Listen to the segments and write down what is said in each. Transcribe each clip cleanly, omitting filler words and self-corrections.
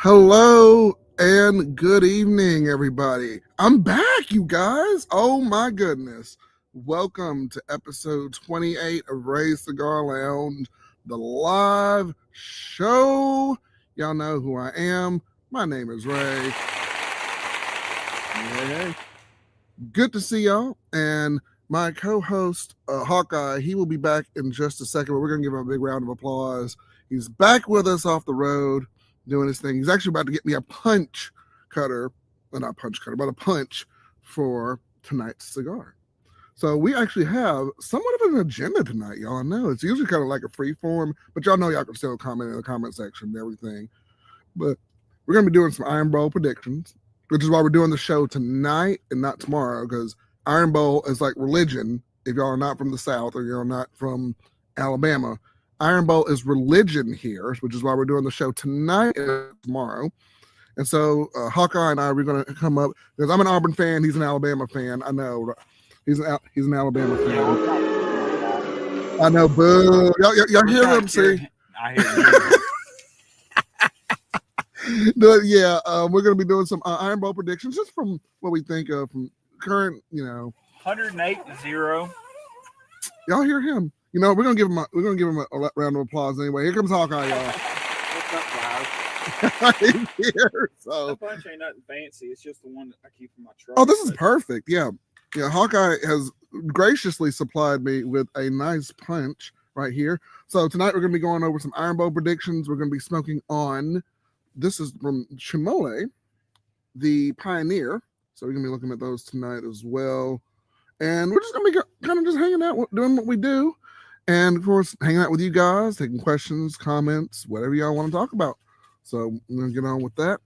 Hello and good evening, everybody. I'm back, you guys. Oh my goodness. Welcome to episode 28 of Ray's Cigar Lounge, the live show. Y'all know who I am. My name is Ray. Hey. Good to see y'all. And my co-host, Hawkeye, he will be back in just a second, but we're going to give him a big round of applause. He's back with us off the road doing his thing. He's actually about to get me a punch cutter, well, not punch cutter, but a punch for tonight's cigar. So we actually have somewhat of an agenda tonight, y'all know. It's usually kind of like a free form, but y'all know y'all can still comment in the comment section and everything. But we're going to be doing some Iron Bowl predictions, which is why we're doing the show tonight and not tomorrow, because Iron Bowl is like religion. If y'all are not from the South or you're not from Alabama, Iron Bowl is religion here, which is why we're doing the show tonight and tomorrow. And so Hawkeye and I, we're going to come up, because I'm an Auburn fan. He's an Alabama fan. I know. He's an Alabama fan. I know, boo. Y'all hear him, see? I hear you. Yeah, we're going to be doing some Iron Bowl predictions just from what we think of from current, 108-0. Y'all hear him? We're gonna give him a round of applause anyway. Here comes Hawkeye, y'all. What's up, guys? He's here. So That punch ain't nothing fancy. It's just the one that I keep in my truck. Oh, this is perfect. Yeah. Hawkeye has graciously supplied me with a nice punch right here. So tonight we're gonna be going over some Iron Bowl predictions. We're gonna be smoking on. This is from Chimolly, the Pioneer. So we're gonna be looking at those tonight as well. And we're just gonna be kind of just hanging out, doing what we do. And of course, hanging out with you guys, taking questions, comments, whatever y'all want to talk about. So I'm going to get on with that.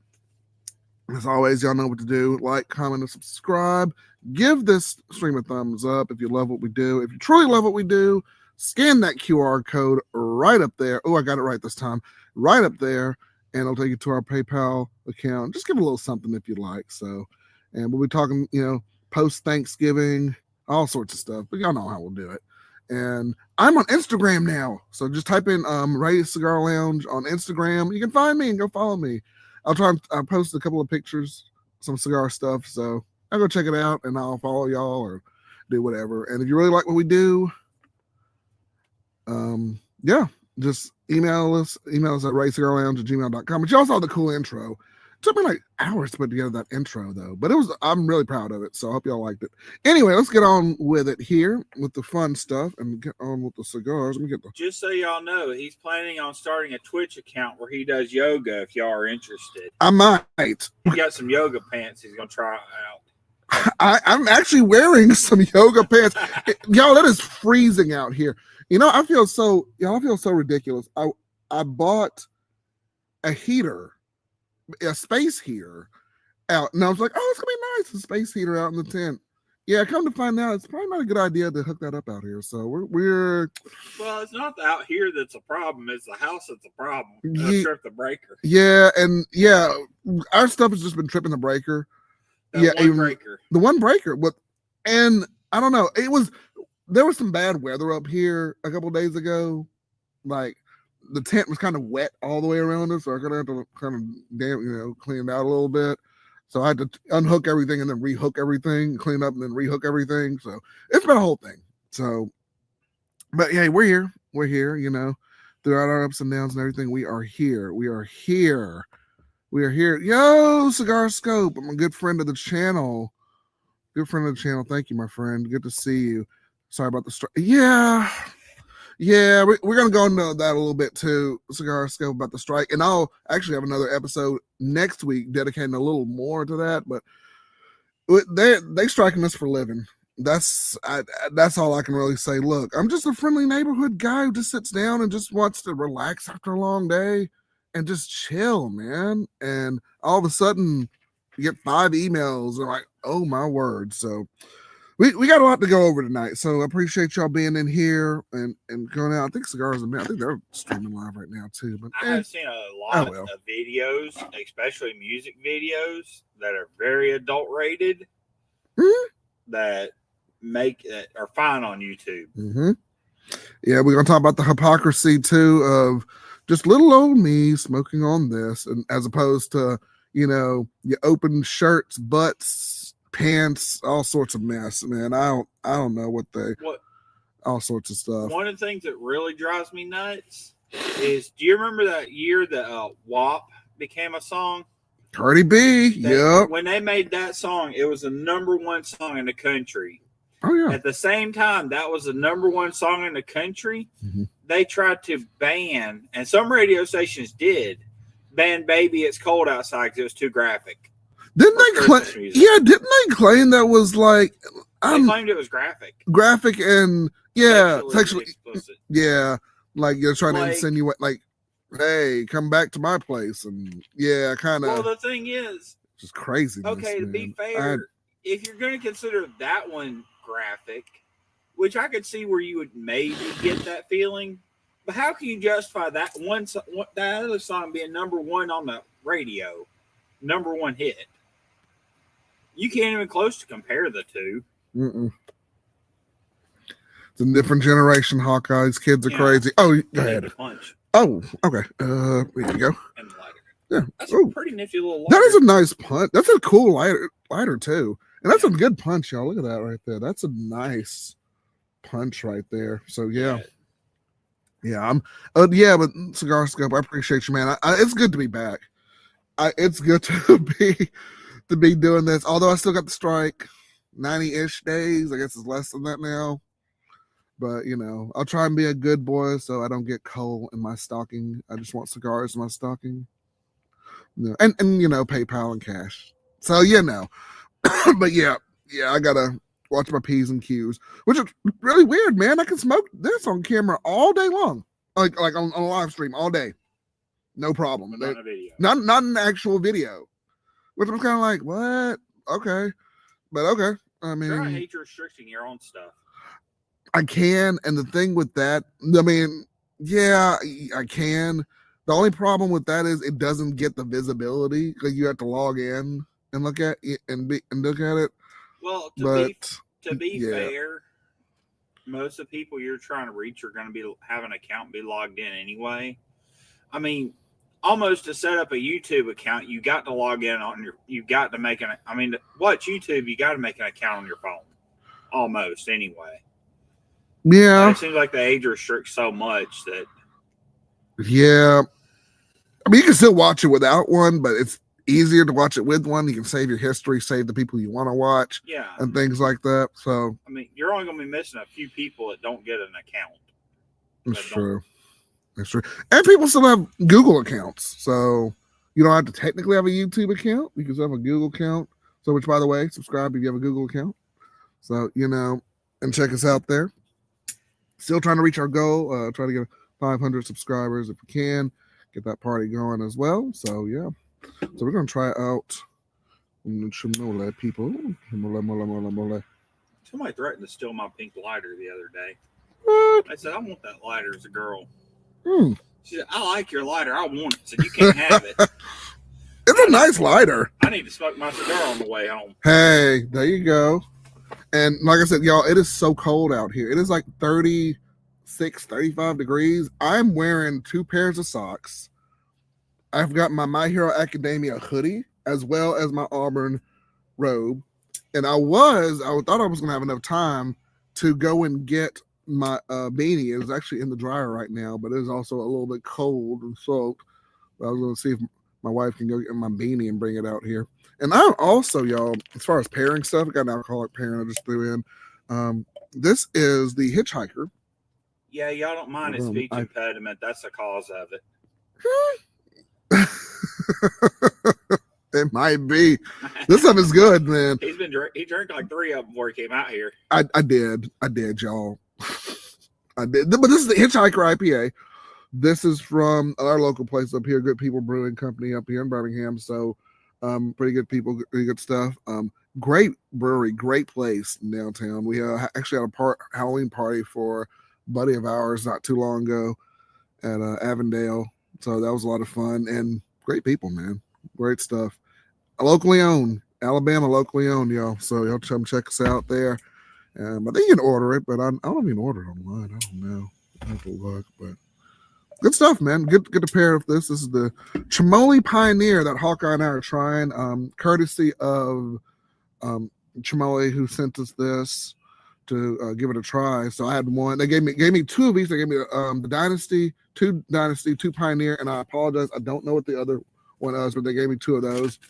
As always, y'all know what to do. Like, comment, and subscribe. Give this stream a thumbs up if you love what we do. If you truly love what we do, scan that QR code right up there. Oh, I got it right this time. Right up there. And it'll take you to our PayPal account. Just give a little something if you like. So, and we'll be talking, post-Thanksgiving, all sorts of stuff. But y'all know how we'll do it. And I'm on Instagram now. So just type in Ray's Cigar Lounge on Instagram. You can find me and go follow me. I'll post a couple of pictures, some cigar stuff. So I'll go check it out and I'll follow y'all or do whatever. And if you really like what we do, just email us at raycigarlounge@gmail.com. But you also have the cool intro. It took me like hours to put together that intro though, but I'm really proud of it. So I hope y'all liked it. Anyway, let's get on with it here with the fun stuff and get on with the cigars. Just so y'all know, he's planning on starting a Twitch account where he does yoga if y'all are interested. I might. He got some yoga pants he's going to try out. I'm actually wearing some yoga pants. Y'all, it is freezing out here. I feel so ridiculous. I bought a heater, a space heater out, and I was like, oh, it's gonna be nice, a space heater out in the tent. Yeah, come to find out, it's probably not a good idea to hook that up out here. So we're well, it's not the out here that's a problem, it's the house that's a problem. Trip the breaker. Yeah, and our stuff has just been tripping the breaker. The one breaker. And I don't know, there was some bad weather up here a couple of days ago. Like the tent was kind of wet all the way around us, so I'm gonna have to kind of clean it out a little bit. So I had to unhook everything and then rehook everything, clean up and then rehook everything. So it's been a whole thing. So, but yeah, we're here. Throughout our ups and downs and everything, we are here. Yo, Cigar Scope. I'm a good friend of the channel. Thank you, my friend. Good to see you. Sorry about the strike. Yeah, we're going to go into that a little bit too, Cigar Scope, about the strike. And I'll actually have another episode next week dedicating a little more to that. But they striking us for a living. That's all I can really say. Look, I'm just a friendly neighborhood guy who just sits down and just wants to relax after a long day and just chill, man. And all of a sudden, you get 5 emails and like, oh, my word. So we got a lot to go over tonight, so I appreciate y'all being in here and going out. I think Cigars, I think they're streaming live right now too. But I have seen a lot of videos, especially music videos that are very adult rated, that are fine on YouTube. Yeah, we're gonna talk about the hypocrisy too of just little old me smoking on this, and as opposed to, you know, you open shirts, butts, pants, all sorts of mess, man. I don't know what all sorts of stuff. One of the things that really drives me nuts is, do you remember that year that WAP became a song? Cardi B, yep. When they made that song, it was the #1 song in the country. Oh yeah. At the same time, that was the #1 song in the country. Mm-hmm. They tried to ban, and some radio stations did ban "Baby It's Cold Outside" because it was too graphic. Didn't they claim? Yeah, didn't they claim that was like? They claimed it was graphic. Graphic and sexually explicit. Yeah, like you're trying to insinuate, like, hey, come back to my place, and kind of. Well, the thing is, just crazy. Okay, to be fair, if you're going to consider that one graphic, which I could see where you would maybe get that feeling, but how can you justify that that other song being #1 on the radio, #1 hit? You can't even close to compare the two. Mm-mm. It's a different generation, Hawkeye. These kids are crazy. Oh, go ahead. Punch. Oh, okay. There you go. And the lighter. Yeah. That's a pretty nifty little lighter. That is a nice punch. That's a cool lighter too. And that's a good punch, y'all. Look at that right there. That's a nice punch right there. So yeah. But Cigar Scope, I appreciate you, man. It's good to be back. It's good to be doing this. Although I still got the strike, 90-ish days. I guess it's less than that now. But you know, I'll try and be a good boy so I don't get coal in my stocking. I just want cigars in my stocking. And you know, PayPal and cash. So you know. But yeah, I gotta watch my P's and Q's, which is really weird, man. I can smoke this on camera all day long, like on a live stream all day, no problem. Not a video. Not an actual video, which I'm kind of like, what? Okay, but okay. I mean, I hate you're restricting your own stuff. I can, and the thing with that, I mean, yeah, I can. The only problem with that is it doesn't get the visibility because you have to log in and look at it and look at it. Well, to be fair, most of the people you're trying to reach are going to have an account and be logged in anyway. I mean, almost to set up a YouTube account, you got to log in you got to make to watch YouTube, you got to make an account on your phone. Almost anyway. Yeah. It seems like the age restricts so much that. Yeah. I mean, you can still watch it without one, but it's easier to watch it with one. You can save your history, save the people you want to watch, and things like that. So, I mean, you're only going to be missing a few people that don't get an account. That's true. That's true. And people still have Google accounts, so you don't have to technically have a YouTube account. You can still have a Google account. So, which, by the way, subscribe if you have a Google account. So, you know, and check us out there. Still trying to reach our goal. Try to get 500 subscribers if we can. Get that party going as well. So, yeah. So, we're going to try out Chimolly, people. Chimolly. Somebody threatened to steal my pink lighter the other day. What? I said, I want that lighter as a girl. She said, I like your lighter. I want it. I said, you can't have it. It's a nice lighter. I need to smoke my cigar on the way home. Hey, there you go. And like I said, y'all, it is so cold out here. It is like 36, 35 degrees. I'm wearing 2 pairs of socks. I've got my My Hero Academia hoodie as well as my Auburn robe. And I thought I was going to have enough time to go and get my beanie. It's actually in the dryer right now, but it is also a little bit cold and soaked. But I was going to see if my wife can go get my beanie and bring it out here. And I also, y'all, as far as pairing stuff, I got an alcoholic pairing I just threw in. This is the Hitchhiker. Yeah, y'all don't mind his speech impediment. That's the cause of it. It might be. This stuff is good, man. He drank like 3 of them before he came out here. I did, y'all. I did. But this is the Hitchhiker IPA. This is from our local place up here, Good People Brewing Company up here in Birmingham. So, pretty good people, pretty good stuff. Great brewery, great place in downtown. We actually had a Halloween party for a buddy of ours not too long ago at Avondale. So that was a lot of fun and great people, man. Great stuff. Locally owned, Alabama, locally owned, y'all. So y'all come check us out there. I think you can order it, but I don't even order it online. I don't know. I have to look, but Good stuff, man. Good to pair of this. This is the Chimolly Pioneer that Hawkeye and I are trying, courtesy of Chimolly, who sent us this to give it a try. So I had one. They gave me two of these. They gave me the Dynasty, two Pioneer, and I apologize, I don't know what the other one is, but they gave me two of those,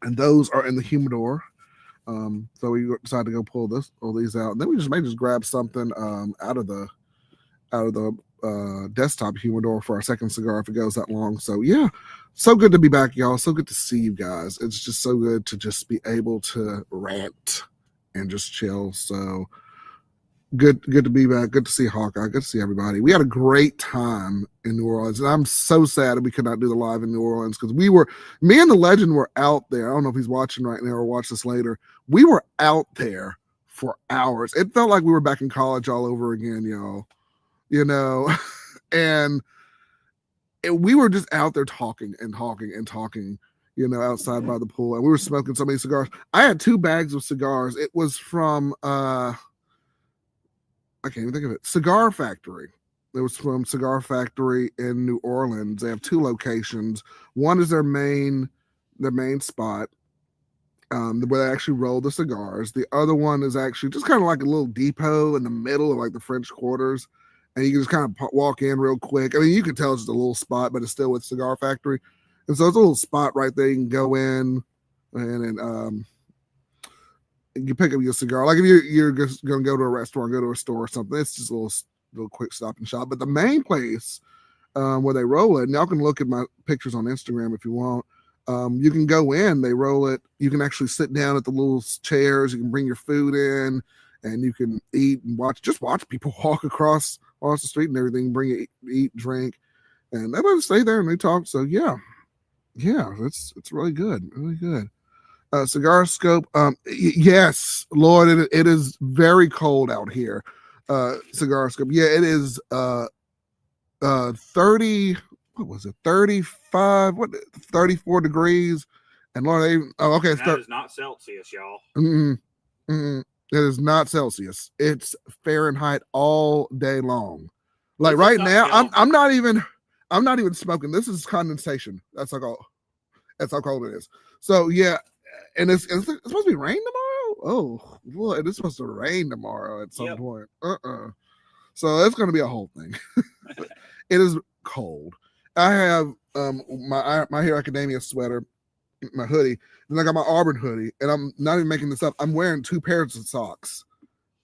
and those are in the humidor. So we decided to go pull these out, and then we may just grab something out of the desktop humidor for our second cigar if it goes that long. So yeah, so good to be back, y'all. So good to see you guys. It's just so good to just be able to rant and just chill. So good to be back. Good to see Hawkeye. Good to see everybody. We had a great time in New Orleans, and I'm so sad that we could not do the live in New Orleans because me and the legend were out there. I don't know if he's watching right now or watch this later. We were out there for hours. It felt like we were back in college all over again, y'all. You know, and we were just out there talking, you know, outside by the pool, and we were smoking so many cigars. I had 2 bags of cigars. It was from I can't even think of it. Cigar Factory. It was from Cigar Factory in New Orleans. They have 2 locations. One is their main spot, where they actually roll the cigars. The other one is actually just kind of like a little depot in the middle of like the French Quarters. And you can just kind of walk in real quick. I mean, you can tell it's just a little spot, but it's still with Cigar Factory. And so it's a little spot right there. You can go in and you pick up your cigar. Like if you're just going to go to a restaurant, go to a store or something, it's just a little quick stop and shop. But the main place where they roll it, and y'all can look at my pictures on Instagram if you want. You can go in, they roll it. You can actually sit down at the little chairs. You can bring your food in, and you can eat and watch people walk across the street and everything, bring it, eat, drink, and they let us stay there and they talk. So yeah, it's really good. Cigar Scope. Yes, Lord, it is very cold out here. Cigar Scope. Yeah, it is 30, what was it? 35, 34 degrees. And Lord, okay. That is not Celsius, y'all. It is not Celsius. It's Fahrenheit all day long. Like right now, I'm not even smoking. This is condensation. That's how cold it is. So yeah, and it's supposed to be rain tomorrow. Oh, Lord, it's supposed to rain tomorrow at some point. So it's going to be a whole thing. It is cold. I have my Hero Academia sweater, my hoodie, and I got my Auburn hoodie, and I'm not even making this up. I'm wearing 2 pairs of socks.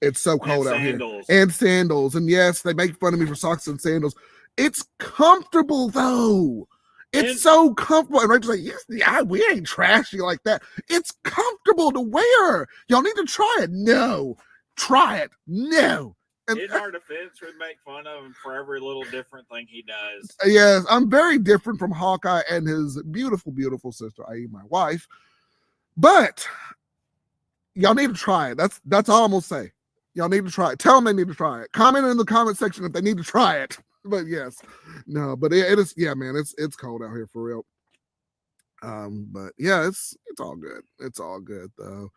It's so cold out here. And sandals. And yes, they make fun of me for socks and sandals. It's comfortable though. It's so comfortable. And Rachel's like, yes, we ain't trashy like that. It's comfortable to wear. Y'all need to try it. No. Try it. No. And in our defense, we make fun of him for every little different thing he does. Yes, I'm very different from Hawkeye and his beautiful, beautiful sister, i.e. my wife. But y'all need to try it. That's all I'm gonna say. Y'all need to try it. Tell them they need to try it. Comment in the comment section if they need to try it. But yes, no, but it is. Yeah, man, it's cold out here for real. But yeah, it's all good. It's all good though.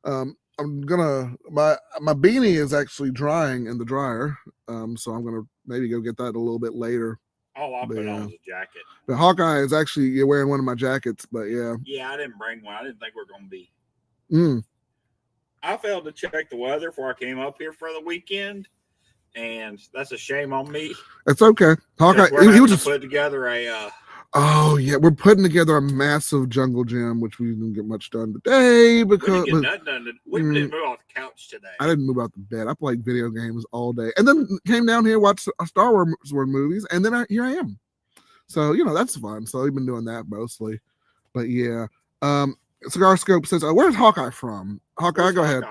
I'm gonna my beanie is actually drying in the dryer. So I'm gonna maybe go get that a little bit later. Oh, I'll put on a jacket. The Hawkeye is actually wearing one of my jackets, but yeah. Yeah, I didn't bring one. I didn't think we were gonna be. I failed to check the weather before I came up here for the weekend, and that's a shame on me. It's okay. Hawkeye, he was just put together a. Oh yeah, we're putting together a massive jungle gym, which we didn't get much done today because we didn't move off the couch today. I didn't move out the bed. I played video games all day, and then came down here, watched Star Wars movies, and then here I am. So that's fun. So we've been doing that mostly, but yeah. Cigar Scope says, "Where's Hawkeye from?" Hawkeye, go ahead.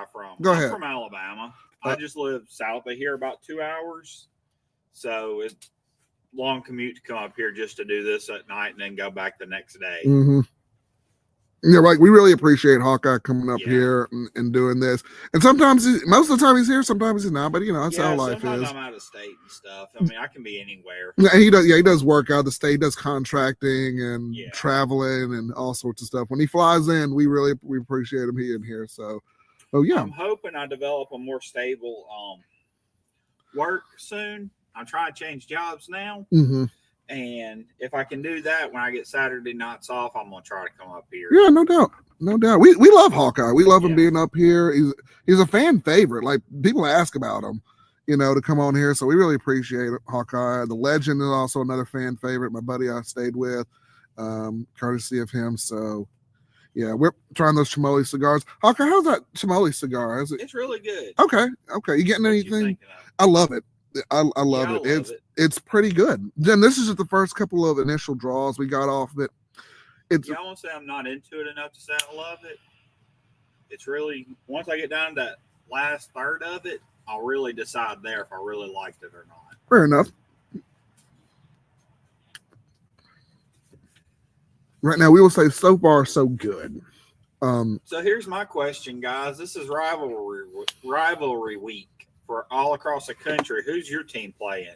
Go ahead. I'm from Alabama. I just live south of here, about 2 hours. So it's long commute to come up here just to do this at night and then go back the next day. Yeah, right. We really appreciate Hawkeye coming up here and doing this. And sometimes, most of the time he's here, sometimes he's not. But that's how life is. Sometimes I'm out of state and stuff. I mean, I can be anywhere. Yeah, he does. Yeah, he does work out of the state. He does contracting and traveling and all sorts of stuff. When he flies in, we appreciate him being here. So, I'm hoping I develop a more stable work soon. I'm trying to change jobs now. Mm-hmm. And if I can do that when I get Saturday nights off, I'm gonna try to come up here. Yeah, no doubt. No doubt. We love Hawkeye. We love him being up here. He's a fan favorite. Like, people ask about him, to come on here. So we really appreciate Hawkeye. The Legend is also another fan favorite. My buddy I stayed with, courtesy of him. So yeah, we're trying those Chimolly cigars. Hawkeye, how's that Chimolly cigar? It's really good. Okay. You getting anything? I love it. I love it. It's pretty good. Then this is just the first couple of initial draws we got off of it. I won't say I'm not into it enough to say I love it. It's really, once I get down to that last third of it, I'll really decide there if I really liked it or not. Fair enough. Right now, we will say so far so good. So here's my question, guys. This is rivalry week for all across the country. Who's your team playing?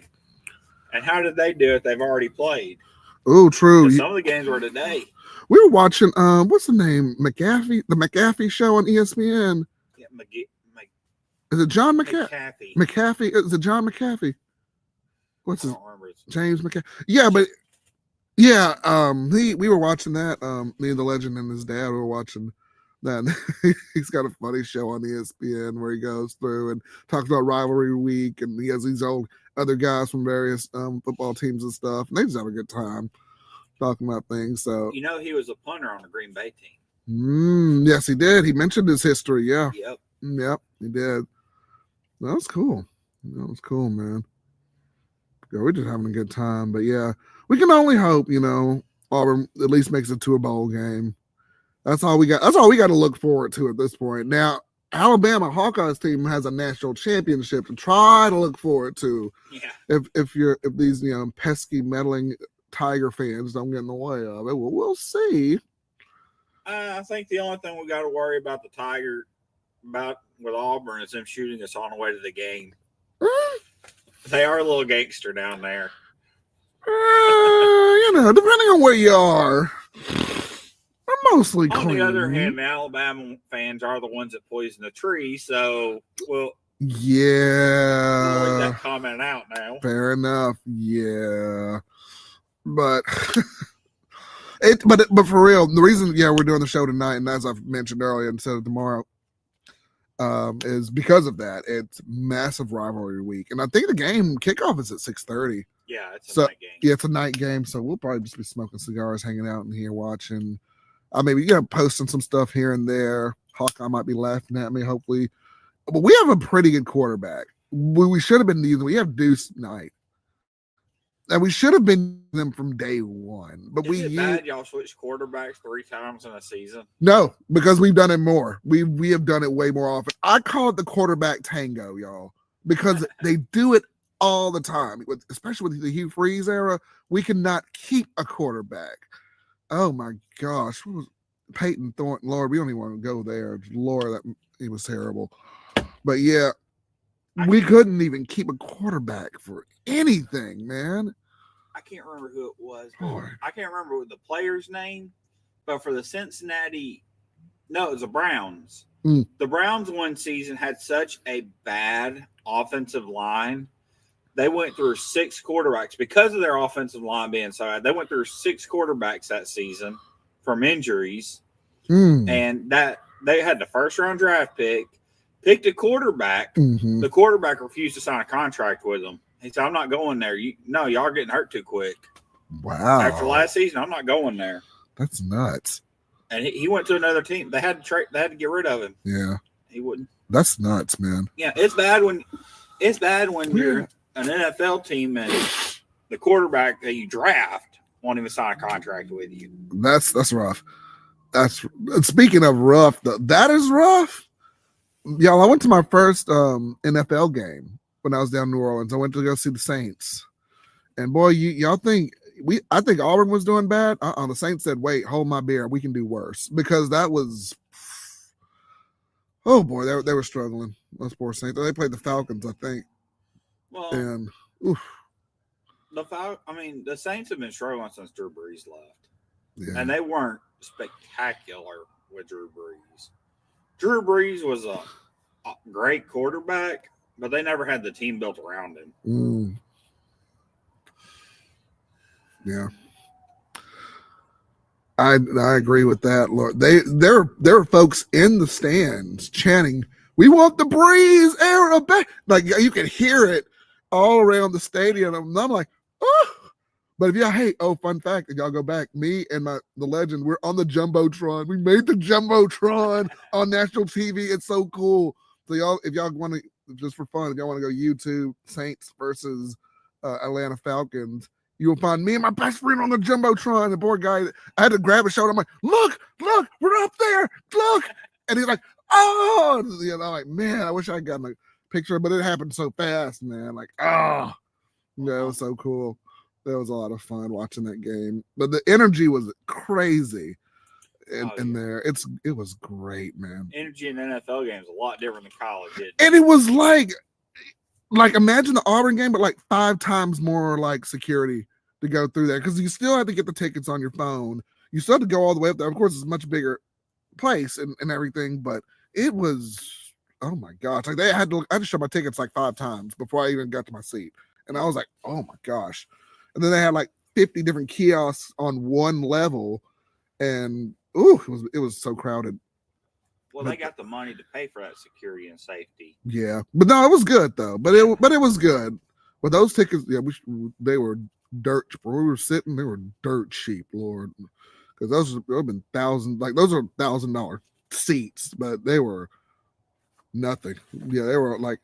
And how did they do it? They've already played. Oh, true. Some of the games were today. We were watching, what's the name? McAfee? The McAfee show on ESPN. Yeah, is it John McAfee? McAfee? Is it John McAfee? What's his? James McAfee. Yeah, but yeah, we were watching that. Me and the Legend and his dad were watching that. He's got a funny show on ESPN where he goes through and talks about rivalry week, and he has these old other guys from various football teams and stuff, and they just have a good time talking about things. So he was a punter on the Green Bay team. Yes, he did. He mentioned his history. Yeah. Yep, he did. That was cool. That was cool, man. Yeah, we're just having a good time. But yeah, we can only hope, Auburn at least makes it to a bowl game. That's all we got. That's all we got to look forward to at this point. Now, Alabama Hawkeyes team has a national championship to try to look forward to. Yeah. If these pesky meddling Tiger fans don't get in the way of it, well, we'll see. I think the only thing we got to worry about with Auburn is them shooting us on the way to the game. They are a little gangster down there. Depending on where you are. I'm mostly clean. On the other hand, the Alabama fans are the ones that poison the tree, so we'll leave that comment out now. Fair enough. Yeah. But but for real, the reason we're doing the show tonight, and as I've mentioned earlier, instead of tomorrow, is because of that. It's massive rivalry week, and I think the game kickoff is at 6:30. Yeah, it's a night game. Yeah, it's a night game, so we'll probably just be smoking cigars, hanging out in here, watching. Maybe posting some stuff here and there. Hawkeye might be laughing at me, hopefully. But we have a pretty good quarterback. We should have been using. We have Deuce Knight, and we should have been them from day one. But Is it bad y'all switched quarterbacks 3 times in a season? No, because we've done it more. We have done it way more often. I call it the quarterback tango, y'all, because they do it all the time. Especially with the Hugh Freeze era, we cannot keep a quarterback. Oh my gosh, what was Peyton Thornton? Lord, we don't even want to go there. Lord, he was terrible. But yeah, we couldn't even keep a quarterback for anything, man. I can't remember who it was. I can't remember the player's name, but for the it was the Browns. The Browns one season had such a bad offensive line. They went through 6 quarterbacks because of their offensive line being so bad. They went through 6 quarterbacks that season from injuries, and that they had the first-round draft picked a quarterback. Mm-hmm. The quarterback refused to sign a contract with them. He said, "I'm not going there. Y'all are getting hurt too quick." Wow! After last season, I'm not going there. That's nuts. And he went to another team. They had to get rid of him. Yeah, he wouldn't. That's nuts, man. Yeah, it's bad when you're an NFL team and the quarterback that you draft won't even sign a contract with you. That's rough. That's speaking of rough. That is rough, y'all. I went to my first NFL game when I was down in New Orleans. I went to go see the Saints, and boy, y'all think I think Auburn was doing bad. The Saints said, "Wait, hold my beer. We can do worse," because that was. Oh boy, they were struggling. Those poor Saints. They played the Falcons, I think. Well, and oof. The Saints have been struggling since Drew Brees left. Yeah. And they weren't spectacular with Drew Brees. Drew Brees was a great quarterback, but they never had the team built around him. Yeah. I agree with that, Lord. There are folks in the stands chanting, "We want the breeze, air back!" Like you can hear it all around the stadium. And I'm like, oh. But if y'all, hey, fun fact, if y'all go back, me and the legend, we're on the jumbotron. We made the jumbotron on national TV. It's so cool. So y'all, if y'all want to, just for fun, if y'all want to go YouTube Saints versus Atlanta Falcons, you will find me and my best friend on the jumbotron. The poor guy, I had to grab his shoulder. I'm like, look, we're up there, look. And he's like, oh, you know, like, man, I wish I had gotten a picture, but it happened so fast, man. Like, oh, yeah, it was so cool. That was a lot of fun watching that game. But the energy was crazy in there. It was great, man. Energy in NFL games a lot different than college. And it was like imagine the Auburn game, but like 5 times more like security to go through there, because you still have to get the tickets on your phone. You still have to go all the way up there. Of course, it's a much bigger place and everything, but it was, oh my gosh, like I had to show my tickets like 5 times before I even got to my seat, and I was like, oh my gosh. And then they had like 50 different kiosks on one level, and it was so crowded. Well, they got the money to pay for that security and safety. Yeah, but no, it was good though. But it was good. But those tickets, yeah, they were dirt. Where we were sitting, they were dirt cheap, Lord, because those have been those are $1,000 seats, but they were nothing. Yeah, they were like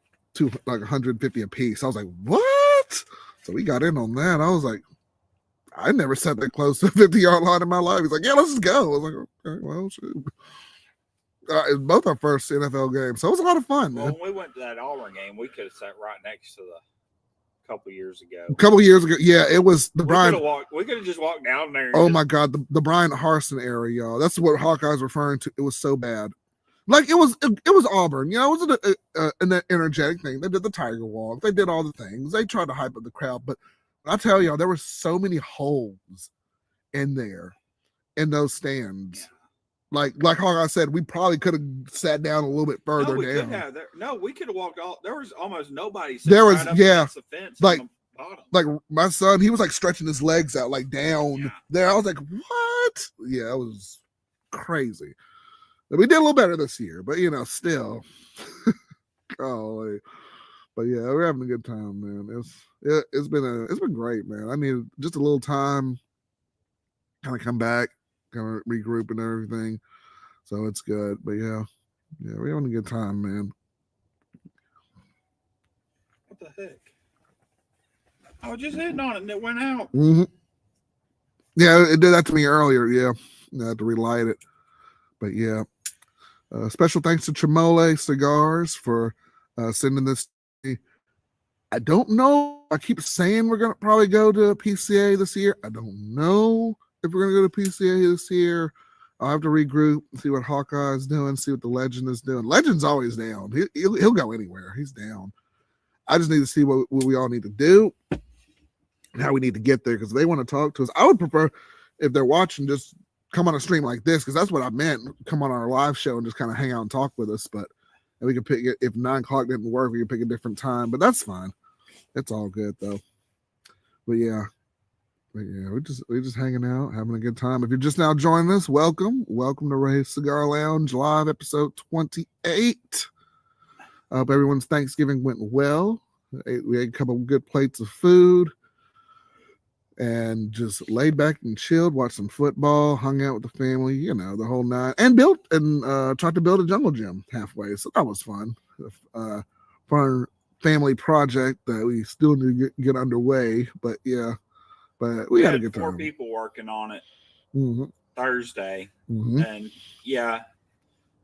150 a piece. I was like, what? So we got in on that. I was like, I never sat that close to the 50-yard line in my life. He's like, yeah, let's just go. I was like, okay, well, shoot. It's both our first NFL games, so it was a lot of fun, man. Well, when we went to that Auburn game, we could have sat right next to a couple years ago. Yeah, it was the Brian. We could have just walked down there. Oh my God, the Brian Harsin area, y'all. That's what Hawkeye's referring to. It was so bad. Like it was Auburn, you know. It wasn't an energetic thing. They did the Tiger Walk. They did all the things. They tried to hype up the crowd, but I tell y'all, there were so many holes in there, in those stands. Yeah. Like Hawkeye said, we probably could have sat down a little bit further down. We could have walked all. There was almost nobody. There was, right yeah, the fence like my son, he was like stretching his legs out like down there. I was like, what? Yeah, it was crazy. We did a little better this year, but you know, still. Golly. But yeah, we're having a good time, man. It's been great, man. I need just a little time, kind of come back, kind of regroup and everything. So it's good. But yeah, we're having a good time, man. What the heck? I was just hitting on it and it went out. Mm-hmm. Yeah, it did that to me earlier. Yeah, I had to relight it. But yeah. Special thanks to Chimolly Cigars for sending this. I don't know. I keep saying we're going to probably go to PCA this year. I don't know if we're going to go to PCA this year. I'll have to regroup, see what Hawkeye is doing, see what the Legend is doing. Legend's always down. He'll go anywhere. He's down. I just need to see what we all need to do and how we need to get there, because they want to talk to us. I would prefer, if they're watching, just come on a stream like this, because that's what I meant. Come on our live show and just kind of hang out and talk with us. But we can pick it. If 9 o'clock didn't work, we can pick a different time. But that's fine. It's all good though. But yeah, we're just hanging out, having a good time. If you're just now joining us, welcome to Ray's Cigar Lounge live episode 28. I hope everyone's Thanksgiving went well. We ate a couple of good plates of food and just laid back and chilled, watched some football, hung out with the family, you know, the whole night, and tried to build a jungle gym halfway. So that was fun. Fun family project that we still need to get underway. But yeah, we had a good time. 4 people working on it mm-hmm. Thursday. Mm-hmm. And yeah,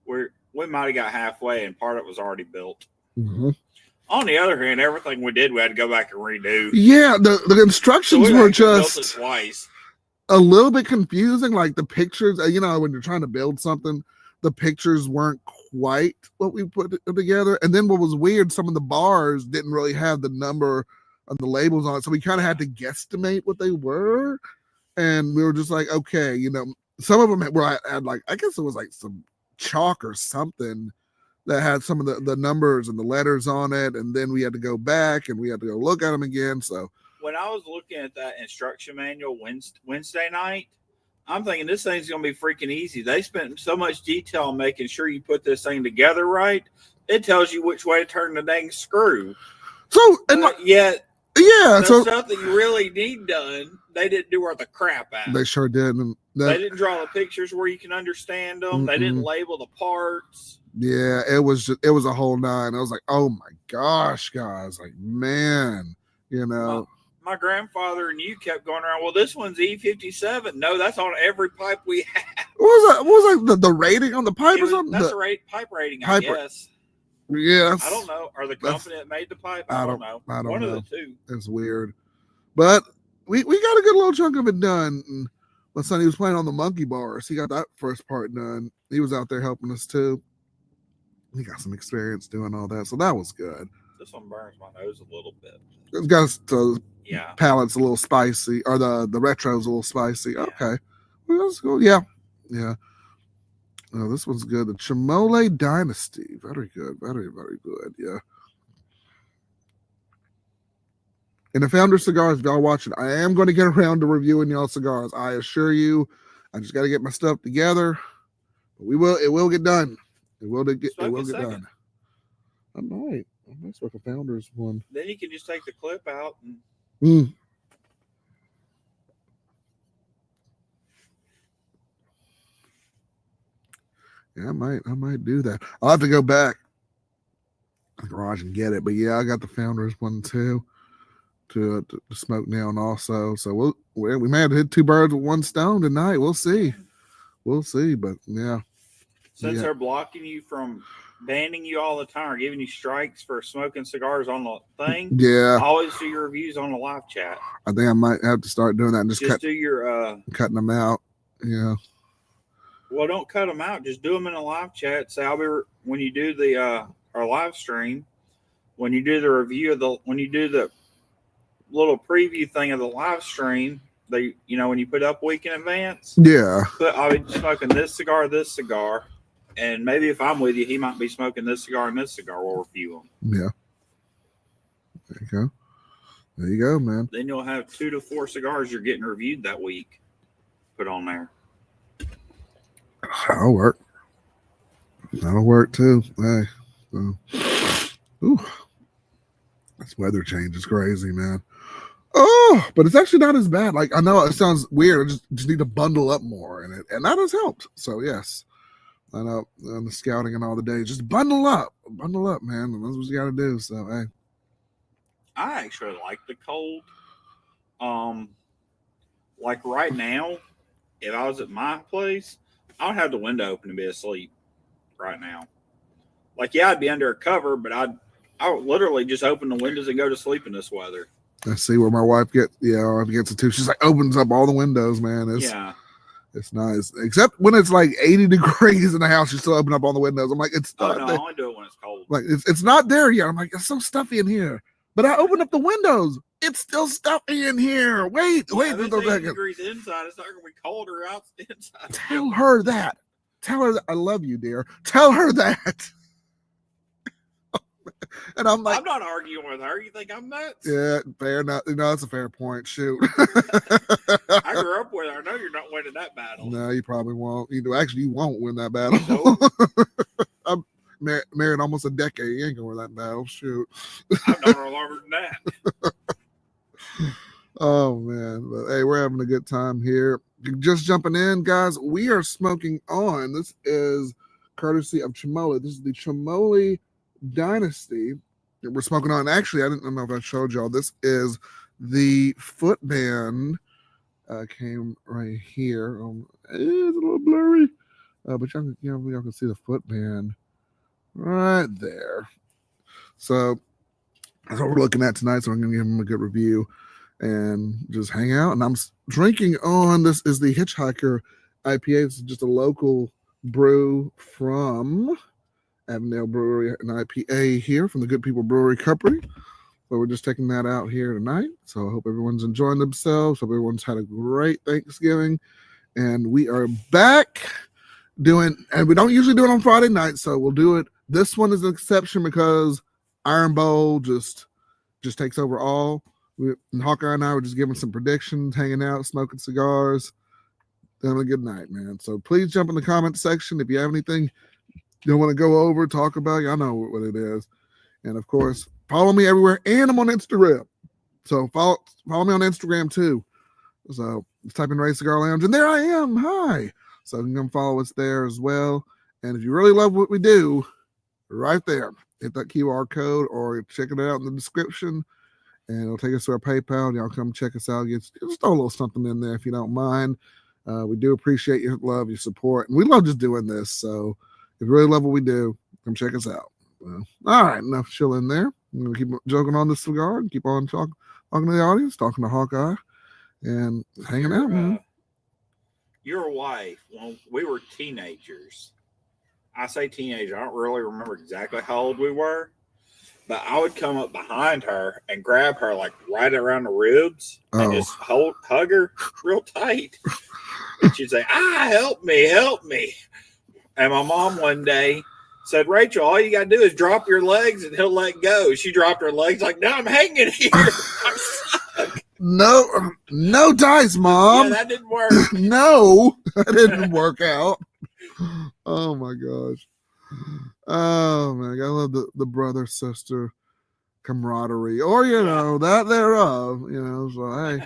we might have got halfway and part of it was already built. Mm-hmm. On the other hand, everything we did, we had to go back and redo. Yeah, the instructions were just twice. A little bit confusing. Like the pictures, you know, when you're trying to build something, the pictures weren't quite what we put together. And then what was weird, some of the bars didn't really have the number of the labels on it. So we kind of had to guesstimate what they were. And we were just like, okay, you know, some of them had like, I guess it was like some chalk or something that had some of the numbers and the letters on it, and then we had to go back and we had to go look at them again. So when I was looking at that instruction manual Wednesday night, I'm thinking this thing's going to be freaking easy. They spent so much detail on making sure you put this thing together right. It tells you which way to turn the dang screw. So, and yet, yeah, the stuff that you really need done, they didn't do worth a crap out. They sure did. And they didn't draw the pictures where you can understand them. They didn't label the parts. Yeah, it was a whole nine. I was like, oh my gosh, guys, like, man, you know. My grandfather and you kept going around, well, this one's E57. No, that's on every pipe we have. What was that? What was like the rating on the pipe or something? That's a pipe rating, I guess. Yes. I don't know. Or the company that made the pipe? I don't know. I don't One know. of the two. It's weird. But we got a good little chunk of it done. And my son, he was playing on the monkey bars. He got that first part done. He was out there helping us too. He got some experience doing all that. So that was good. This one burns my nose a little bit. It's got yeah. Palate's a little spicy, or the retro's a little spicy. Yeah. Okay. Well, that's cool. Yeah. Yeah. Oh, this one's good. The Chimolly Dynasty. Very good. Very, very good. Yeah. And the Founder Cigars, if y'all watching, I am going to get around to reviewing y'all cigars. I assure you. I just got to get my stuff together. But it will get done. It will get done. I might smoke a Founders one. Then you can just take the clip out and Yeah, I might do that. I'll have to go back to the garage and get it. But yeah, I got the Founders one too to smoke down also. So we may have to hit two birds with one stone tonight. We'll see. But yeah. Since they're blocking you from banning you all the time or giving you strikes for smoking cigars on the thing, always do your reviews on the live chat. I think I might have to start doing that and just do your cutting them out. Yeah. Well, don't cut them out. Just do them in a live chat. Say, when you do the our live stream, when you do the review when you do the little preview thing of the live stream, when you put up a week in advance, I'll be smoking this cigar, and maybe if I'm with you, he might be smoking this cigar and this cigar. We'll review them. Yeah. There you go, man. Then you'll have 2 to 4 cigars you're getting reviewed that week. Put on there. That'll work. That'll work too. Hey. Ooh. This weather change is crazy, man. Oh, but it's actually not as bad. Like, I know it sounds weird. I just need to bundle up more in it. And that has helped. So yes. I know on the scouting and all the days. Just bundle up. Bundle up, man. That's what you gotta do. So hey. I actually like the cold. Like right now, if I was at my place, I would have the window open and be asleep right now. Like, yeah, I'd be under a cover, but I would literally just open the windows and go to sleep in this weather. I see where my wife gets it too. She's like, opens up all the windows, man. It's nice. Except when it's like 80 degrees in the house, you still open up all the windows. I'm like, I only do it when it's cold. Like, it's not there yet. I'm like, it's so stuffy in here. But I open up the windows. It's still stuffy in here. Wait. If it's 80 degrees inside, it's not going to be colder out inside. Tell her that. I love you, dear. Tell her that. And I'm like, I'm not arguing with her. You think I'm nuts? Yeah, fair enough. That's a fair point. Shoot. I grew up with her. I know you're not winning that battle. No, you probably won't. Actually, you won't win that battle. Nope. I'm married almost a decade. You ain't gonna win that battle. Shoot. I've known her longer than that. Oh man, but hey, we're having a good time here. Just jumping in, guys. We are smoking on. This is courtesy of Chimolly. This is the Chimolly Dynasty that we're smoking on. Actually, I didn't know if I showed y'all. This is the footband. Came right here. It's a little blurry, but y'all can see the footband right there. So that's what we're looking at tonight. So I'm gonna give them a good review and just hang out. And I'm drinking on, this is the Hitchhiker IPA. It's just a local brew from Avondale Brewery, an IPA here from the Good People Brewery Company. So we're just taking that out here tonight. So I hope everyone's enjoying themselves. Hope everyone's had a great Thanksgiving. And we are back doing, and we don't usually do it on Friday night, so we'll do it. This one is an exception because Iron Bowl just takes over all. Hawkeye and I were just giving some predictions, hanging out, smoking cigars, having a good night, man. So please jump in the comment section if you have anything you want to go over, talk about. Y'all know what it is. And of course, follow me everywhere, and I'm on Instagram. So follow me on Instagram too. So just type in Ray Cigar Lounge, and there I am. Hi. So you can come follow us there as well. And if you really love what we do, right there, hit that QR code or check it out in the description, and it'll take us to our PayPal. Y'all come check us out. Just throw a little something in there if you don't mind. We do appreciate your love, your support, and we love just doing this. So if you really love what we do, come check us out. Well, all right, enough chilling there. I'm gonna keep joking on this cigar and keep on talking to the audience, talking to Hawkeye, and hanging out, man. Your wife, when we were teenagers, I say teenager, I don't really remember exactly how old we were, but I would come up behind her and grab her like right around the ribs and just hug her real tight. And she'd say, help me. And my mom one day said, Rachel, all you got to do is drop your legs and he'll let go. She dropped her legs like, no, I'm hanging here. I'm stuck. No dice, Mom. Yeah, that didn't work. No, that didn't work out. Oh my gosh. Oh man, I love the brother sister camaraderie, or that thereof. So hey,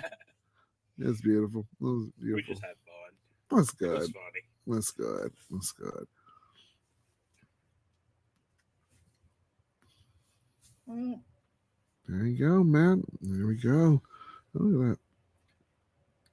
it's beautiful. It was beautiful. We just had fun. That's good. It was funny. That's good. There you go, man. There we go. Look at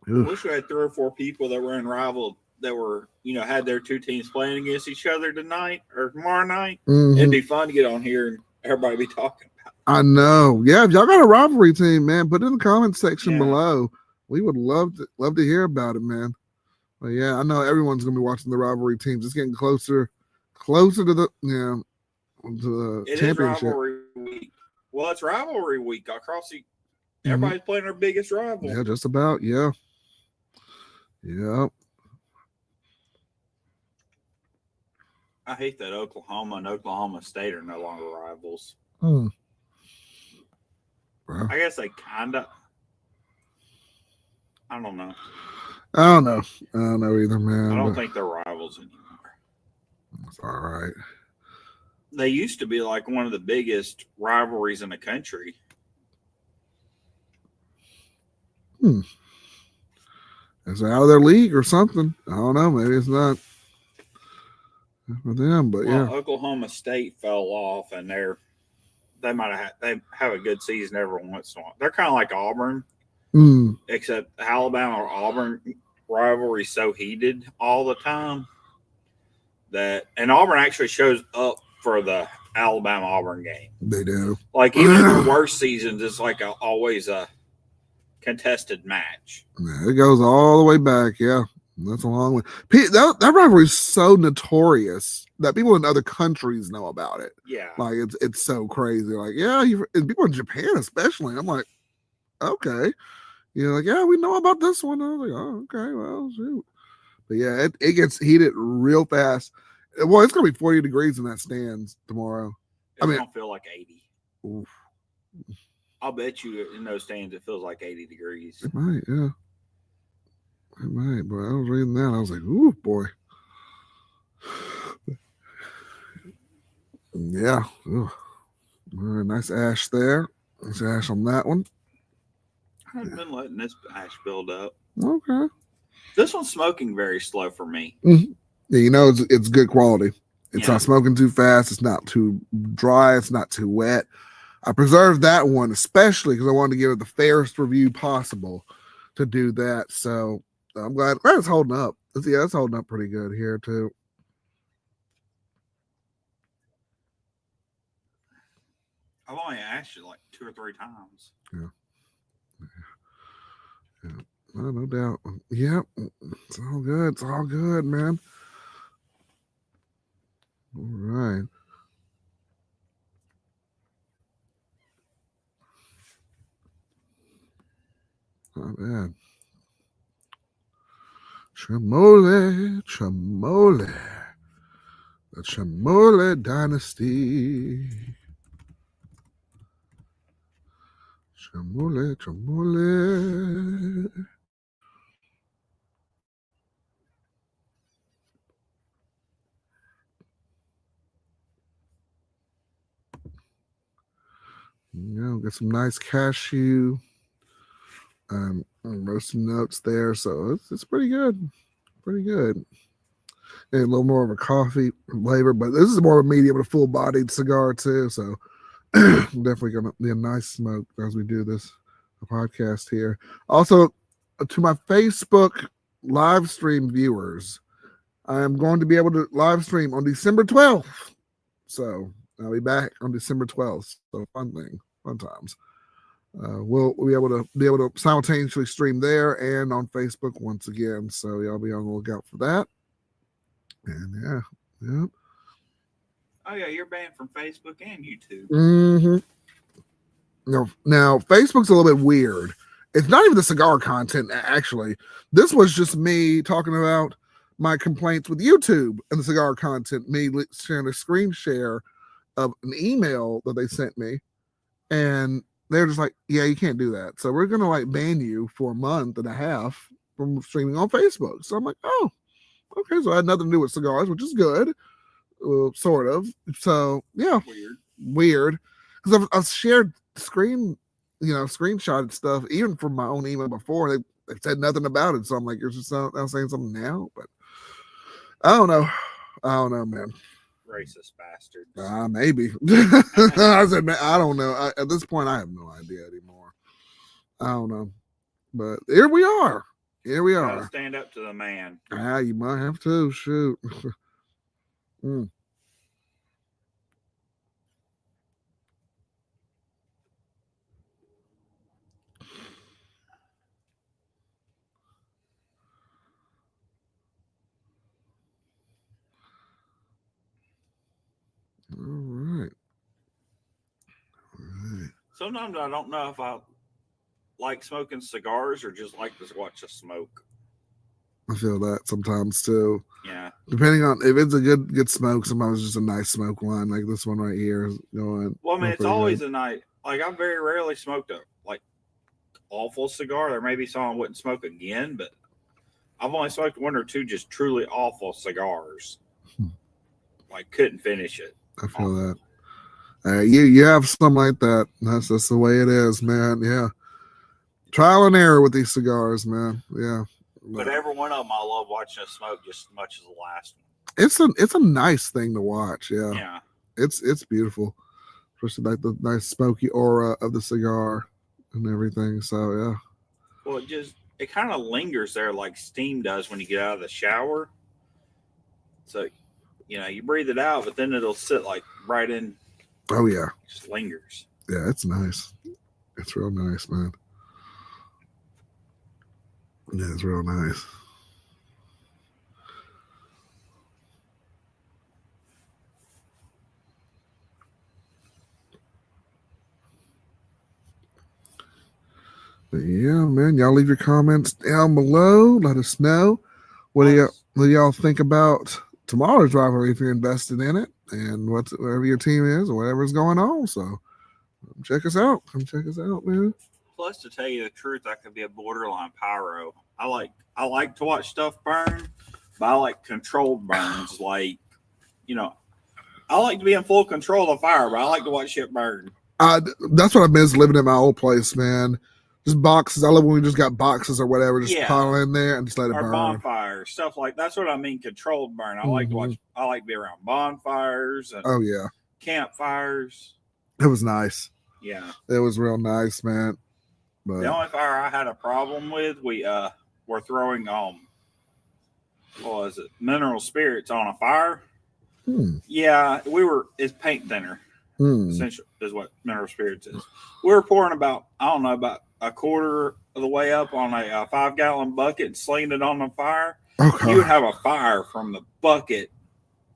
that. I wish we had 3 or 4 people that were in rival that were, had their 2 teams playing against each other tonight or tomorrow night. Mm-hmm. It'd be fun to get on here and everybody be talking about it. I know. Yeah, if y'all got a rivalry team, man, put it in the comment section below. We would love to hear about it, man. But yeah, I know everyone's gonna be watching the rivalry teams. It's getting closer to the to the championship. Is rivalry week. Well, it's rivalry week across the. Everybody's playing their biggest rival. Yeah, just about. Yeah. I hate that Oklahoma and Oklahoma State are no longer rivals. Well, I guess they kind of. I don't know. I don't know either, man. I don't think they're rivals anymore. That's all right. They used to be like one of the biggest rivalries in the country. Is it out of their league or something? I don't know. Maybe it's not for them, but Oklahoma State fell off, and they have a good season every once in a while. They're kind of like Auburn, except Alabama or Auburn rivalry is so heated all the time and Auburn actually shows up for the Alabama Auburn game. They do. Like even the worst seasons, it's like always a contested match. Yeah, it goes all the way back. Yeah, that's a long way. That rivalry is so notorious that people in other countries know about it. Yeah, like it's so crazy. Like and people in Japan especially. I'm like, okay, like we know about this one. I was like, oh, okay, well, shoot. But yeah, it gets heated real fast. Well, it's gonna be 40 degrees in that stands tomorrow. It's gonna feel like 80. Oof. I'll bet you in those stands it feels like 80 degrees. It might, yeah. It might, but I was reading that. I was like, ooh, boy. Yeah. Ooh. All right, nice ash there. Nice ash on that one. I've been letting this ash build up. Okay. This one's smoking very slow for me. Mm-hmm. Yeah, it's good quality. It's not smoking too fast. It's not too dry. It's not too wet. I preserved that one especially because I wanted to give it the fairest review possible to do that. So I'm glad it's holding up. It's holding up pretty good here too. I've only asked you like 2 or 3 times. Yeah. No doubt. Yep. It's all good. It's all good, man. All right. Not bad. Chimolly. The Chimolly dynasty. Chimolly, Chimolly. Get some nice cashew. Roasting notes there, so it's pretty good. Pretty good. And a little more of a coffee flavor, but this is more of a medium and a full-bodied cigar too, so definitely gonna be a nice smoke as we do this podcast here. Also, to my Facebook live stream viewers, I am going to be able to live stream on December 12th. So I'll be back on December 12th. So fun times. We'll be able to simultaneously stream there and on Facebook once again. So y'all be on the lookout for that. And yeah. Oh yeah, you're banned from Facebook and YouTube. Mm-hmm. Now Facebook's a little bit weird. It's not even the cigar content, actually. This was just me talking about my complaints with YouTube and the cigar content, me sharing a screen share of an email that they sent me. And they're just like, yeah, you can't do that. So we're going to ban you for a month and a half from streaming on Facebook. So I'm like, oh, okay. So I had nothing to do with cigars, which is good. Sort of. So yeah. Weird. Because I've shared screenshotted stuff, even from my own email before. They said nothing about it. So I'm like, you're just now saying something now? But I don't know, man. Racist bastards. Maybe. I said, man, I don't know. At this point, I have no idea anymore. I don't know. But here we are. Gotta stand up to the man. You might have to. Shoot. All right. Sometimes I don't know if I like smoking cigars or just like to watch a smoke. I feel that sometimes too. Yeah. Depending on if it's a good smoke, sometimes it's just a nice smoke one, like this one right here is going. Well, I mean, it's always a night. Like, I very rarely smoked a awful cigar. There may be some I wouldn't smoke again, but I've only smoked one or two just truly awful cigars. Couldn't finish it. I feel that. You have something like that. That's the way it is, man. Yeah. Trial and error with these cigars, man. Yeah. But every one of them, I love watching it smoke just as much as the last one. It's a nice thing to watch. Yeah. Yeah. It's beautiful, especially like the nice smoky aura of the cigar and everything. So yeah. Well, it kind of lingers there like steam does when you get out of the shower. So, you breathe it out, but then it'll sit right in. Oh yeah. Just lingers. Yeah, it's nice. It's real nice, man. Yeah, it's real nice. But yeah, man, y'all leave your comments down below. Let us know what do y'all think about tomorrow's rivalry if you're invested in it, and whatever your team is or whatever's going on. So check us out. Come check us out, man. Plus, to tell you the truth, I could be a borderline pyro. I like to watch stuff burn, but I like controlled burns. I like to be in full control of fire, but I like to watch shit burn. That's what I miss living in my old place, man. Just boxes. I love when we just got boxes or whatever, just pile in there and just let it burn. Bonfires, stuff like that's what I mean. Controlled burn. I like to watch. I like to be around bonfires and campfires. It was nice. Yeah, it was real nice, man. But the only fire I had a problem with, we were throwing mineral spirits on a fire. Yeah, it's paint thinner. Essentially, is what mineral spirits is. We were pouring about a quarter of the way up on a 5-gallon bucket and slinging it on the fire. You would have a fire from the bucket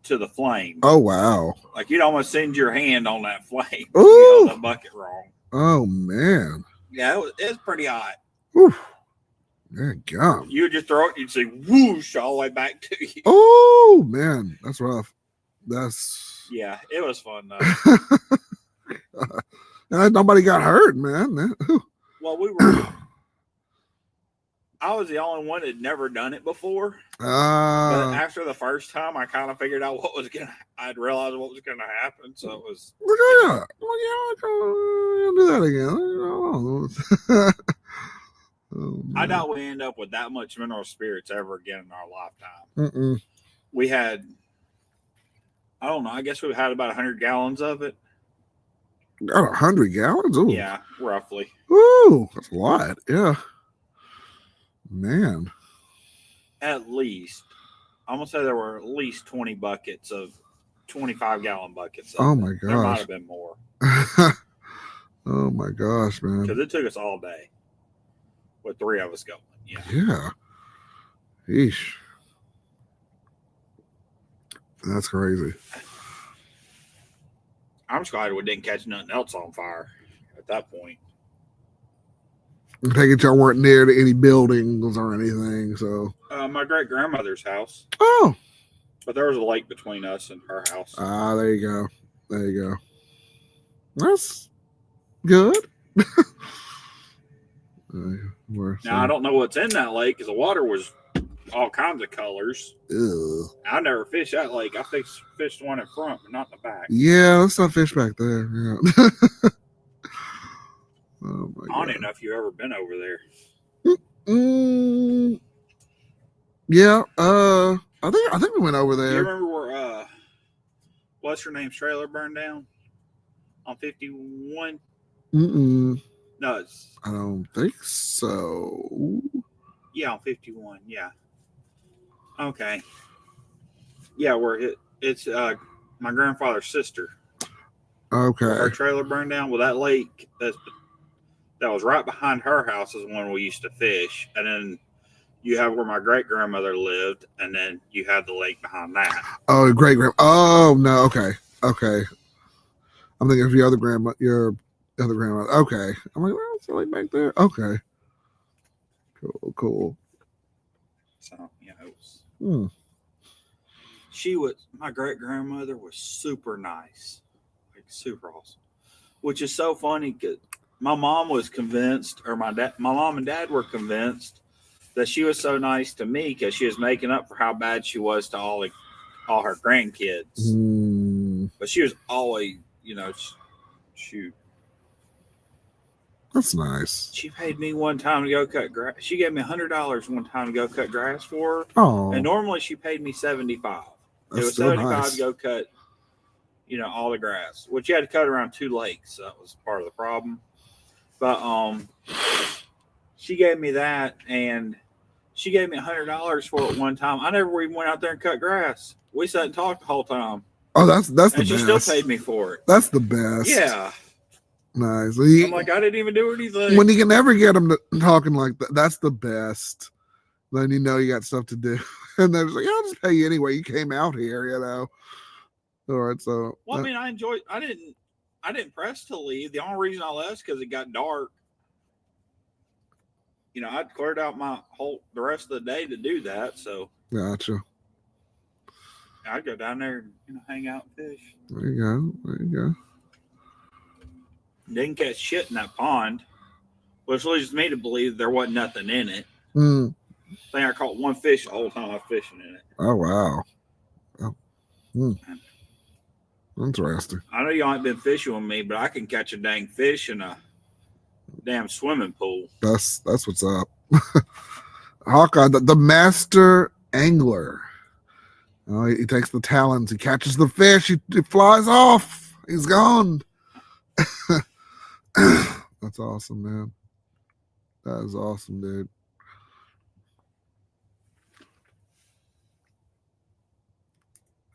to the flame. Oh wow! You'd almost send your hand on that flame. Ooh, the bucket wrong. Oh man! Yeah, it was pretty hot. Oof. Man, God. You would just throw it, you'd see whoosh all the way back to you. Oh man, that's rough. Yeah, it was fun though. Nobody got hurt, man. Well, we were. I was the only one that had never done it before. But after the first time, I kind of figured out what was gonna. I'd realized what was gonna happen, so it was. Look at that! I'll do that again. Oh, I doubt we end up with that much mineral spirits ever again in our lifetime. Mm-mm. We had. I don't know. I guess we had about 100 gallons of it. Got 100 gallons? Ooh. Yeah, roughly. Ooh, that's a lot. Yeah. Man. At least. I'm going to say there were at least 20 buckets of 25-gallon buckets. Oh, my gosh. There might have been more. Oh, my gosh, man. Because it took us all day with 3 of us going. Yeah. Yeah. Eesh. That's crazy. I'm just glad we didn't catch nothing else on fire at that point. I take it y'all weren't near to any buildings or anything, so. My great-grandmother's house. Oh. But there was a lake between us and her house. Ah, there you go. There you go. That's good. Now, I don't know what's in that lake because the water was all kinds of colors. Ew. I never fished that lake. I fished one in front, but not in the back. Yeah, let's not fish back there. Yeah. Oh my I don't even know if you've ever been over there. Yeah. I think we went over there. You remember where what's her name's trailer burned down on 51? Mm-mm. No, I don't think so. Yeah, on 51. Yeah. Okay. Yeah, where it's my grandfather's sister. Okay. Her trailer burned down. Well, that lake that was right behind her house is one we used to fish, and then you have where my great grandmother lived, and then you have the lake behind that. Oh, great grandma. Oh no. Okay. Okay. I'm thinking of your other grandma. Your other grandma. Okay. I'm like, well, it's the lake back there. Okay. Cool. So yeah, it was. My great grandmother was super nice, like super awesome, which is so funny because my mom was convinced, or my mom and dad were convinced that she was so nice to me because she was making up for how bad she was to all her grandkids. But she was always, she. That's nice. She paid me one time to go cut grass. She gave me $100 one time to go cut grass for her. Oh. And normally she paid me $75. It was $75 nice. To go cut, all the grass, which you had to cut around 2 lakes. So that was part of the problem. But she gave me that, and she gave me $100 for it one time. I never even went out there and cut grass. We sat and talked the whole time. Oh, that's the best. And she still paid me for it. That's the best. Yeah. Nice. I'm like, I didn't even do anything. When you can never get them talking like that, that's the best. Then you got stuff to do. And they're just like, I'll just pay you anyway. You came out here, All right, so. Well, I mean, I didn't press to leave. The only reason I left is because it got dark. I'd cleared out the rest of the day to do that. So. Gotcha. I'd go down there and hang out and fish. There you go. Didn't catch shit in that pond, which leads me to believe there wasn't nothing in it. I think I caught one fish the whole time I was fishing in it. Oh, wow. Oh. Interesting. I know y'all ain't been fishing with me, but I can catch a dang fish in a damn swimming pool. That's what's up. Hawkeye, the master angler. He takes the talons, he catches the fish, he flies off. He's gone. That's awesome, man. That is awesome, dude.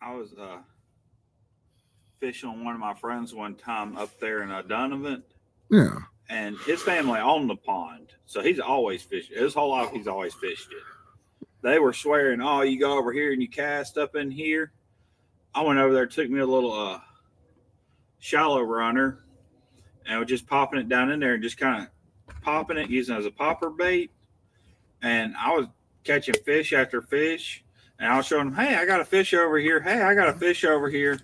I was fishing with one of my friends one time up there in Donovan. Yeah. And his family owned the pond. So he's always fished. His whole life he's always fished it. They were swearing, oh, you go over here and you cast up in here. I went over there, took me a little shallow runner, and was just popping it down in there and just kind of popping it, using it as a popper bait. And I was catching fish after fish. And I was showing them, hey, I got a fish over here. Hey, I got a fish over here.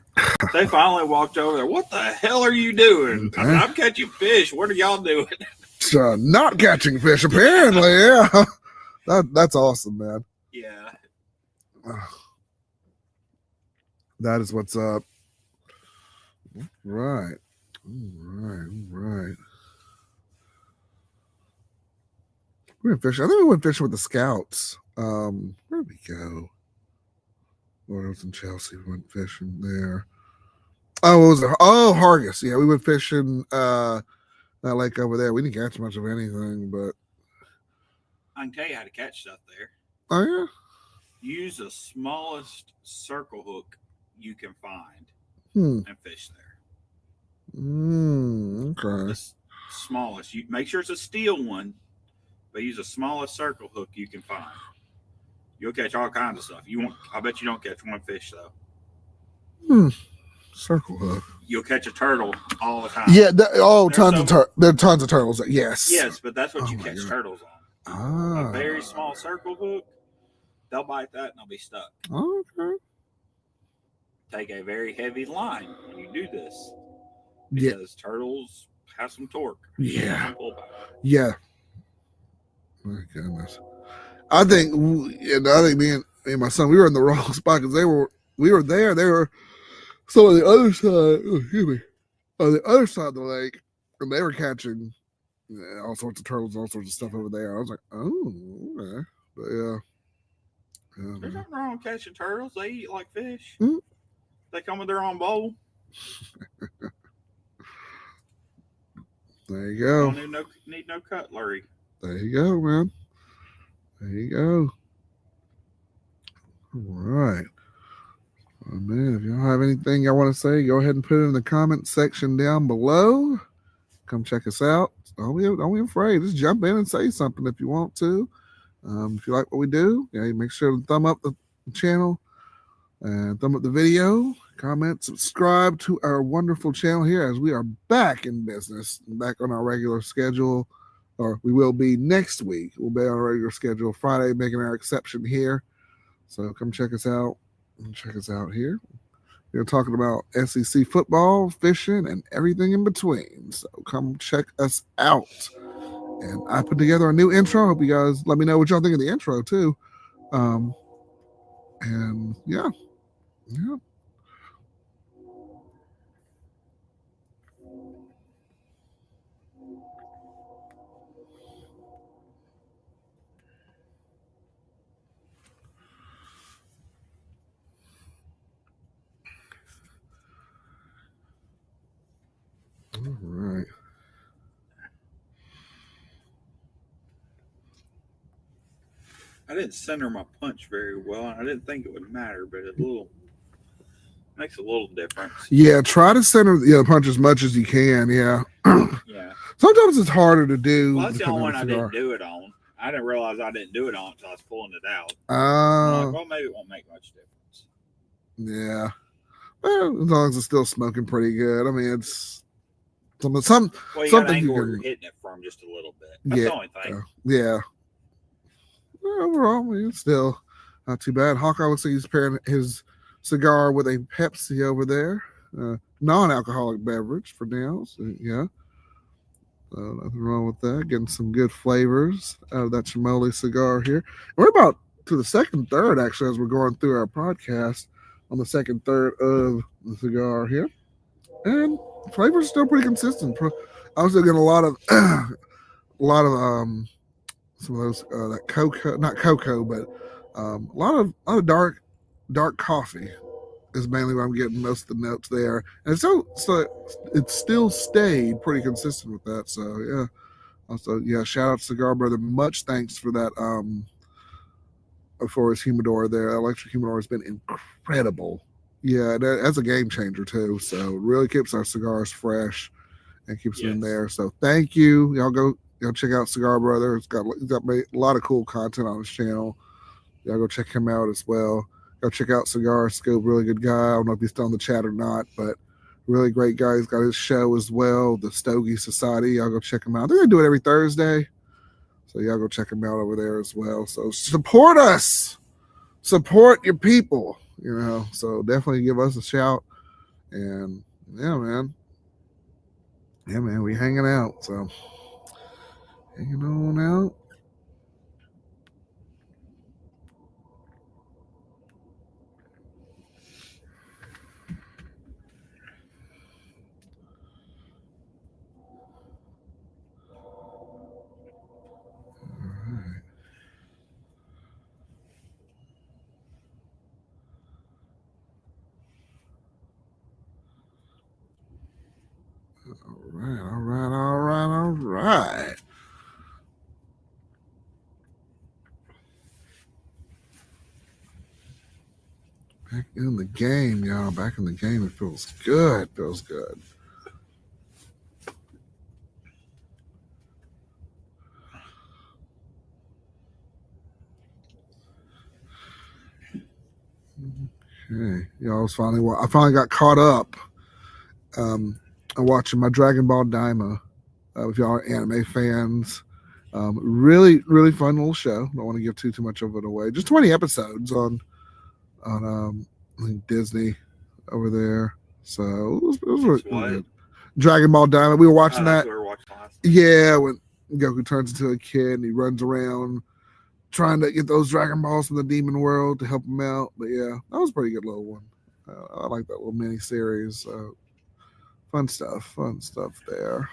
They finally walked over there. What the hell are you doing? Okay. I'm catching fish. What are y'all doing? Not catching fish, apparently. Yeah, that's awesome, man. Yeah. That is what's up. Right. Right. We went fishing. I think we went fishing with the scouts. Where did we go? Lord, it was in Chelsea. We went fishing there. Oh, what was it? Oh, Hargis. Yeah, we went fishing that lake over there. We didn't catch much of anything, but I can tell you how to catch stuff there. oh yeah. Use the smallest circle hook you can find and fish there. Okay. The smallest. You make sure it's a steel one, but use the smallest circle hook you can find. You'll catch all kinds of stuff. I bet you don't catch one fish though. Circle hook. You'll catch a turtle all the time. Yeah. There are tons of turtles. Yes. Yes, but that's what you catch turtles on. Ah. A very small circle hook. They'll bite that and they'll be stuck. Okay. Take a very heavy line when you do this. Yeah. Because turtles have some torque. Yeah. Some pullback. Yeah. My goodness. I think me and my son, we were in the wrong spot because we were there. They were so on the other side. Oh, excuse me. On the other side of the lake, and they were catching all sorts of turtles, all sorts of stuff over there. I was like, oh, okay. But yeah. There's nothing wrong with catching turtles. They eat like fish. Mm. They come with their own bowl. There you go. Don't need no cutlery. There you go, man. There you go. All right. Oh, man, if y'all have anything y'all want to say, go ahead and put it in the comment section down below. Come check us out. Don't be afraid. Just jump in and say something if you want to. If you like what we do, make sure to thumb up the channel and thumb up the video. Comment, subscribe to our wonderful channel here as we are back in business, back on our regular schedule, or we will be next week. We'll be on our regular schedule Friday, making our exception here. So come check us out. Check us out here. We're talking about SEC football, fishing, and everything in between. So come check us out. And I put together a new intro. Hope you guys let me know what y'all think of the intro too. And yeah. All right. I didn't center my punch very well, and I didn't think it would matter, but it makes a little difference. Yeah, try to center the punch as much as you can. Yeah. Yeah. Sometimes it's harder to do. Well, that's the only one I didn't do it on. I didn't realize I didn't do it on until I was pulling it out. I'm like, well, maybe it won't make much difference. Yeah. Well, as long as it's still smoking pretty good. I mean, it's Well, you something got to angle you where can. you're hitting it from just a little bit. That's the only thing. Yeah. Well, overall, I mean, it's still not too bad. Hawkeye looks like he's pairing his cigar with a Pepsi over there, non-alcoholic beverage for now. So yeah, nothing wrong with that. Getting some good flavors out of that Chimolly cigar here. And we're about to the second third actually as we're going through our podcast on the second third of the cigar here, and flavors are still pretty consistent. I'm still getting a lot of some of those that cocoa, not cocoa, but a lot of dark coffee is mainly what I'm getting most of the notes there, and so it's still stayed pretty consistent with that. So yeah, also yeah, shout out to Cigar Brother. Much thanks for that. For his humidor there, electric humidor has been incredible. Yeah, that's a game changer too. So it really keeps our cigars fresh and keeps them in there. So thank you. Y'all go check out Cigar Brother. He's got a lot of cool content on his channel. Y'all go check him out as well. Go check out Cigar Scoop. Really good guy. I don't know if he's still in the chat or not, but really great guy. He's got his show as well, the Stogie Society. Y'all go check him out. I think they do it every Thursday. So y'all go check him out over there as well. So support us. Support your people, So definitely give us a shout And yeah, man. Yeah, man, we hanging out. So hanging on out. All right. Back in the game, y'all. Back in the game. It feels good. Feels good. Okay. Y'all, I finally got caught up watching my Dragon Ball Daima. If y'all are anime fans, really, really fun little show. Don't want to give too much of it away. Just 20 episodes on I think Disney over there. So it was really good. Dragon Ball Daima. We were watching that. Yeah, when Goku turns into a kid and he runs around trying to get those Dragon Balls from the demon world to help him out. But yeah, that was a pretty good little one. I like that little mini series. Fun stuff there.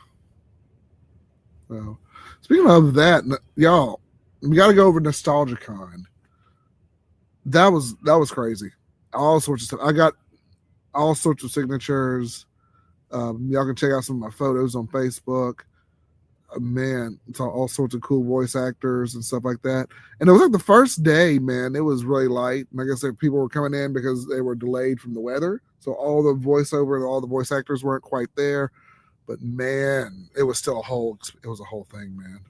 So, speaking of that, y'all, we got to go over NostalgiaCon. That was crazy. All sorts of stuff. I got all sorts of signatures. Y'all can check out some of my photos on Facebook. Man, it's all sorts of cool voice actors and stuff like that. And it was like the first day, man, it was really light. And like I said, people were coming in because they were delayed from the weather. So all the voiceover and all the voice actors weren't quite there. But man, it was still a whole thing, man.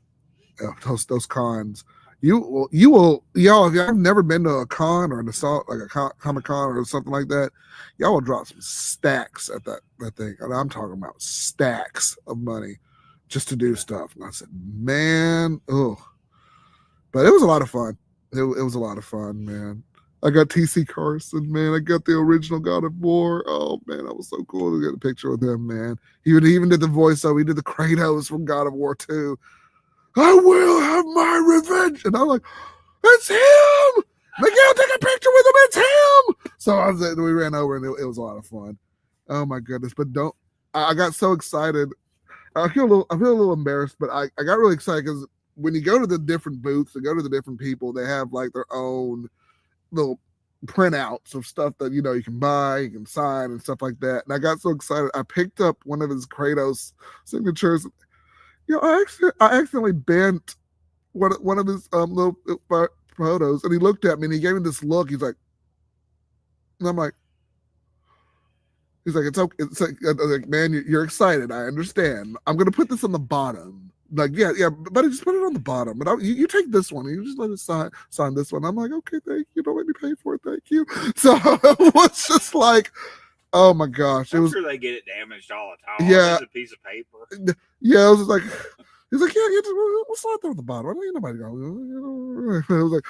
Those cons. You will, y'all, if y'all never been to a con or a Comic Con or something like that, y'all will drop some stacks at that thing. And I'm talking about stacks of money just to do stuff. And I said, man, but it was a lot of fun. It was a lot of fun, man. I got TC Carson, man. I got the original God of War. Oh man, that was so cool to get a picture with him, man. He even did the voiceover. He did the Kratos from God of War 2. I will have my revenge. And I'm like, it's him! Miguel, take a picture with him. It's him! So we ran over and it was a lot of fun. Oh my goodness. But I got so excited. I feel a little embarrassed, but I got really excited because when you go to the different booths and go to the different people, they have like their own little printouts of stuff that you can buy, you can sign and stuff like that. And I got so excited. I picked up one of his Kratos signatures. I accidentally bent one of his little photos, and he looked at me and he gave me this look. He's like, and I'm like, he's like, it's okay. It's like, man, you're excited. I understand. I'm gonna put this on the bottom. Like, yeah, but just put it on the bottom. But you take this one. And you just let it sign this one. I'm like, okay, thank you. Don't let me pay for it. Thank you. So it was just like, oh my gosh. I'm sure they get it damaged all the time. Yeah. It's a piece of paper. Yeah, it was just like, he's like, yeah, we'll slide there on the bottom. I don't need nobody going. It was like,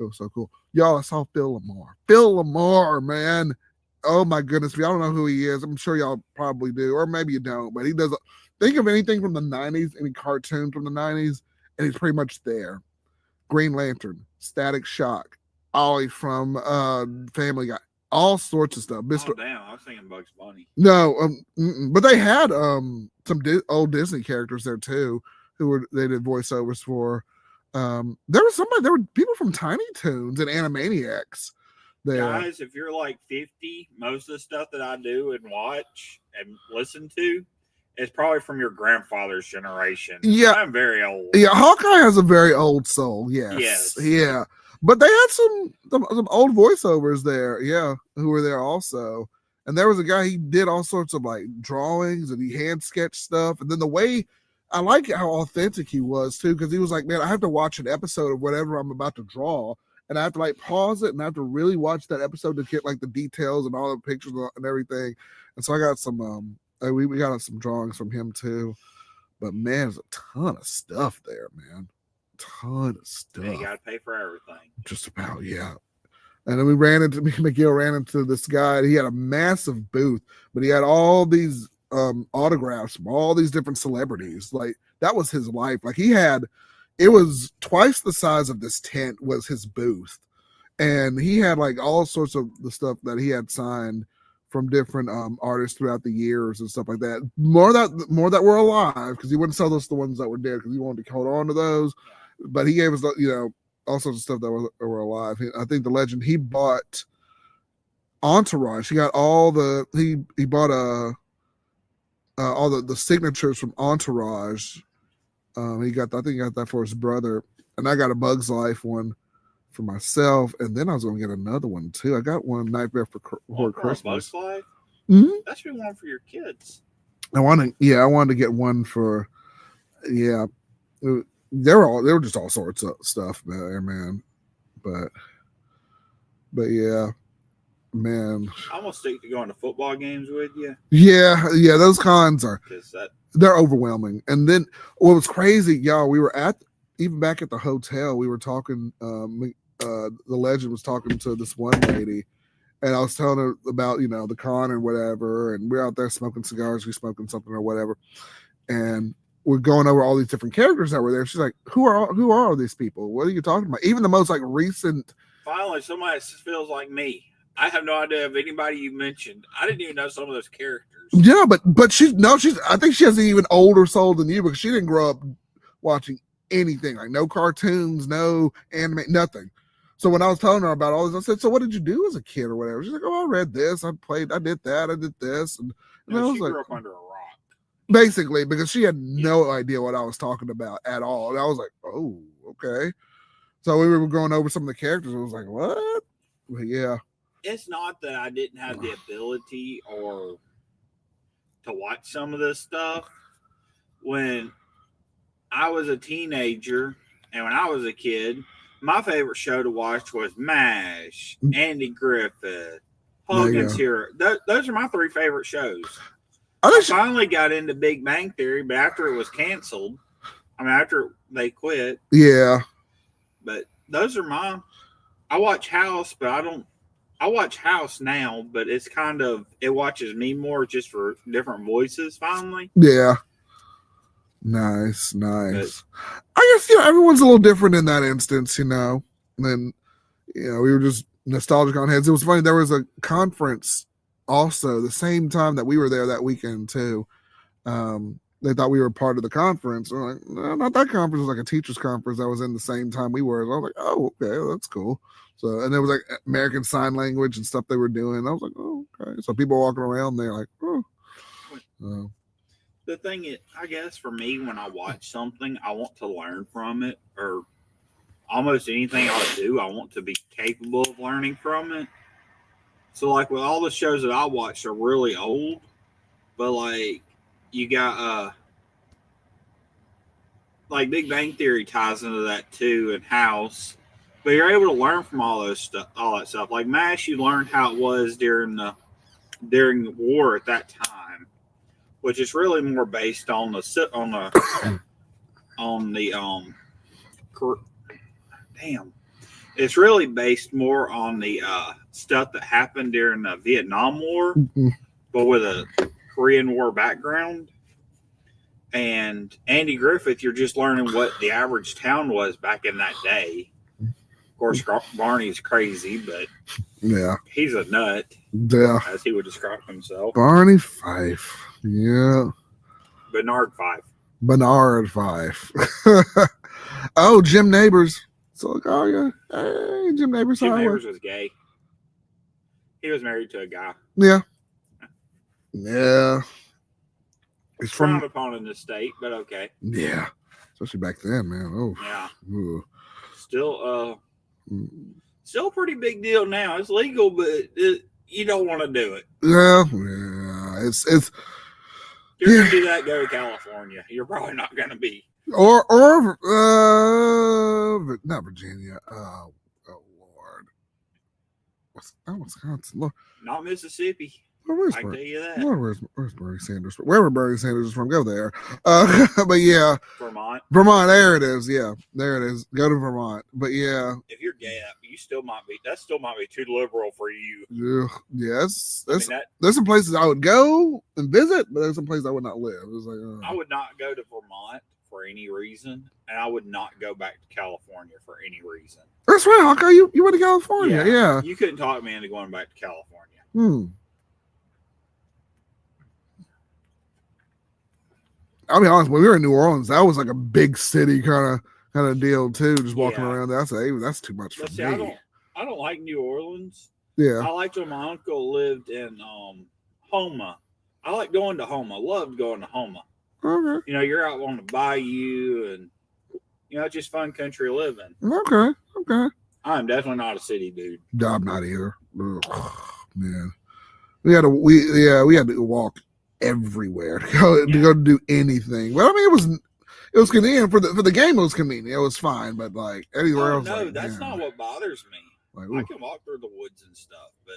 it was so cool. Y'all, I saw Phil Lamar. Phil Lamar, man. Oh my goodness. If y'all don't know who he is, I'm sure y'all probably do, or maybe you don't, but he does. Think of anything from the 90s, any cartoon from the 90s, and he's pretty much there. Green Lantern, Static Shock, Ollie from Family Guy, all sorts of stuff. Oh, damn, I was thinking Bugs Bunny. No, but they had some old Disney characters there too, they did voiceovers for. There were people from Tiny Toons and Animaniacs there. Guys, if you're like 50, most of the stuff that I do and watch and listen to, it's probably from your grandfather's generation. Yeah. I'm very old. Yeah, Hawkeye has a very old soul. Yes. Yeah. But they had some old voiceovers there, yeah, who were there also. And there was a guy, he did all sorts of like drawings and he hand sketched stuff. And then the way, I like how authentic he was too, because he was like, man, I have to watch an episode of whatever I'm about to draw. And I have to like pause it and I have to really watch that episode to get like the details and all the pictures and everything. And so I got some, we got some drawings from him too. But man, there's a ton of stuff there, man. Ton of stuff. You gotta pay for everything. Just about, yeah. And then me and McGill ran into this guy. And he had a massive booth, but he had all these autographs from all these different celebrities. Like that was his life. Like it was twice the size of this tent was his booth. And he had like all sorts of the stuff that he had signed from different artists throughout the years and stuff like that. More that were alive, because he wouldn't sell us the ones that were dead because he wanted to hold on to those. But he gave us, all sorts of stuff that were alive. I think the legend, he bought Entourage. He got he bought all the signatures from Entourage. I think he got that for his brother, and I got a Bug's Life one for myself, and then I was going to get another one too. I got one Nightmare Before Christmas. Bug's Life? Mm-hmm. That should be one for your kids. I wanted to get one for, they were just all sorts of stuff there, man. But yeah, man. I'm gonna stick to going to football games with you. Yeah, those cons they're overwhelming. And then what was crazy, y'all, we were even back at the hotel, we were talking, the legend was talking to this one lady, and I was telling her about, the con and whatever, and we're out there smoking cigars, we smoking something or whatever, and we're going over all these different characters that were there. She's like, who are all these people? What are you talking about? Even the most like recent. Finally, somebody feels like me. I have no idea of anybody you mentioned. I didn't even know some of those characters. Yeah, but I think she has an even older soul than you, because she didn't grow up watching anything, like no cartoons, no anime, nothing. So when I was telling her about all this, I said, so what did you do as a kid or whatever? She's like, oh, I read this, I did that, I did this. And I was she like, grew up under a rock. Basically, because she had no idea what I was talking about at all. And I was like, oh, okay. So we were going over some of the characters. I was like, what? But yeah. It's not that I didn't have the ability or to watch some of this stuff. When I was a teenager and when I was a kid, my favorite show to watch was MASH, Andy Griffith, Hogan's Hero. Those are my three favorite shows. I finally got into Big Bang Theory, but after it was canceled, after they quit. Yeah. But those are I watch House, but I watch House now, but it's it watches me more just for different voices finally. Yeah. Nice. But, I guess, everyone's a little different in that instance, and then, we were just nostalgic on heads. It was funny. There was a conference also the same time that we were there that weekend too. They thought we were part of the conference. We're like, no, not that conference. It was like a teachers conference that was in the same time we were. And I was like, oh, okay, that's cool. So, and there was like American Sign Language and stuff they were doing. I was like, oh, okay. So people walking around there like, oh. The thing is, I guess for me, when I watch something, I want to learn from it, or almost anything I do, I want to be capable of learning from it. So, like, with all the shows that I watch are really old, but, like, you got, like, Big Bang Theory ties into that, too, and House. But you're able to learn from all that stuff. Like, MASH, you learned how it was during the war at that time, which is really more based on it's really based more on the stuff that happened during the Vietnam War, but with a Korean War background. And Andy Griffith, you're just learning what the average town was back in that day. Of course, Barney's crazy, but yeah, he's a nut. Yeah, as he would describe himself. Barney Fife. Yeah. Bernard Fife. Oh, Jim Neighbors. So, oh yeah, hey, Jim Neighbors. Jim Neighbors was gay. He was married to a guy. Yeah. It's frowned upon in this state, but okay. Yeah, especially back then, man. Oh, yeah. Ooh. Still a pretty big deal now. It's legal, but you don't want to do it. Yeah. It's. You're gonna do that. Go to California. You're probably not gonna be. Or not Virginia. Oh Lord. Wisconsin. Lord. Not Mississippi. where's I can tell Bernie? you that. Where's Bernie Sanders? Wherever Bernie Sanders is from, go there. But yeah, Vermont. there it is. Yeah, there it is. Go to Vermont. But yeah, if you're gay, you still might be. That still might be too liberal for you. Yes, I mean, there's some places I would go and visit, but there's some places I would not live. It was like, I would not go to Vermont for any reason, and I would not go back to California for any reason. That's right, Hawkeye. You went to California, yeah. You couldn't talk me into going back to California. I'll be honest. When we were in New Orleans, that was like a big city kind of deal too. Just walking around. That's too much for me. I don't like New Orleans. Yeah, I liked when my uncle lived in Homa. I like going to Homa. Loved going to Homa. Okay. You know, you're out on the bayou, and you know, it's just fun country living. Okay. I'm definitely not a city dude. No, I'm not either. Ugh, man, we had to walk everywhere to go do anything. But I mean, it was convenient for the game. It was convenient. It was fine, but like anywhere else. No, that's not what bothers me. Like, I can walk through the woods and stuff, but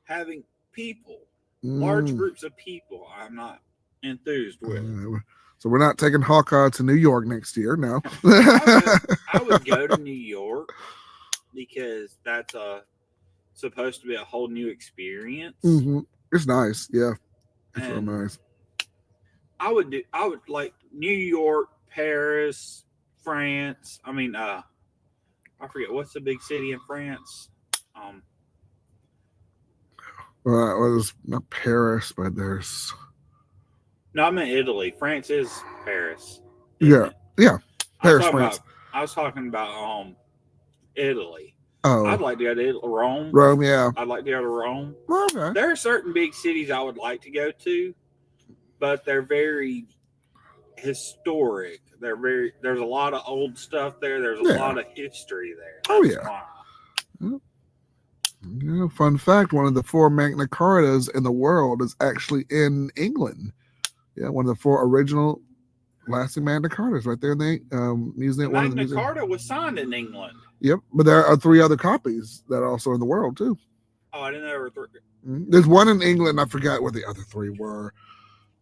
having people, large groups of people, I'm not enthused with. So we're not taking Hawkeye to New York next year. No. I would go to New York because that's supposed to be a whole new experience. Mm-hmm. It's nice, yeah. It's real nice. I would like New York, Paris, France. I mean, I forget what's the big city in France. Well, it was not Paris, but there's. No, I meant Italy. France is Paris. Yeah. Paris, France. I was talking about Italy. Oh, I'd like to go to Rome. Rome, yeah. I'd like to go to Rome. Okay. There are certain big cities I would like to go to, but they're very historic. There's a lot of old stuff there. There's a lot of history there. Yeah, fun fact, one of the 4 Magna Cartas in the world is actually in England. Yeah, one of the 4 original lasting Magna Cartas right there in the museum. Magna Carta was signed in England. Yep, but there are 3 other copies that are also in the world too. Oh, I didn't know there were 3. There's one in England. I forgot what the other 3 were.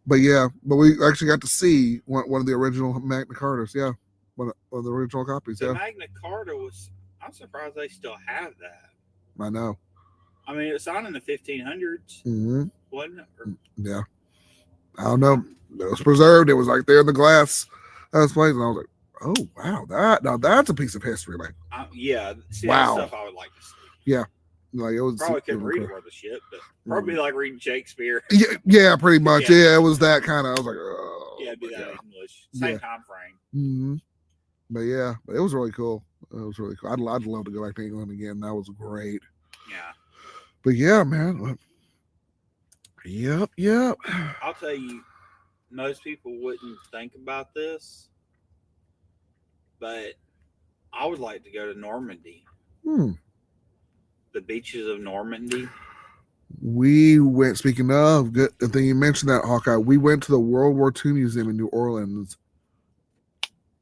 But we actually got to see one of the original Magna Cartas. Yeah, one of the original copies. The Magna Carta was. I'm surprised they still have that. I know. I mean, it was signed in the 1500s, wasn't it? Yeah. I don't know. It was preserved. It was like there in the glass place, and I was like, "Oh wow, that's a piece of history." Like, wow, stuff I would like to see. Yeah, like it was. Probably couldn't read worth of shit, but probably like reading Shakespeare. Yeah, pretty much. Yeah, it was that kind of. I was like, oh, it'd be that English, same time frame. Mm-hmm. But it was really cool. It was really cool. I'd love to go back to England again. That was great. Yeah. But yeah, man. Yep. I'll tell you, most people wouldn't think about this, but I would like to go to Normandy. The beaches of Normandy. We went, speaking of, good thing you mentioned that, Hawkeye, we went to the World War II Museum in New Orleans.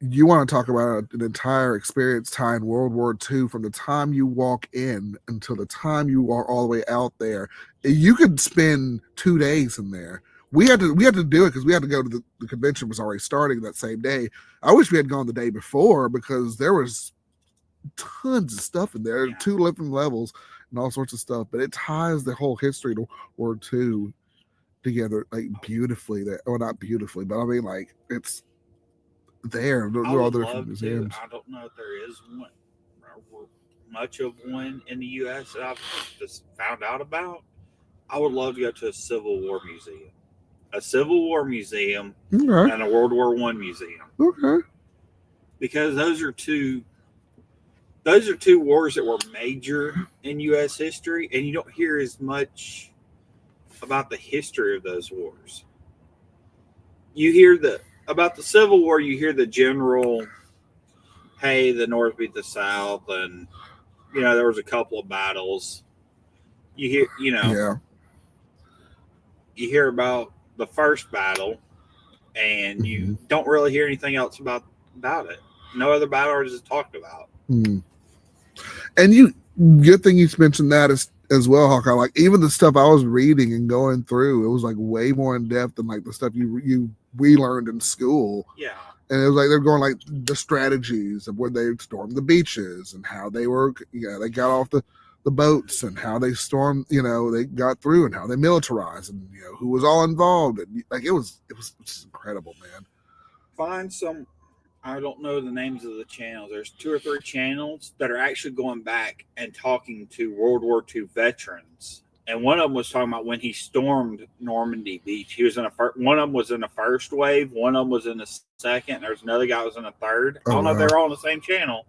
You want to talk about an entire experience tying World War II from the time you walk in until the time you are all the way out there. You could spend 2 days in there. We had to do it because we had to go to the convention was already starting that same day. I wish we had gone the day before because there was tons of stuff in there, 2 different levels and all sorts of stuff. But it ties the whole history to World War II together like beautifully. Well, not beautifully, but I mean like it's there. There are other museums. I don't know if there is one, much of one in the U.S. that I've just found out about. I would love to go to a Civil War museum, and a World War I museum. Okay, because those are two wars that were major in U.S. history, and you don't hear as much about the history of those wars. You hear about the Civil War, you hear the general, hey, the North beat the South, and there was a couple of battles. You hear, you hear about the first battle, and you don't really hear anything else about it. No other battle is talked about. And good thing you mentioned that is as well, Hawkeye. Like even the stuff I was reading and going through, it was like way more in depth than like the stuff we learned in school. Yeah. And it was like they're going like the strategies of where they stormed the beaches and how they were, they got off the boats and how they stormed, they got through and how they militarized and who was all involved. And like it was just incredible, man. Find some. I don't know the names of the channels. There's 2 or 3 channels that are actually going back and talking to World War II veterans. And one of them was talking about when he stormed Normandy Beach. He was in one of them was in the first wave. One of them was in the second. There's another guy who was in the third. I don't know if they're all on the same channel,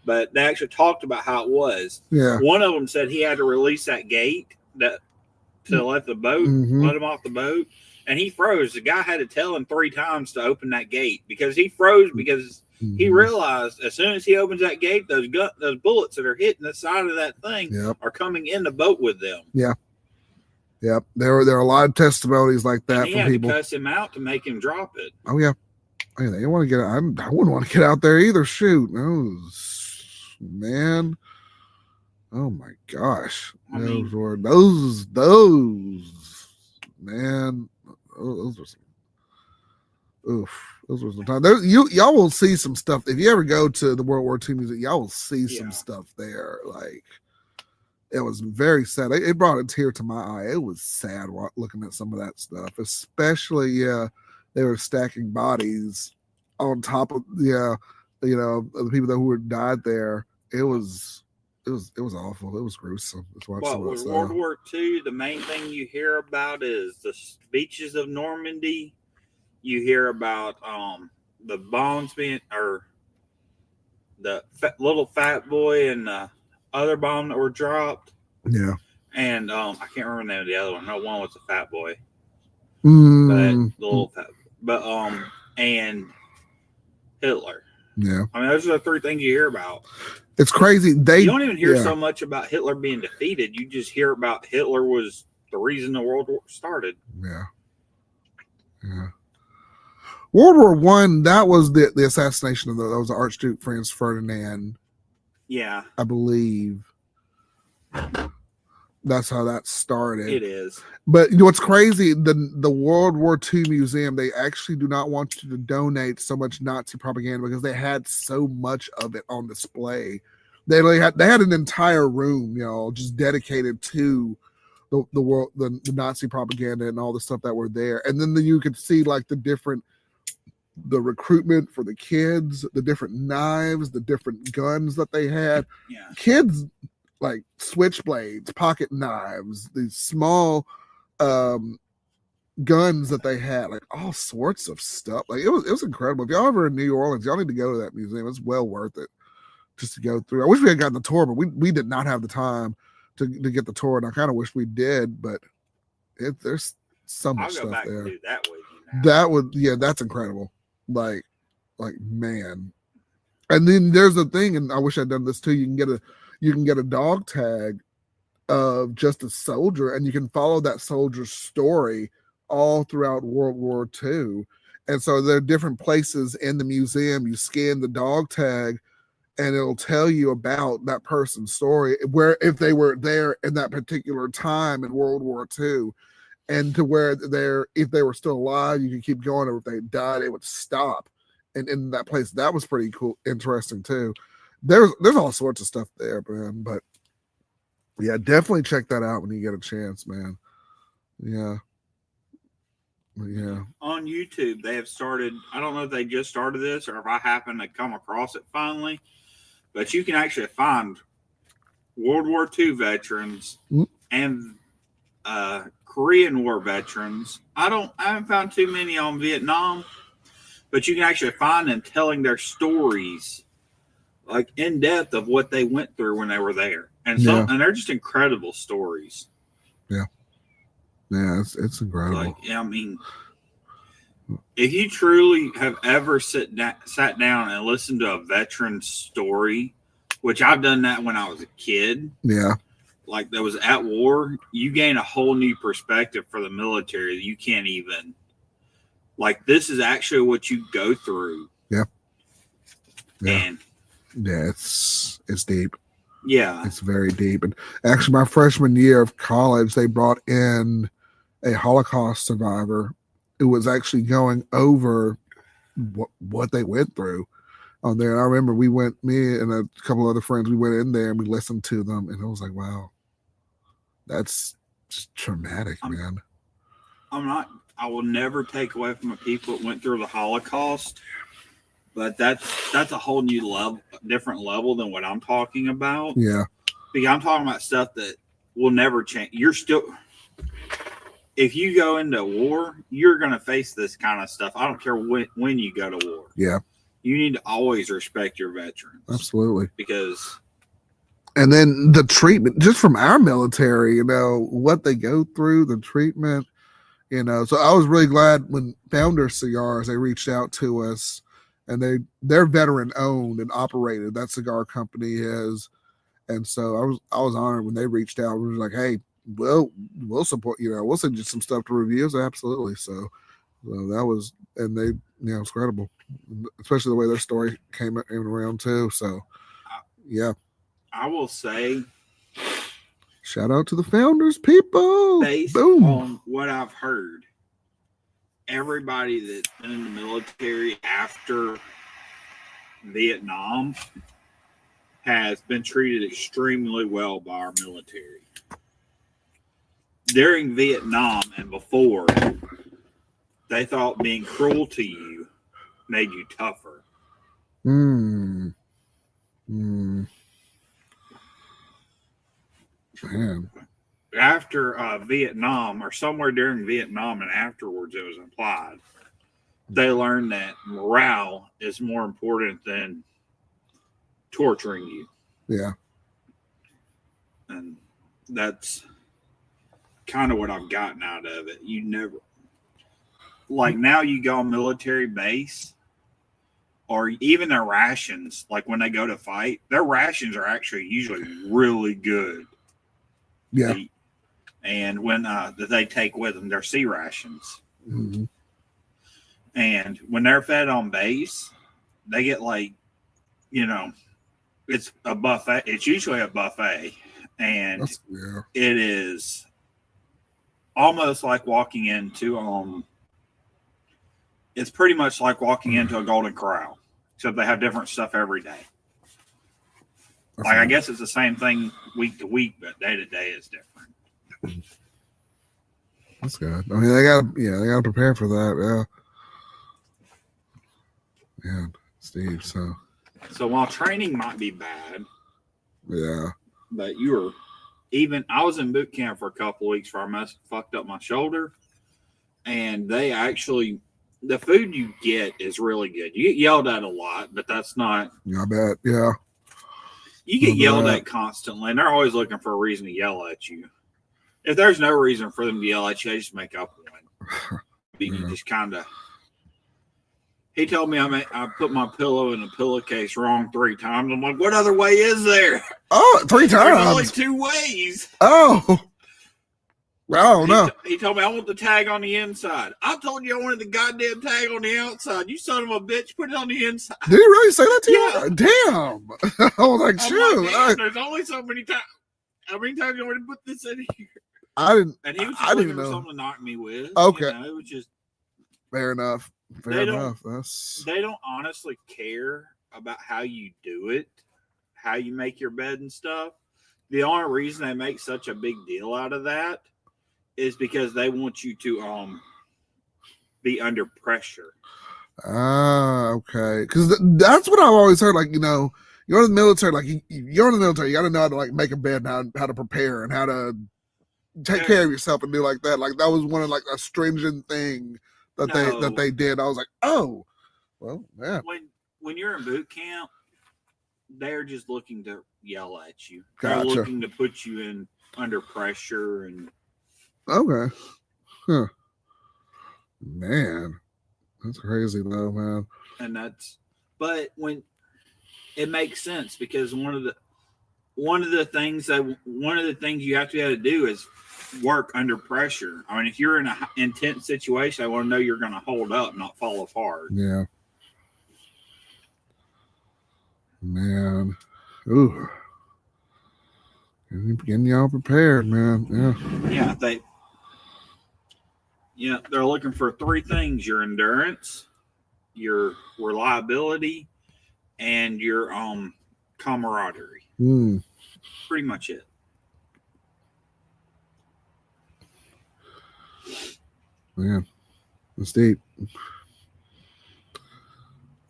but they actually talked about how it was. Yeah. One of them said he had to release that gate to let the boat, let him off the boat. And he froze. The guy had to tell him 3 times to open that gate because he froze because he realized as soon as he opens that gate, those bullets that are hitting the side of that thing are coming in the boat with them. Yeah. Yep. There are a lot of testimonies like that from people. To cuss him out to make him drop it. Oh yeah. They didn't want to get. I wouldn't want to get out there either. Shoot, man. Oh my gosh. Those man. Those were some. Those were some time. Y'all will see some stuff if you ever go to the World War II Museum. Y'all will see some stuff there. Like it was very sad. It brought a tear to my eye. It was sad looking at some of that stuff, especially they were stacking bodies on top of the people who had died there. It was awful. It was gruesome. With World War II, the main thing you hear about is the beaches of Normandy. You hear about the bombs being, or the little fat boy and the other bomb that were dropped. Yeah. And I can't remember the name of the other one. No, one was a fat boy. But Mm. the little fat, and Hitler. Yeah. I mean, those are the 3 things you hear about. It's crazy. You don't even hear so much about Hitler being defeated. You just hear about Hitler was the reason the World War started. Yeah. Yeah. World War I, that was the assassination of that was Archduke Franz Ferdinand. Yeah. I believe. That's how that started. It is. But you know what's crazy? The World War II Museum, they actually do not want you to donate so much Nazi propaganda because they had so much of it on display. They had an entire room, just dedicated to the Nazi propaganda and all the stuff that were there. And then you could see like the recruitment for the kids, the different knives, the different guns that they had. Yeah. Kids like switchblades, pocket knives, these small guns that they had, like all sorts of stuff. Like it was incredible. If y'all ever in New Orleans, y'all need to go to that museum. It's well worth it just to go through. I wish we had gotten the tour, but we did not have the time to get the tour, and I kind of wish we did, but there's so much stuff back there. And do that with you now. That's incredible. Like man. And then there's a thing, and I wish I'd done this too. You can get a dog tag of just a soldier, and you can follow that soldier's story all throughout World War II. And so there are different places in the museum. You scan the dog tag, and it'll tell you about that person's story, where if they were there in that particular time in World War II, and to where if they were still alive, you could keep going, or if they died, it would stop. And in that place, that was pretty cool, interesting too. There's all sorts of stuff there, man. But yeah, definitely check that out when you get a chance, man. Yeah. On YouTube, they have started. I don't know if they just started this or if I happen to come across it finally, but you can actually find World War II veterans and Korean War veterans. I haven't found too many on Vietnam, but you can actually find them telling their stories, like in depth of what they went through when they were there, and and they're just incredible stories. Yeah, it's incredible. I mean, if you truly have ever sat down and listened to a veteran's story, which I've done that when I was a kid. Yeah. Like that was at war, you gain a whole new perspective for the military that you can't even. Like this is actually what you go through. Yeah. And yeah, it's deep. Yeah. It's very deep. And actually, my freshman year of college, they brought in a Holocaust survivor who was actually going over what they went through on there. And I remember me and a couple other friends, we went in there and we listened to them, and it was like, wow, that's just traumatic, man. I will never take away from the people that went through the Holocaust, but that's a whole new level, different level than what I'm talking about. Yeah. Because I'm talking about stuff that will never change. If you go into war, you're going to face this kind of stuff. I don't care when you go to war. Yeah. You need to always respect your veterans. Absolutely. And then the treatment, just from our military, what they go through, the treatment, So I was really glad when Founder Cigars, they reached out to us, and they're veteran owned and operated. That cigar company is. And so I was honored when they reached out. We were like, hey, we'll support, we'll send you some stuff to review. So absolutely. So that was, and they, it's incredible, especially the way their story came around too. So yeah, I will say, shout out to the Founders people. Based on what I've heard, everybody that's been in the military after Vietnam has been treated extremely well by our military. During Vietnam and before, they thought being cruel to you made you tougher. Man. After Vietnam, or somewhere during Vietnam and afterwards, it was implied, they learned that morale is more important than torturing you. Yeah. And that's kind of what I've gotten out of it. You never, like, now you go on military base, or even their rations, like when they go to fight, their rations are actually usually really good. Yeah. And when that they take with them, their sea rations. Mm-hmm. And when they're fed on base, they get it's a buffet. It's usually a buffet. And it is almost like walking into it's pretty much like walking into a Golden Corral, except they have different stuff every day. I guess it's the same thing week to week, but day to day is different. That's good. I mean, they gotta prepare for that. Yeah, Steve. So while training might be bad, yeah, but I was in boot camp for a couple of weeks where I fucked up my shoulder, and the food you get is really good. You get yelled at a lot, but that's not. Yeah, I bet. Yeah. You get yelled at constantly, and they're always looking for a reason to yell at you. If there's no reason for them to yell at you, they just make up one. You just kind of. He told me I put my pillow in the pillowcase wrong 3 times. I'm like, what other way is there? Oh, 3 times. There's only 2 ways. Oh. Oh, no. He told me I want the tag on the inside. I told you I wanted the goddamn tag on the outside. You son of a bitch, put it on the inside. Did he really say that to you? Yeah. Damn. I was like, shoot. There's only so many times. How many times do you want to put this in here? And he was just looking for something to knock me with. Okay. It was just. Fair enough. They don't honestly care about how you do it, how you make your bed and stuff. The only reason they make such a big deal out of that is because they want you to be under pressure. Okay. Because that's what I've always heard. Like, you're in the military. Like, you're in the military. You got to know how to make a bed, and how to prepare, and how to take care of yourself and do like that. Like, that was one of a stringent thing that they did. I was like, oh, well, yeah. When you're in boot camp, they're just looking to yell at you. Gotcha. They're looking to put you in under pressure and. Okay. Huh. Man, that's crazy though, man. And but when it makes sense, because one of the things you have to be able to do is work under pressure. I mean, if you're in an intense situation, I want to know you're going to hold up, not fall apart. Yeah. Man. Ooh. Getting y'all prepared, man. Yeah, they're looking for three things: your endurance, your reliability, and your camaraderie. Pretty much it. Man, that's deep.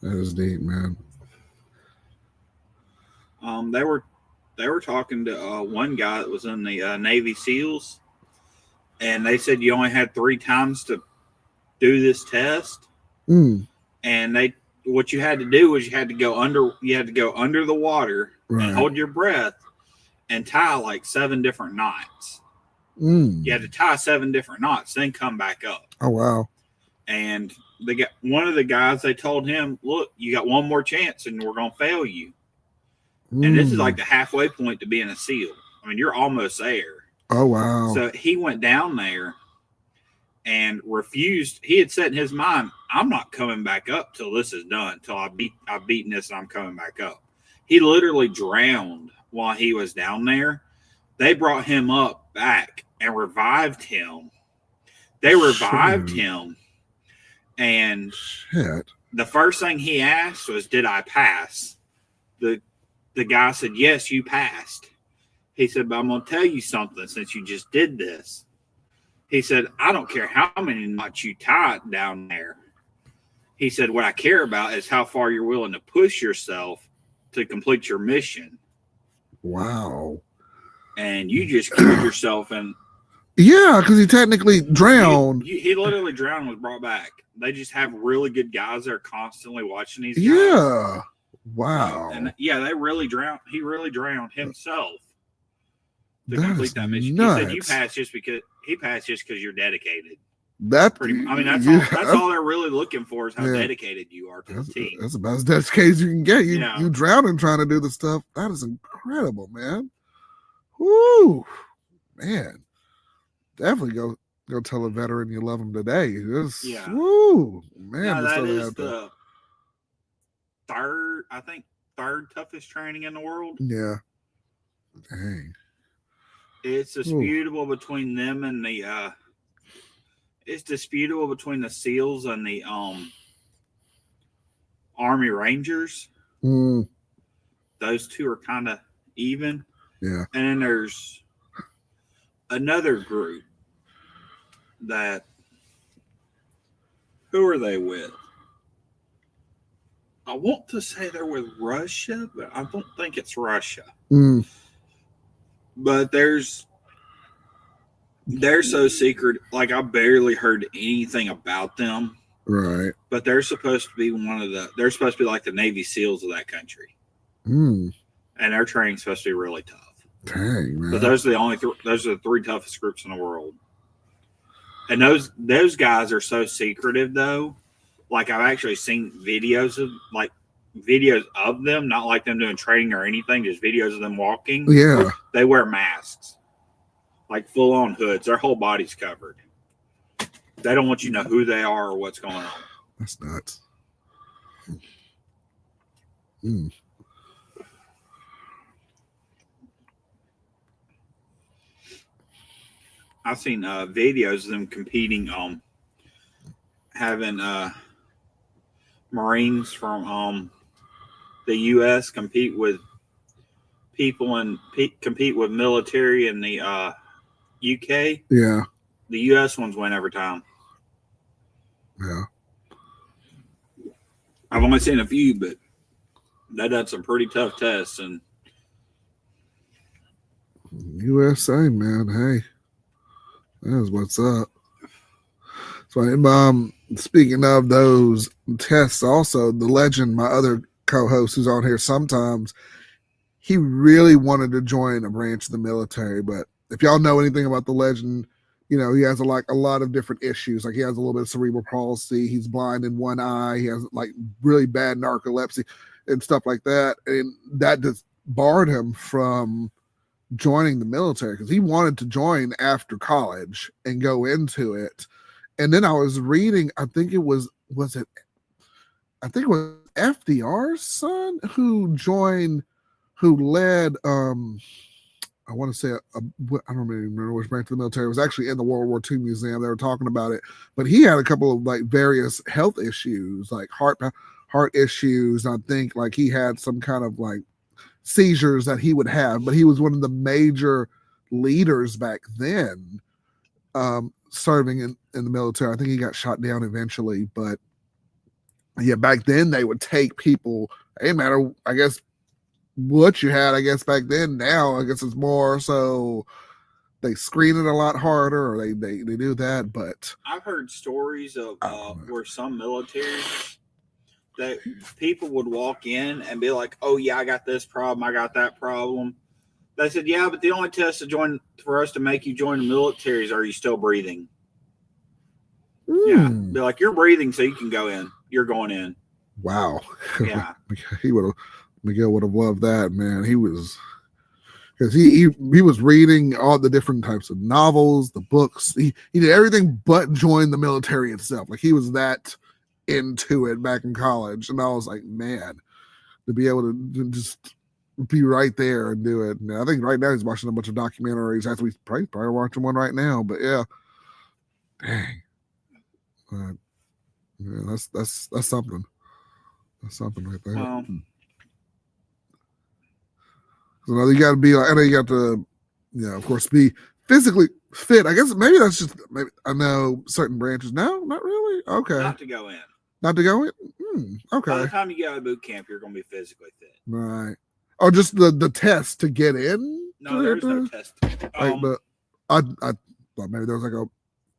That is deep, man. They were talking to one guy that was in the Navy SEALs, and they said you only had 3 times to do this test. And what you had to do was you had to go under the water and hold your breath and tie like 7 different knots. You had to tie 7 different knots, then come back up. Oh wow. And one of the guys, they told him, look, you got one more chance and we're gonna fail you. And this is like the halfway point to being a SEAL. I mean, you're almost there. Oh wow. So he went down there and refused. He had said in his mind, I'm not coming back up till this is done, till I've beaten this and I'm coming back up. He literally drowned while he was down there. They brought him up back and revived him. They revived him. And the first thing he asked was, did I pass? The guy said, yes, you passed. He said, but I'm going to tell you something since you just did this. He said, I don't care how many knots you tie down there. He said, what I care about is how far you're willing to push yourself to complete your mission. Wow. And you just killed yourself. And yeah, because he technically drowned. He literally drowned and was brought back. They just have really good guys that are constantly watching these guys. Yeah. Wow. And they really drowned. He really drowned himself to complete that mission. Nuts. He said you passed just because you're dedicated. That's all they're really looking for is how dedicated you are to the team. That's about as dedicated you can get. You drowning trying to do the stuff. That is incredible, man. Woo, man. Definitely go tell a veteran you love him today. Woo, man. That is the third toughest training in the world. Yeah. Dang. It's disputable between them and the it's disputable between the SEALs and the Army Rangers. Those two are kind of even. Yeah. And then there's another group who are they with? I want to say they're with Russia, but I don't think it's Russia. But they're so secret. Like, I barely heard anything about them. Right. But they're supposed to be they're supposed to be like the Navy SEALs of that country. And their training's supposed to be really tough. Dang, man. But those are the 3 toughest groups in the world. And those guys are so secretive, though. Like, I've actually seen videos of them, not like them doing training or anything, just videos of them walking. Yeah. They wear masks, like full-on hoods. Their whole body's covered. They don't want you to know who they are or what's going on. That's nuts. I've seen videos of them competing, having Marines from the U.S. compete with people and compete with military in the UK. Yeah. The U.S. ones win every time. Yeah. I've only seen a few, but they done some pretty tough tests. And USA, man. Hey, that's what's up. So, speaking of those tests, also the legend, my other co-host who's on here sometimes, he really wanted to join a branch of the military. But if y'all know anything about the legend, he has a lot of different issues. Like, he has a little bit of cerebral palsy. He's blind in one eye. He has really bad narcolepsy and stuff like that. And that just barred him from joining the military because he wanted to join after college and go into it. And then I was reading, I think it was FDR's son who led I want to say I don't even remember which branch of the military. It was actually in the World War II museum. They were talking about it, but he had a couple of like various health issues, like heart issues. I think like he had some kind of like seizures that he would have, but he was one of the major leaders back then, serving in the military. I think he got shot down eventually, but yeah, back then they would take people. It didn't matter, I guess, what you had. I guess back then. Now I guess it's more so they screen it a lot harder, or they do that. But I've heard stories of where some militaries that people would walk in and be like, "Oh yeah, I got this problem, I got that problem." They said, "Yeah, but the only test for us to make you join the military is, are you still breathing?" Yeah, be like, "You're breathing, so you can go in. You're going in." Wow. Yeah. Miguel would have loved that, man. He was, because he was reading all the different types of novels, the books. He did everything but join the military itself. Like he was that into it back in college, and I was like, man, to be able to just be right there and do it. And I think right now he's watching a bunch of documentaries. As we probably watching one right now. But yeah, dang, yeah, that's something. That's something right there. Well, so now you got to be like, I know you got to, of course, be physically fit. I guess maybe that's just, maybe I know certain branches. No, not really. Okay. Not to go in. Not to go in? Okay. By the time you get out of boot camp, you're going to be physically fit. Right. Oh, just the test to get in? No, there's no test. Like, but I thought maybe there was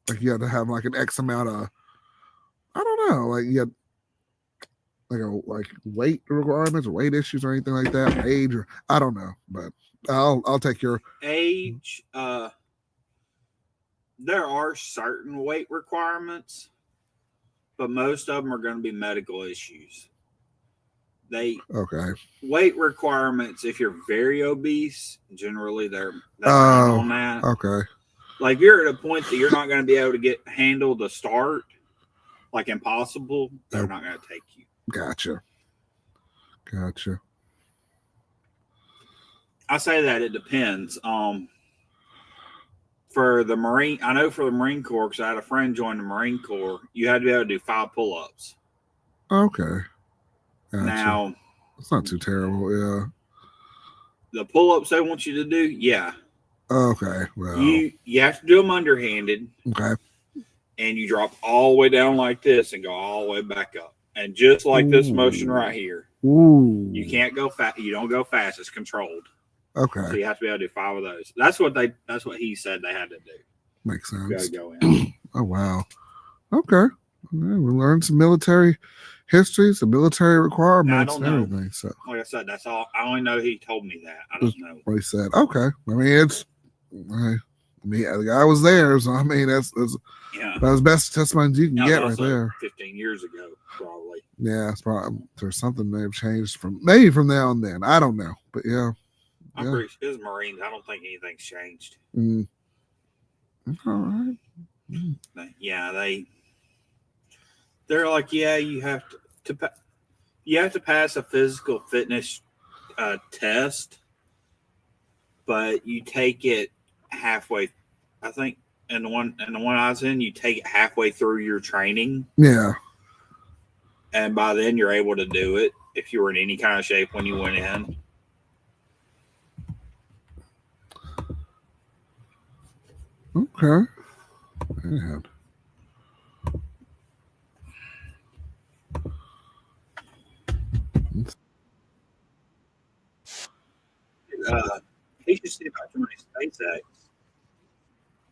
like you had to have like an X amount of, I don't know, like you had like weight requirements or weight issues or anything like that, age, or I don't know, but I'll take your age. There are certain weight requirements, but most of them are going to be medical issues. Weight requirements, if you're very obese, generally they're on that. Okay. Like you're at a point that you're not going to be able to handle the start, like impossible, they're not going to take you. Gotcha. I say that it depends. For the Marine, I know for the Marine Corps, because I had a friend join the Marine Corps, you had to be able to do 5 pull-ups. Okay. Gotcha. Now, it's not too terrible, yeah. The pull-ups they want you to do, yeah. Okay, well. You have to do them underhanded. Okay. And you drop all the way down like this and go all the way back up. And just like this motion right here. Ooh. You can't go fast. You don't go fast. It's controlled. Okay. So you have to be able to do 5 of those. That's what he said they had to do. Makes sense. You got to go in. Oh, wow. Okay. We learned some military history, some military requirements, and everything. So, like I said, that's all. I only know he told me that. I don't know what he said. Okay. I mean, the guy was there, so I mean, that's as best testimony you can get right there. 15 years ago, probably. Yeah, it's probably there's something they've changed from now and then. I don't know, but yeah. I'm pretty sure it's Marines. I don't think anything's changed. All right. Yeah, they're like, yeah, you have to pass a physical fitness test, but you take it halfway. I think, and the one I was in, you take it halfway through your training. Yeah. And by then you're able to do it if you were in any kind of shape when you went in. Okay. Man. He should see about joining SpaceX.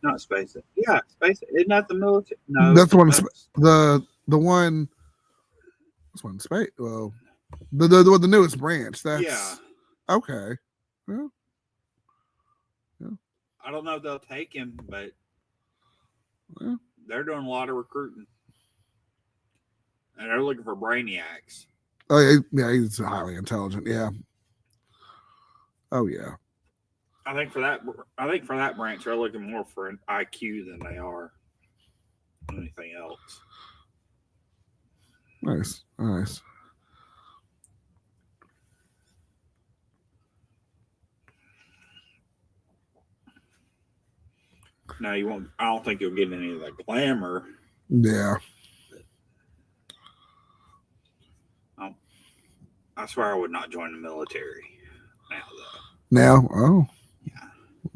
Not SpaceX. Yeah, SpaceX. Isn't that the military? No, that's the one. The one. This one, space. Well, the newest branch. That's okay. Well, yeah. I don't know if they'll take him, but they're doing a lot of recruiting, and they're looking for brainiacs. Oh yeah, he's highly intelligent. Yeah. Oh yeah. I think for that branch, they're looking more for an IQ than they are anything else. Nice. Now you won't. I don't think you'll get any of the glamour. Yeah. I swear I would not join the military now, though. Now? Oh. Yeah.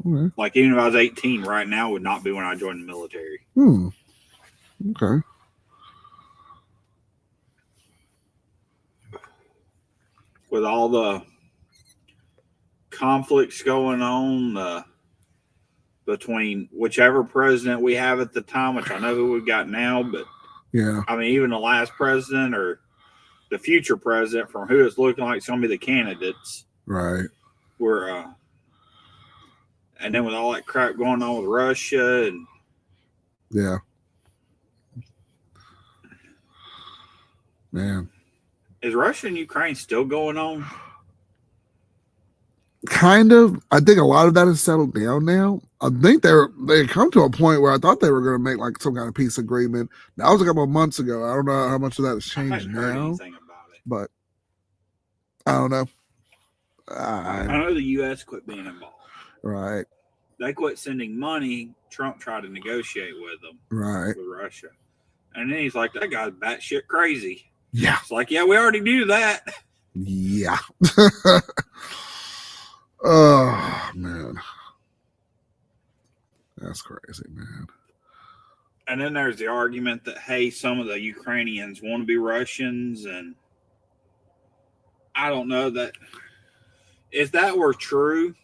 Okay. Like, even if I was 18 right now, would not be when I joined the military. Okay. With all the conflicts going on between whichever president we have at the time, which I know who we've got now, but yeah, I mean, even the last president or the future president, from who it's looking like it's going to be the candidates, right? Were and then with all that crap going on with Russia and yeah, man, is Russia and Ukraine still going on? Kind of. I think a lot of that has settled down now. I think they come to a point where I thought they were going to make like some kind of peace agreement. That was a couple of months ago. I don't know how much of that has changed I haven't heard now, anything about it. but I don't know. I know the U.S. quit being involved. Right. They quit sending money. Trump tried to negotiate with them. Right. With Russia, and then he's like, "That guy's batshit crazy." Yeah. It's like, yeah, we already knew that. Yeah. Oh man, that's crazy, man. And then there's the argument that, hey, some of the Ukrainians want to be Russians, and I don't know that if that were true,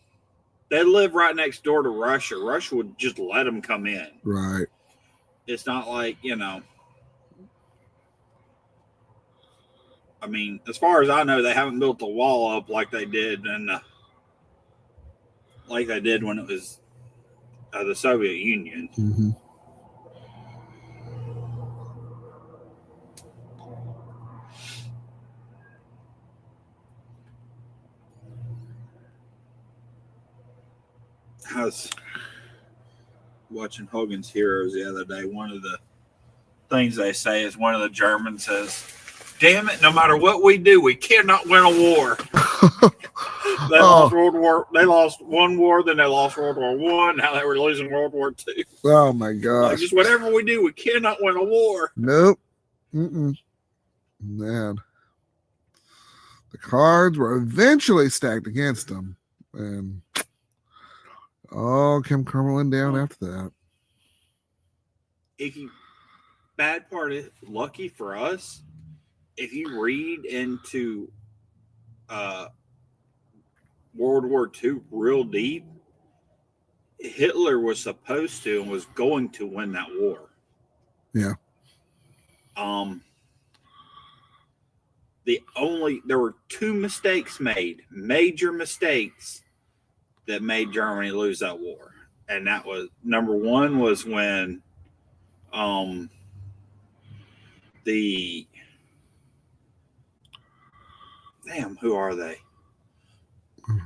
they live right next door to Russia. Russia would just let them come in. Right. It's not like, I mean, as far as I know, they haven't built the wall up like they did when it was the Soviet Union. Mm-hmm. I was watching Hogan's Heroes the other day. One of the things they say is one of the Germans says, "Damn it, no matter what we do, we cannot win a war." They lost World War. They lost one war, then they lost World War One. Now they were losing World War Two. Oh my gosh! Like, just whatever we do, we cannot win a war. Nope. Man, the cards were eventually stacked against them, and all came crumbling down after that. Bad part is, lucky for us, if you read into World War II real deep, Hitler was supposed to and was going to win that war. Yeah. There were two mistakes made, major mistakes, that made Germany lose that war. And that was, number one was when who are they?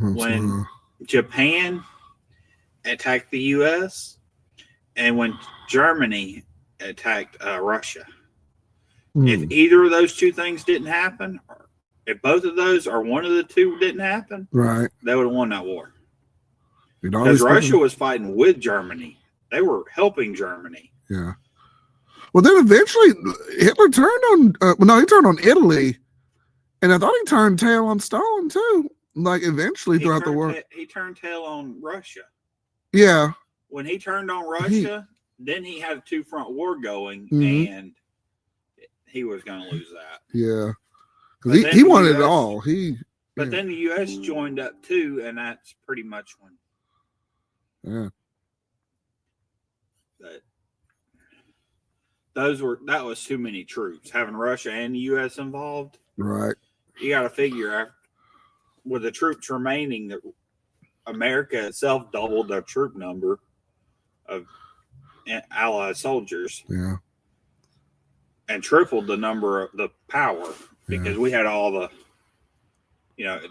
When Japan attacked the U.S. and when Germany attacked Russia. If either of those two things didn't happen, or if both of those or one of the two didn't happen, right, they would have won that war. Because Russia was fighting with Germany. They were helping Germany. Yeah. Well, then eventually Hitler turned on, he turned on Italy, and I thought he turned tail on Stalin too. Like eventually throughout the war. He turned tail on Russia. Yeah. When he turned on Russia, then he had a two-front war going, and he was going to lose that. Yeah. Because he wanted it all. But then the U.S. joined up too, and that's pretty much when. Yeah. That was too many troops. Having Russia and the U.S. involved. Right. You got to figure, with the troops remaining, that America itself doubled their troop number of Allied soldiers. Yeah. And tripled the number of the power because we had all the,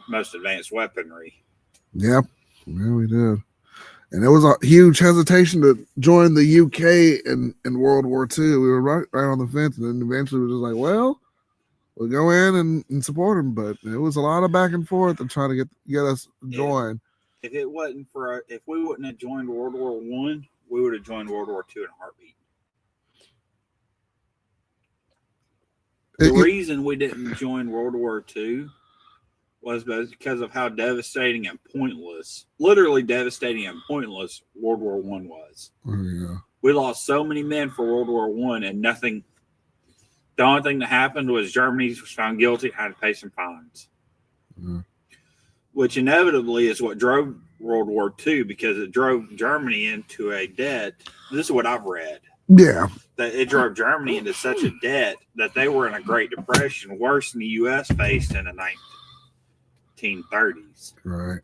most advanced weaponry. Yep. Yeah, we did. And there was a huge hesitation to join the UK in World War II. We were right on the fence, and then eventually we were just like, well, we'll go in and support them. But it was a lot of back and forth to try to get us joined. If we wouldn't have joined World War I, we would have joined World War II in a heartbeat. The reason we didn't join World War II was because of how devastating and pointless, literally devastating and pointless, World War I was. Oh, yeah. We lost so many men for World War I, and nothing. The only thing that happened was Germany was found guilty and had to pay some fines, which inevitably is what drove World War II, because it drove Germany into a debt. This is what I've read. Yeah. That it drove Germany into such a debt that they were in a Great Depression, worse than the U.S. faced in the 1930s. Right.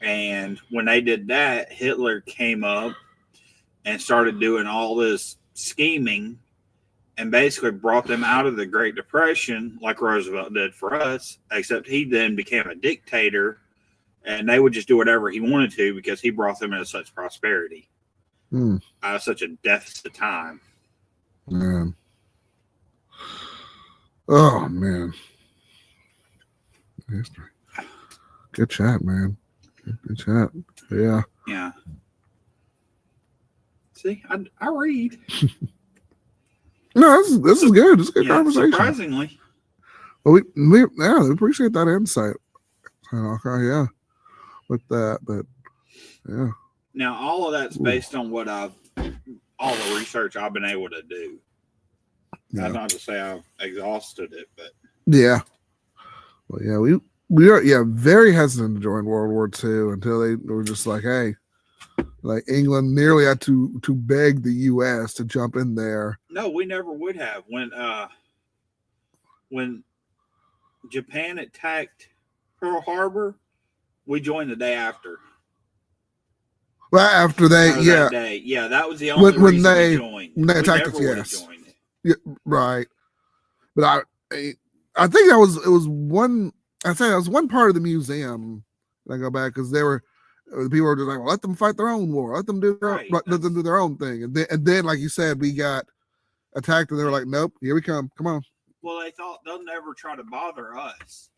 And when they did that, Hitler came up and started doing all this scheming and basically brought them out of the Great Depression like Roosevelt did for us, except he then became a dictator and they would just do whatever he wanted to because he brought them into such prosperity. Out of such a deficit time. Man. Oh, man. History. Good chat, man. Good chat. Yeah. Yeah. See, I read. No, this is good. This is good conversation. Surprisingly. Well, we appreciate that insight. Okay, yeah. With that, but yeah. Now, all of that's based on what all the research I've been able to do. Yeah. Not to say I've exhausted it, but yeah. Well, yeah, we are very hesitant to join World War II until they were just like, hey, like England nearly had to beg the U.S. to jump in there. No, we never would have. When Japan attacked Pearl Harbor, we joined the day after. Well, after that day. Yeah, that was the only reason we joined. When they attacked us, yes. Yeah, right. But I think that was one. I say that was one part of the museum. I go back because the people were just like, well, let them fight their own war, let them do their own thing, and then like you said, we got attacked, and they were like, nope, here we come on. Well, they thought they'll never try to bother us.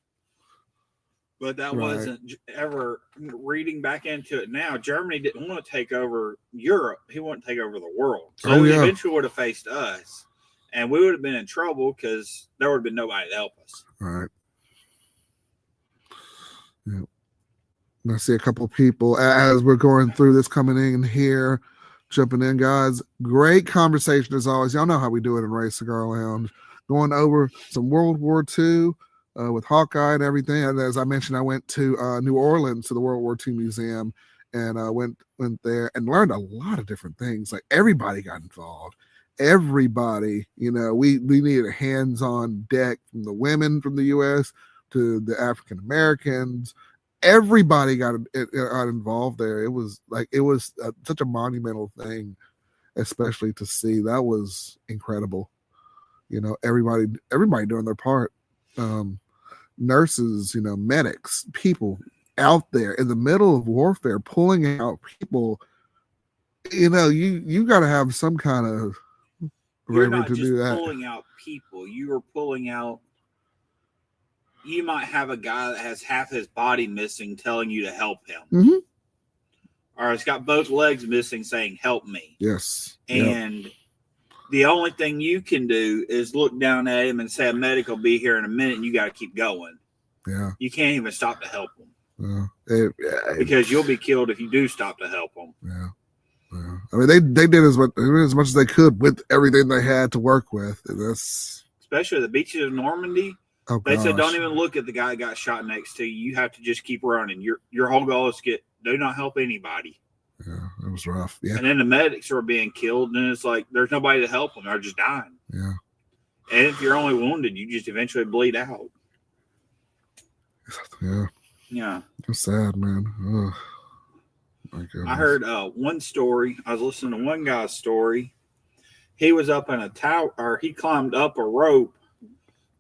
But that wasn't ever, reading back into it now, Germany didn't want to take over Europe. He wanted to take over the world. So he eventually would have faced us. And we would have been in trouble because there would have been nobody to help us. Right. Yeah. I see a couple of people as we're going through this coming in here, jumping in, guys. Great conversation as always. Y'all know how we do it in Ray Cigar Lounge. Going over some World War II. With Hawkeye and everything, and as I mentioned, I went to New Orleans to the World War II Museum, and went there and learned a lot of different things. Like everybody got involved. Everybody, we needed a hands-on deck from the women from the U.S. to the African Americans. Everybody got involved there. It was such a monumental thing, especially to see. That was incredible. Everybody doing their part. Nurses, medics, people out there in the middle of warfare, pulling out people. You got to have some kind of bravery to do that. Pulling out people, you are pulling out. You might have a guy that has half his body missing, telling you to help him, or it's got both legs missing, saying "help me." Yes, and the only thing you can do is look down at him and say, a medic will be here in a minute, and you got to keep going. Yeah. You can't even stop to help him. Because you'll be killed if you do stop to help them. Yeah. I mean, they did as much as they could with everything they had to work with. Especially the beaches of Normandy. Oh, they said, don't even look at the guy that got shot next to you. You have to just keep running. Your whole goal is do not help anybody. Yeah, it was rough. Yeah. And then the medics are being killed, and it's like there's nobody to help them. They're just dying. Yeah. And if you're only wounded, you just eventually bleed out. Yeah. Yeah. It's sad, man. Oh, my goodness. I heard one story. I was listening to one guy's story. He was up in a tower, or he climbed up a rope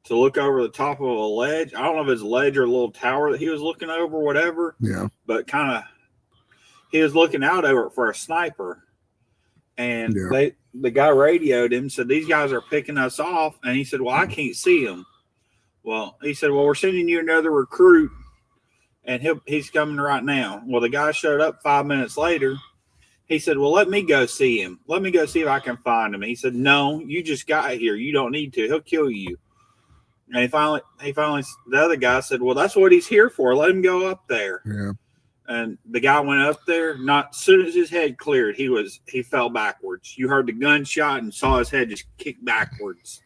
to look over the top of a ledge. I don't know if it's a ledge or a little tower that he was looking over, whatever. Yeah. But kind of, he was looking out over it for a sniper. And the guy radioed him, said, these guys are picking us off. And he said, well, I can't see them. Well, he said, well, we're sending you another recruit, and he's coming right now. Well, the guy showed up 5 minutes later, He said, well, let me go see him. Let me go see if I can find him. He said, no, you just got here. You don't need to. He'll kill you. And he finally, the other guy said, well, that's what he's here for. Let him go up there. Yeah. And the guy went up there. Not as soon as his head cleared, he fell backwards. You heard the gunshot and saw his head just kick backwards.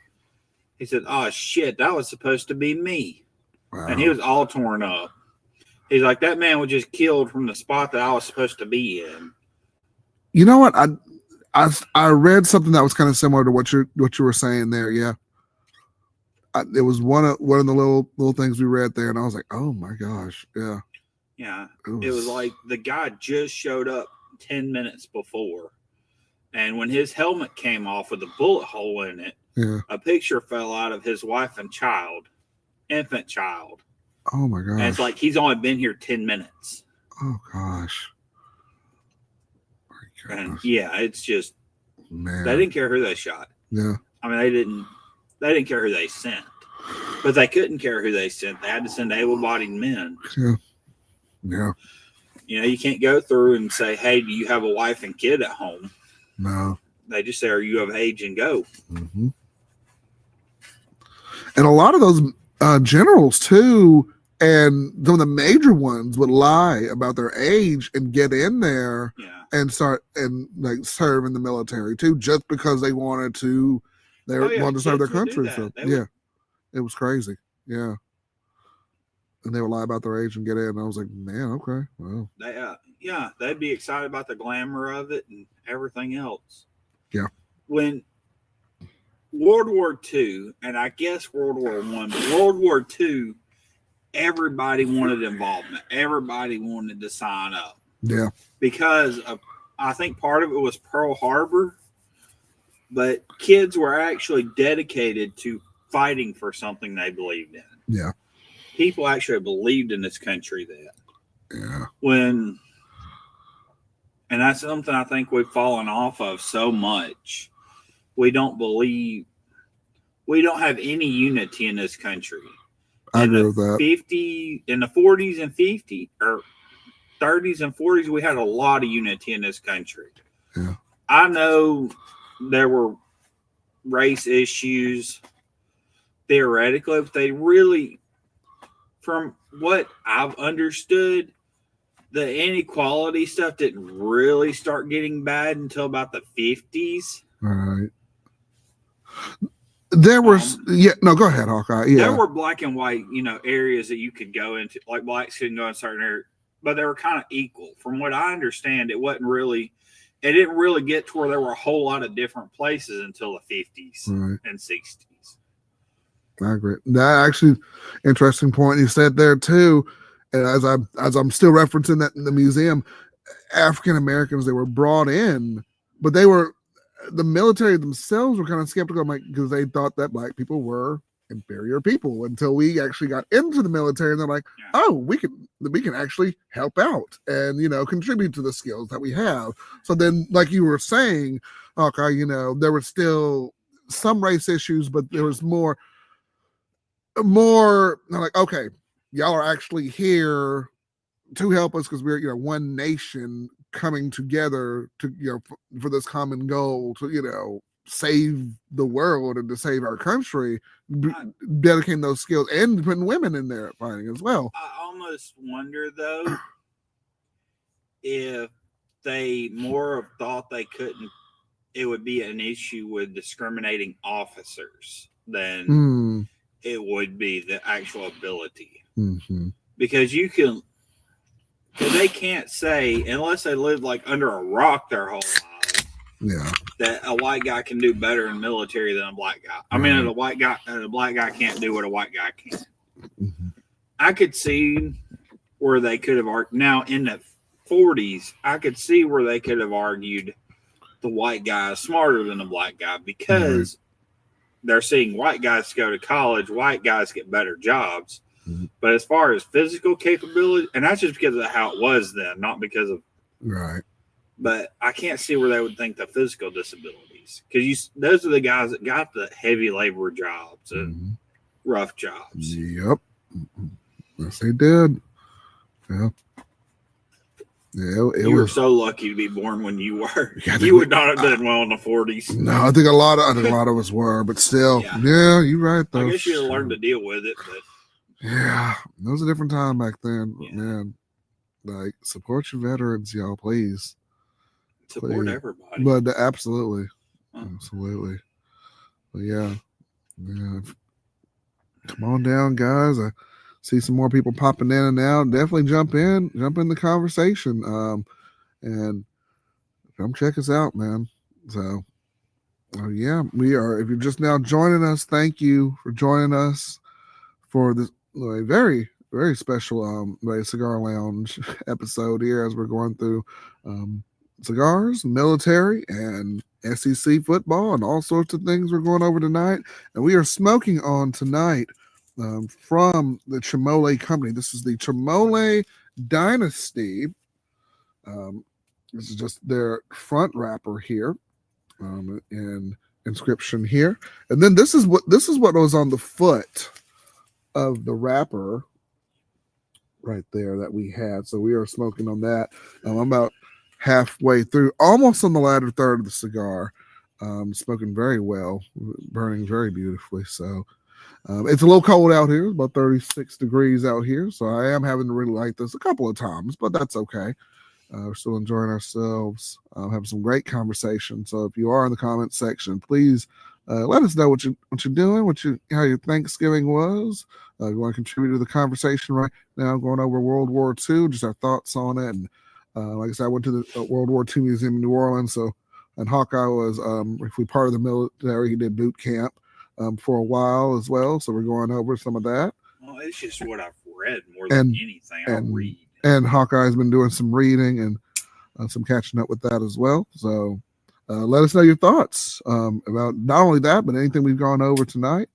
He said, oh, shit, that was supposed to be me. Wow. And he was all torn up. He's like, that man was just killed from the spot that I was supposed to be in. You know what? I read something that was kind of similar to what you were saying there. Yeah, it was one of the little things we read there, and I was like, oh my gosh, yeah, yeah. It was like the guy just showed up 10 minutes before, and when his helmet came off with a bullet hole in it, yeah, a picture fell out of his wife and infant child. Oh my gosh! And it's like he's only been here 10 minutes. Oh gosh. And yeah, it's just, man, they didn't care who they shot. Yeah. I mean, they didn't care who they sent, but they couldn't care who they sent. They had to send able-bodied men. Yeah. Yeah. You know, you can't go through and say, hey, do you have a wife and kid at home? No. They just say, are you of age, and go. Mm-hmm. And a lot of those generals too, and some of the major ones would lie about their age and get in there. Yeah. And start and like serve in the military too, just because they wanted to. They wanted to serve their country. So yeah, it was crazy. Yeah, and they would lie about their age and get in. And I was like, man, okay, well, they'd be excited about the glamour of it and everything else. Yeah. When World War II, and I guess World War I, but World War II, everybody wanted involvement. Everybody wanted to sign up. Yeah. Because I think part of it was Pearl Harbor, but kids were actually dedicated to fighting for something they believed in. Yeah. People actually believed in this country then. Yeah. And that's something I think we've fallen off of so much. We don't have any unity in this country. I agree with that. In the 40s and 50s, or 30s and 40s, we had a lot of unity in this country. Yeah. I know there were race issues theoretically, but they really, from what I've understood, the inequality stuff didn't really start getting bad until about the 50s. All right. There was no, go ahead, Hawkeye. Yeah. There were black and white, areas that you could go into, like blacks couldn't go in certain areas, but they were kind of equal. From what I understand, it didn't really get to where there were a whole lot of different places until the 50s and 60s. I agree. That actually interesting point you said there too. And as I'm still referencing that in the museum, African Americans, they were brought in, but the military themselves were kind of skeptical, because they thought that black people were inferior people until we actually got into the military, and they're like, oh, we can actually help out and contribute to the skills that we have. So then, like you were saying, okay, there were still some race issues, but there was more like, okay, y'all are actually here to help us because we're one nation coming together to for this common goal to save the world and to save our country, dedicating those skills and putting women in there fighting as well. I almost wonder though if they more have thought it would be an issue with discriminating officers than it would be the actual ability. Mm-hmm. Because they can't say, unless they live like under a rock their whole lives, that a white guy can do better in the military than a black guy. I mean, a black guy can't do what a white guy can. Mm-hmm. I could see where they could have argued. Now, in the 40s, I could see where they could have argued the white guy is smarter than the black guy because they're seeing white guys go to college, white guys get better jobs. Mm-hmm. But as far as physical capability, and that's just because of how it was then, not because of But I can't see where they would think the physical disabilities, because those are the guys that got the heavy labor jobs and rough jobs. Yep. Yes, they did. Yeah. Yeah, you were so lucky to be born when you were. Yeah, you would not have done well in the 40s. No, I think a lot of us were, but still, yeah, you're right though. I guess you learned to deal with it, but yeah, it was a different time back then. Yeah. Man, like support your veterans, y'all, please. Support everybody. But absolutely. Absolutely. But yeah. Come on down, guys. I see some more people popping in and out. Definitely jump in the conversation. And come check us out, man. So yeah, we are. If you're just now joining us, thank you for joining us for this very, very special Cigar Lounge episode here as we're going through cigars, military, and SEC football, and all sorts of things we're going over tonight. And we are smoking on tonight from the Chimolly company. This is the Chimolly Dynasty. This is just their front wrapper here, and inscription here. And then this is what was on the foot of the wrapper right there that we had. So we are smoking on that. I'm about halfway through, almost on the latter third of the cigar. Smoking very well, burning very beautifully. So it's a little cold out here, about 36 degrees out here. So I am having to really light this a couple of times, but that's okay. We're still enjoying ourselves, having some great conversation. So if you are in the comments section, please let us know what you're doing, how your Thanksgiving was. You want to contribute to the conversation right now, going over World War II, just our thoughts on it. And like I said, I went to the World War II Museum in New Orleans. And Hawkeye was, if we part of the military, he did boot camp for a while as well. So we're going over some of that. Well, it's just what I've read more than anything. I read. And Hawkeye's been doing some reading and some catching up with that as well. So let us know your thoughts about not only that, but anything we've gone over tonight.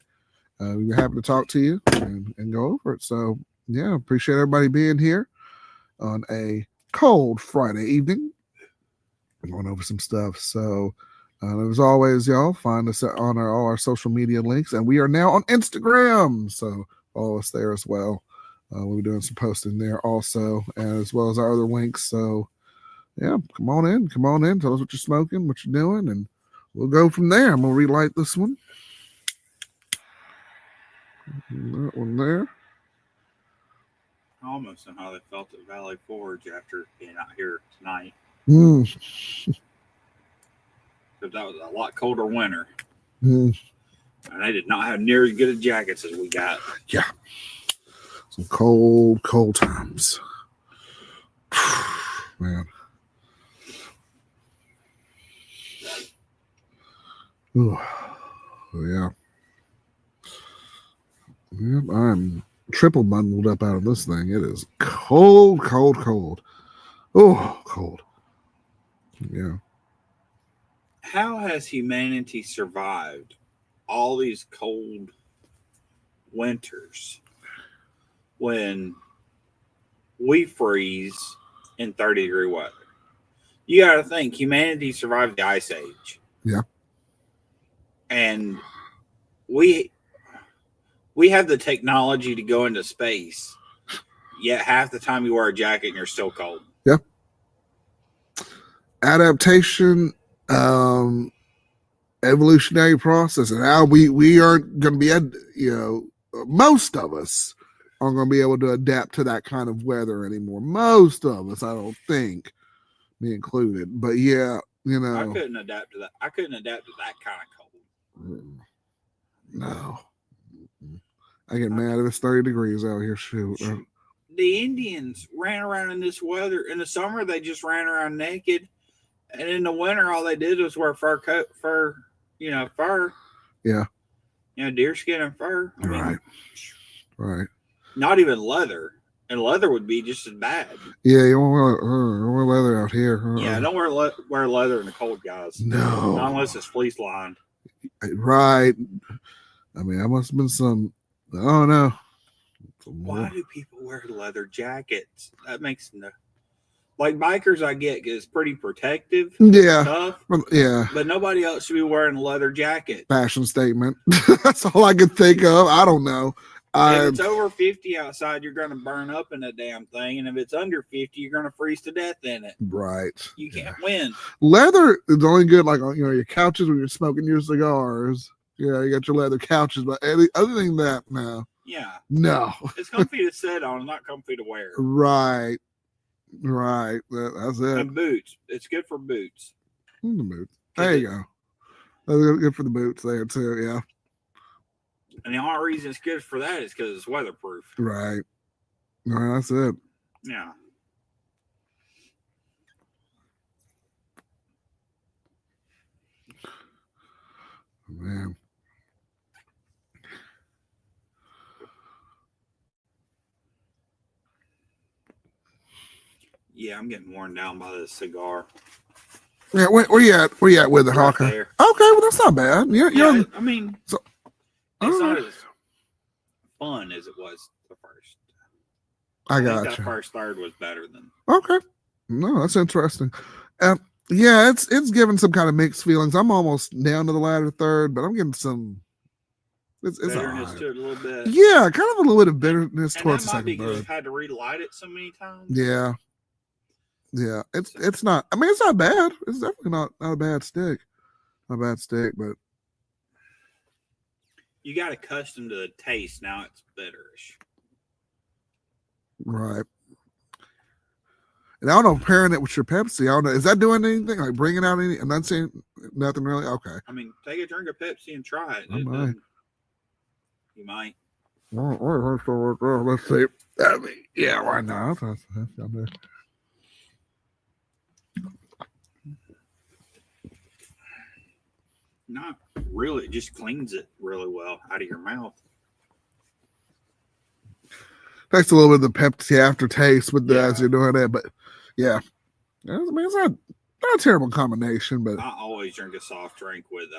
We're happy to talk to you and go over it. So, yeah, appreciate everybody being here on a cold Friday evening. Going over some stuff. So, as always, y'all, find us on all our social media links. And we are now on Instagram. So, follow us there as well. We'll be doing some posting there also, as well as our other links. So, yeah, come on in. Tell us what you're smoking, what you're doing, and we'll go from there. I'm going to relight this one. That one there. I almost know how they felt at Valley Forge after being out here tonight. Because that was a lot colder winter. And they did not have near as good of jackets as we got. Yeah. Some cold times. Man. Ooh. Yeah. Yep, I'm triple bundled up out of this thing. It is cold. Oh, cold. Yeah. How has humanity survived all these cold winters when we freeze in 30-degree weather? You got to think, humanity survived the Ice Age. Yeah. And we have the technology to go into space, yet half the time you wear a jacket and you're still cold. Yeah. Adaptation, evolutionary process, and how we aren't going to be, most of us aren't going to be able to adapt to that kind of weather anymore. Most of us, I don't think, me included. But yeah, I couldn't adapt to that. I couldn't adapt to that kind of cold. No. I get mad if it's 30 degrees out here. Shoot. The Indians ran around in this weather. In the summer, they just ran around naked. And in the winter, all they did was wear fur. Yeah. Deerskin and fur. I mean, right. Not even leather. And leather would be just as bad. Yeah, you won't wear leather out here. Yeah, don't wear leather in the cold, guys. No. Not unless it's fleece lined. Right. I mean, I must have been some. I don't know. Why do people wear leather jackets? That makes no. Like bikers, I get it's pretty protective. Yeah. Tough, yeah. But nobody else should be wearing a leather jacket. Fashion statement. That's all I could think of. I don't know. If it's over 50 outside, you're going to burn up in the damn thing. And if it's under 50, you're going to freeze to death in it. Right. You can't win. Leather is only good, like, you know, your couches when you're smoking your cigars. Yeah, you got your leather couches, but other than that, no. Yeah. No. It's comfy to sit on, not comfy to wear. Right. Right. That's it. And boots. It's good for boots. The boots. There you go. That's good for the boots there, too. Yeah. And the only reason it's good for that is because it's weatherproof. Right. No, that's it. Yeah. Man. Yeah, I'm getting worn down by this cigar. Yeah, where you at? Where you at with the Right Hawkeye? there. Okay, well that's not bad. Yeah, I mean, so, it's not as fun as it was the first. I think got that you. first third was better than. Okay, no, that's interesting. Yeah, it's giving some kind of mixed feelings. I'm almost down to the latter third, but I'm getting some. It's bitterness right. to it a little bit. Yeah, kind of a little bit of bitterness and towards the that might be second because third. I've had to relight it so many times. Yeah. Yeah, it's not. I mean, it's not bad. It's definitely not a bad stick. Not a bad stick, but you got accustomed to the taste. Now it's bitterish. Right. And I don't know, pairing it with your Pepsi, I don't know. Is that doing anything? Like bringing out any? I'm not saying nothing really. Okay. I mean, take a drink of Pepsi and try it. I might. You might. Let's see. I mean, yeah, why not? Not really. It just cleans it really well out of your mouth. Takes a little bit of the Pepsi aftertaste with the as you're doing that, but yeah. I mean, it's not a terrible combination, but I always drink a soft drink with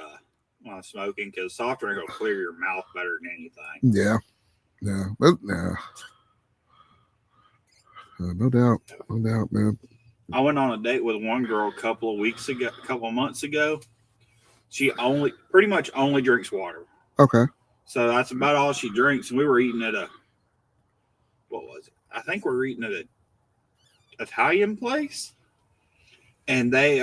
when I'm smoking because soft drink will clear your mouth better than anything. Yeah. But no doubt, man. I went on a date with one girl a couple of months ago. She pretty much only drinks water. Okay. So that's about all she drinks. And we were eating at what was it? I think we were eating at an Italian place. And they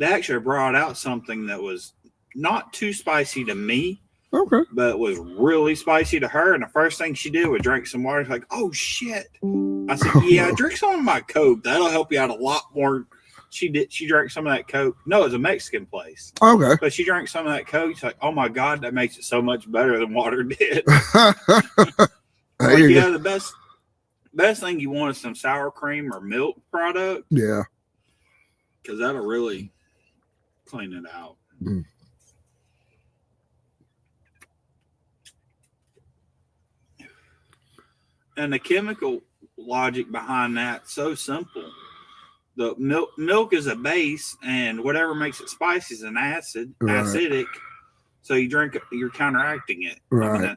actually brought out something that was not too spicy to me. Okay. But it was really spicy to her. And the first thing she did was drink some water. She's like, oh shit. I said, yeah, drink some of my Coke. That'll help you out a lot more. She drank some of that Coke. No, it was a Mexican place. Okay. But she drank some of that Coke. She's like, oh my God, that makes it so much better than water did. The best thing you want is some sour cream or milk product. Yeah. Because that'll really clean it out. Mm. And the chemical logic behind that, so simple. The milk is a base, and whatever makes it spicy is an acidic. So you drink it, you're counteracting it. Right.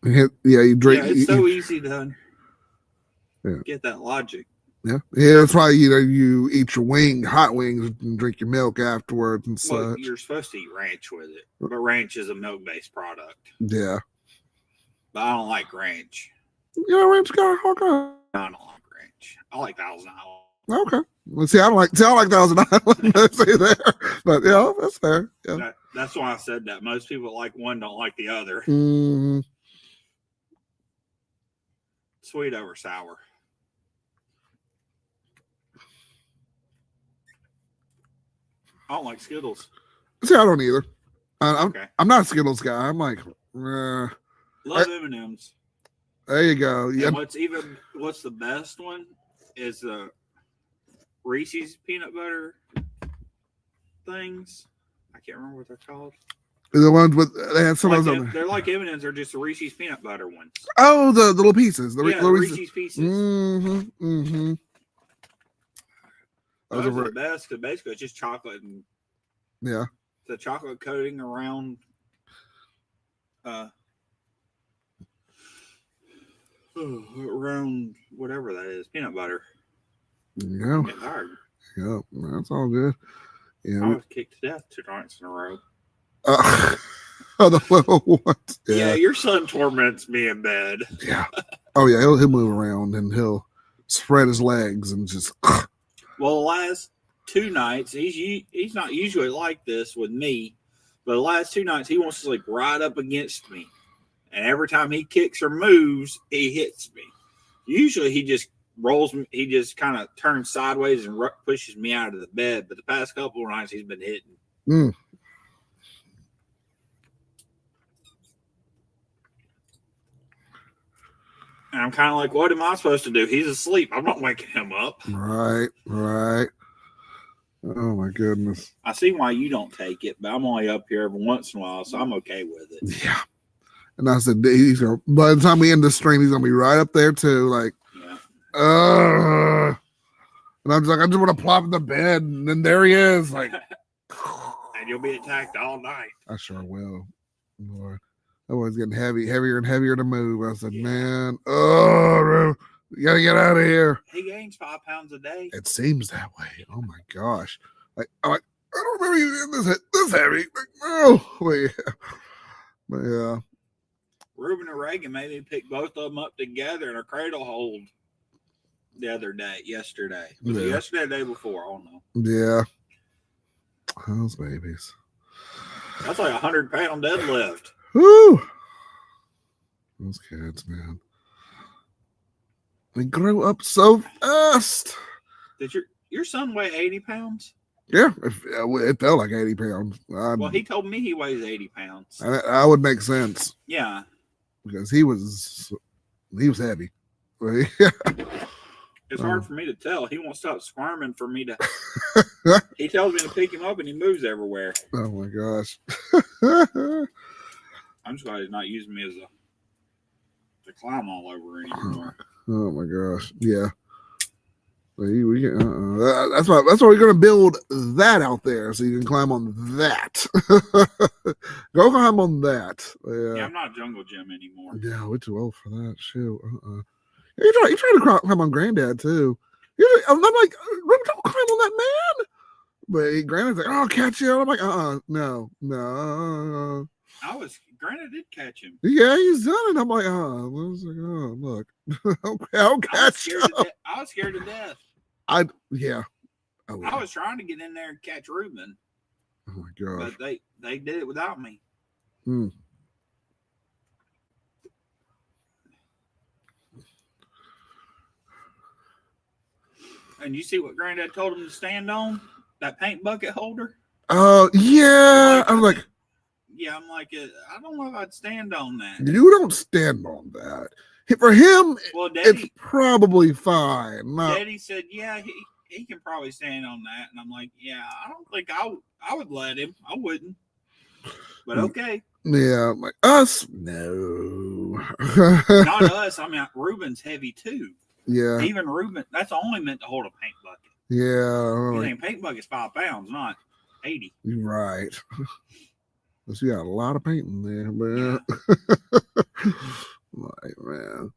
You drink. Yeah, it's so easy to get that logic. Yeah, that's why you eat your hot wings, and drink your milk afterwards and Well, such. you're supposed to eat ranch with it, but ranch is a milk-based product. Yeah. But I don't like ranch. You know, ranch guy, Hawkeye. I don't like ranch. I like Thousand Island. Okay. Well, see, I like Thousand Island. Let's say there, but yeah, that's fair. Yeah. That's why I said that. Most people like one, don't like the other. Mm-hmm. Sweet over sour. I don't like Skittles. See, I don't either. Okay. I'm not a Skittles guy. I'm like, love M&Ms. There you go. Yeah. What's the best one is the Reese's peanut butter things. I can't remember what they're called. The ones with they had some of those on there. They're like M&Ms. They're just the Reese's peanut butter ones. Oh, the little pieces. The Reese's pieces. Mm-hmm. Mm-hmm. Those are the best because basically it's just chocolate and the chocolate coating around around whatever that is, peanut butter. Yeah. Yeah, that's all good. Yeah. I was kicked to death 2 nights in a row. Oh, the little ones. Yeah, your son torments me in bed. Yeah. Oh yeah, he'll move around and he'll spread his legs and just. Well, the last 2 nights, he's not usually like this with me, but the last 2 nights he wants to sleep right up against me, and every time he kicks or moves, he hits me. Usually he just rolls me, he just kind of turns sideways and pushes me out of the bed. But the past couple of nights he's been hitting. Mm. And I'm kind of like, what am I supposed to do? He's asleep. I'm not waking him up. Right. Oh my goodness. I see why you don't take it, but I'm only up here every once in a while, so I'm okay with it. Yeah. And I said, he's gonna, by the time we end the stream, he's gonna be right up there too. Like, and I'm just like, I just want to plop in the bed, and then there he is. Like, and you'll be attacked all night. I sure will. Lord. That one's getting heavier and heavier to move. I said, man, you gotta get out of here. He gains 5 pounds a day. It seems that way. Oh my gosh. I'm like, I don't remember you getting this heavy. Like, no. But yeah. Ruben and Reagan made me pick both of them up together in a cradle hold yesterday. Was it yesterday or the day before? I don't know. Yeah. Those babies. That's like 100-pound deadlift. Woo! Those kids, man. They grew up so fast. Did your son weigh 80 pounds? Yeah, it felt like 80 pounds. Well, he told me he weighs 80 pounds. I would make sense. Yeah. Because he was heavy. It's hard for me to tell. He won't stop squirming for me to. He tells me to pick him up and he moves everywhere. Oh my gosh. I'm just glad he's not using me as to climb all over anymore. Oh my gosh. Yeah. That's why we're gonna build that out there so you can climb on that. Go climb on that. Yeah, I'm not Jungle Gym anymore. Yeah, we're too old for that. Shoot. You try to climb on Granddad too. I'm like, don't climb on that man. But Granddad's like, I'll catch you. I'm like, no. Granddad did catch him. Yeah, he's done it. I'm like, look, I'll catch you. I was scared to death. Yeah. Oh, yeah. I was trying to get in there and catch Ruben. Oh my gosh. But they did it without me. Hmm. And you see what Granddad told him to stand on? That paint bucket holder? Oh, yeah. I'm like, I don't know if I'd stand on that. You don't stand on that. For him, well, Daddy, it's probably fine. Daddy said, yeah, he can probably stand on that. And I'm like, yeah, I don't think I would let him. I wouldn't. But okay. Yeah, like us? No. Not us. I mean, Ruben's heavy too. Yeah. Even Ruben, that's only meant to hold a paint bucket. Yeah. You think paint bucket's 5 pounds, not 80. You're right. So you got a lot of paint in there, man. Yeah. Like, man.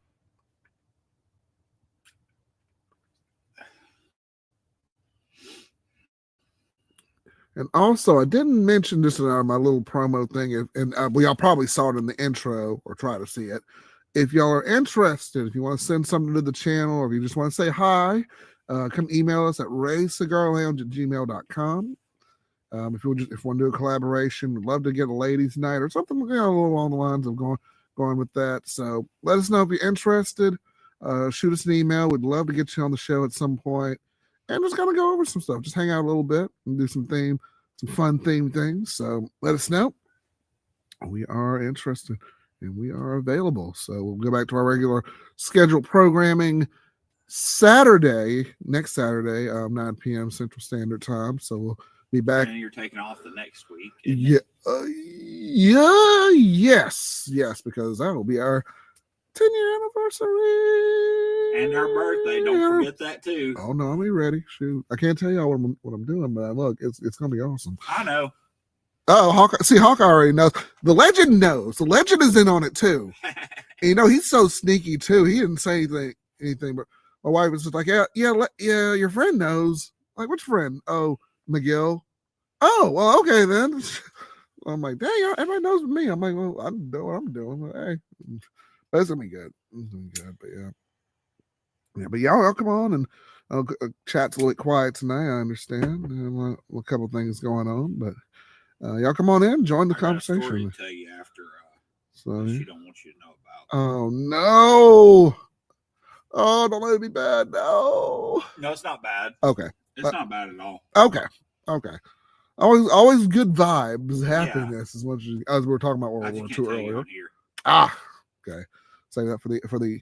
And also, I didn't mention this in my little promo thing, and we all probably saw it in the intro or try to see it. If y'all are interested, if you want to send something to the channel, or if you just want to say hi, come email us at raycigarlounge@gmail.com. If you want to do a collaboration, we'd love to get a ladies' night or something, a little along the lines of going with that. So let us know if you're interested. Shoot us an email. We'd love to get you on the show at some point, and just kind of go over some stuff. Just hang out a little bit and do some fun theme things. So let us know. We are interested. And we are available. So we'll go back to our regular scheduled programming next Saturday, 9 p.m. Central Standard Time. So we'll be back. And you're taking off the next week. Yeah. Yes, because that will be our 10-year anniversary. And our birthday. Don't forget that too. Oh, no, I'm ready. Shoot. I can't tell y'all what I'm doing, but look, it's going to be awesome. I know. Oh, Hawkeye already knows. The legend knows. The legend is in on it too. And, he's so sneaky too. He didn't say anything, but my wife was just like, yeah, your friend knows. Like, which friend? Oh, McGill. Oh, well, okay then. I'm like, dang, everybody knows me. I'm like, well, I know what I'm doing. But, hey, but it's gonna be good. It's gonna be good. But yeah. But y'all come on and chat's a little bit quiet tonight. I understand. A couple things going on, but y'all come on in, join the conversation. Got a story to tell you after. So she don't want you to know about. Oh no! Oh, don't let it be bad. No. No, it's not bad. Okay. It's not bad at all. Okay. Always good vibes, happiness as much as we were talking about World War II earlier. Okay. Say that for the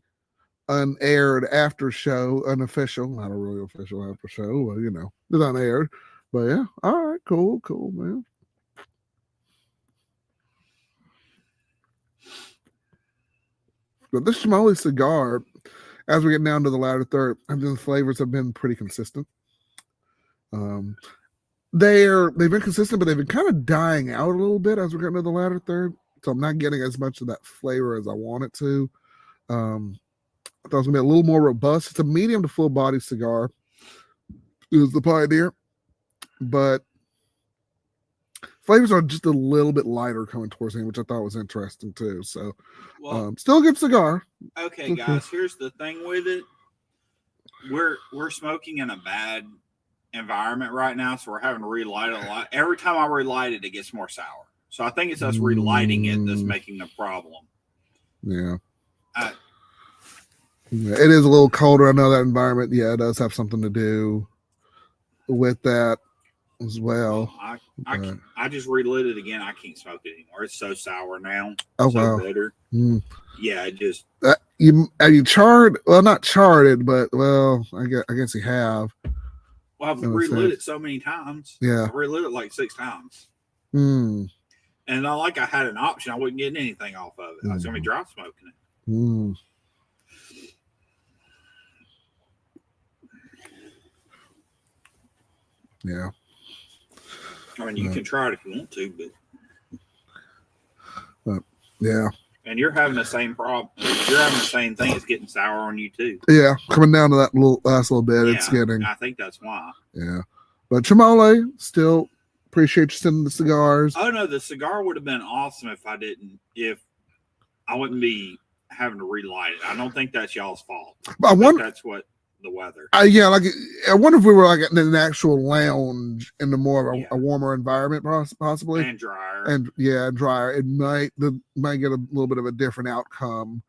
unaired after show, unofficial, not a really official after show. Well, it's unaired. But yeah, all right, cool, man. But this Chimolly cigar, as we get down to the latter third, the flavors have been pretty consistent. They've been consistent, but they've been kind of dying out a little bit as we're getting to the latter third. So I'm not getting as much of that flavor as I want it to. I thought it was gonna be a little more robust. It's a medium to full body cigar. It was the Pioneer, but flavors are just a little bit lighter coming towards me, which I thought was interesting too. So, still a good cigar. Okay, guys, here's the thing with it. We're smoking in a bad environment right now, so we're having to relight it a lot. Every time I relight it, it gets more sour. So I think it's us relighting it that's making the problem. Yeah. It is a little colder. I know that environment. Yeah, it does have something to do with that as well. I just relit it again. I can't smoke it anymore. It's so sour now. Oh, so wow. bitter. Yeah, it just. You charred? Well, not charred, but I guess you have. Well, I've relit it so many times. Yeah. I relit it like 6 times. And not like I had an option. I wasn't getting anything off of it. I was going to be dry smoking it. Yeah. I mean, you can try it if you want to, but yeah. And you're having the same problem. You're having the same thing. It's getting sour on you too. Yeah, coming down to that last little bit. It's getting. I think that's why. Yeah, but Chimolly, still appreciate you sending the cigars. Oh no, the cigar would have been awesome if I wouldn't be having to relight it. I don't think that's y'all's fault. But I wonder that's what the weather. I wonder if we were like in an actual lounge in the more of a warmer environment, possibly, and drier, drier. It might get a little bit of a different outcome